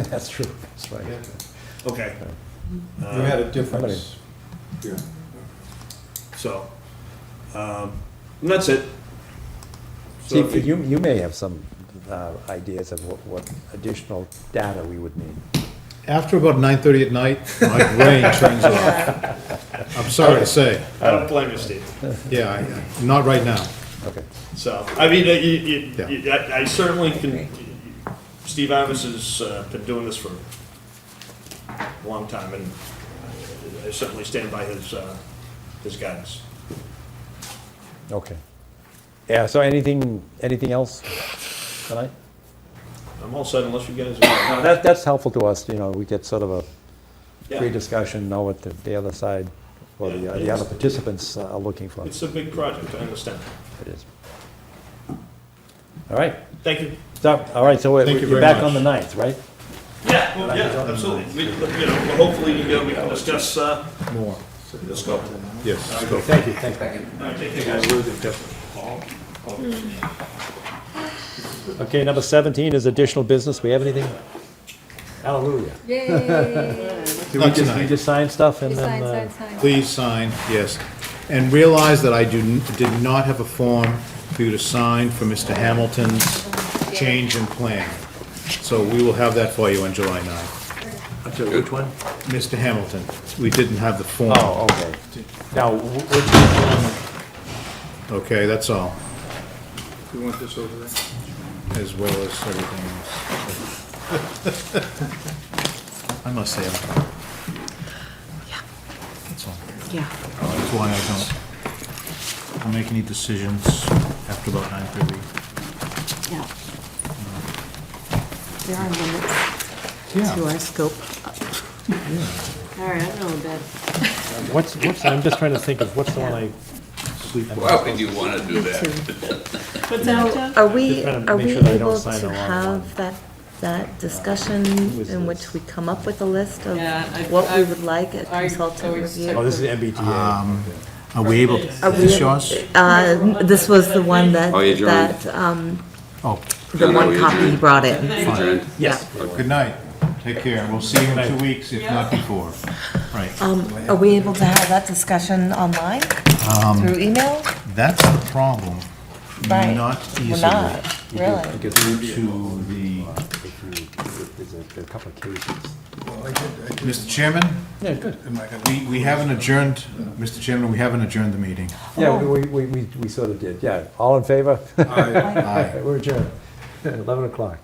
That's true, that's right. Okay. You had a difference. Yeah. So, and that's it. So See, if you- you may have some ideas of what additional data we would need. After about 9:30 at night, my brain turns off. I'm sorry to say. I don't blame you, Steve. Yeah, not right now. Okay. So, I mean, I certainly can, Steve Amos has been doing this for a long time, and I certainly stand by his guidance. Okay. Yeah, so anything else tonight? I'm all set unless you guys. No, that's helpful to us, we get sort of a Yeah. pre-discussion, know what the other side, or Yeah, the other participants are looking for. It's a big project, I understand. It is. All right. Thank you. So, all right, so Thank you you're very back much. on the 9th, right? Yeah, well, yeah, absolutely. Hopefully, we can discuss More. the scope. Yes. Okay, thank you, thank you. All right, take care, guys. Okay, number 17 is additional business. We have anything? Hallelujah. Yay. Not tonight. We just sign stuff and Sign, then, sign, sign. Please sign, yes. And realize that I did not have a form for you to sign for Mr. Hamilton's change in plan. So we will have that for you on July 9th. I'm sorry, which one? Mr. Hamilton, we didn't have the form. Oh, okay. Now, which, Okay, that's all, You want this over there? as well as everything else. I must say, that's all. Yeah. That's why I don't make any decisions after about 9:30. Yeah. There are limits Yeah. to our scope. All right, I'm going to bed. what's, I'm just trying to think of, what's the one I sleep? Why would you want to do that? What's Now, that, Jeff? are Just we, trying to are make we sure that I don't able sign to the wrong have that discussion in which we come up with a list of Yeah, what we would like a consultant Oh, always review? this is MBTA. Are we able, Are is we- this yours? This was the one that, Oh, you joined? Oh, the No, no, one we copy he adjourned. brought in. Adjourned? Yes. good night. Take care. We'll see you in 2 weeks, if not before. Right. Are we able to have that discussion online, through email? That's the problem. Right. Not easily. We're not, really. Due to the, There's a couple of cases. Mr. Chairman, Yeah, good. we haven't adjourned, Mr. Chairman, we haven't adjourned the meeting. Yeah, we sort of did, yeah. All in favor? Aye. Aye. We're adjourned, 11 o'clock.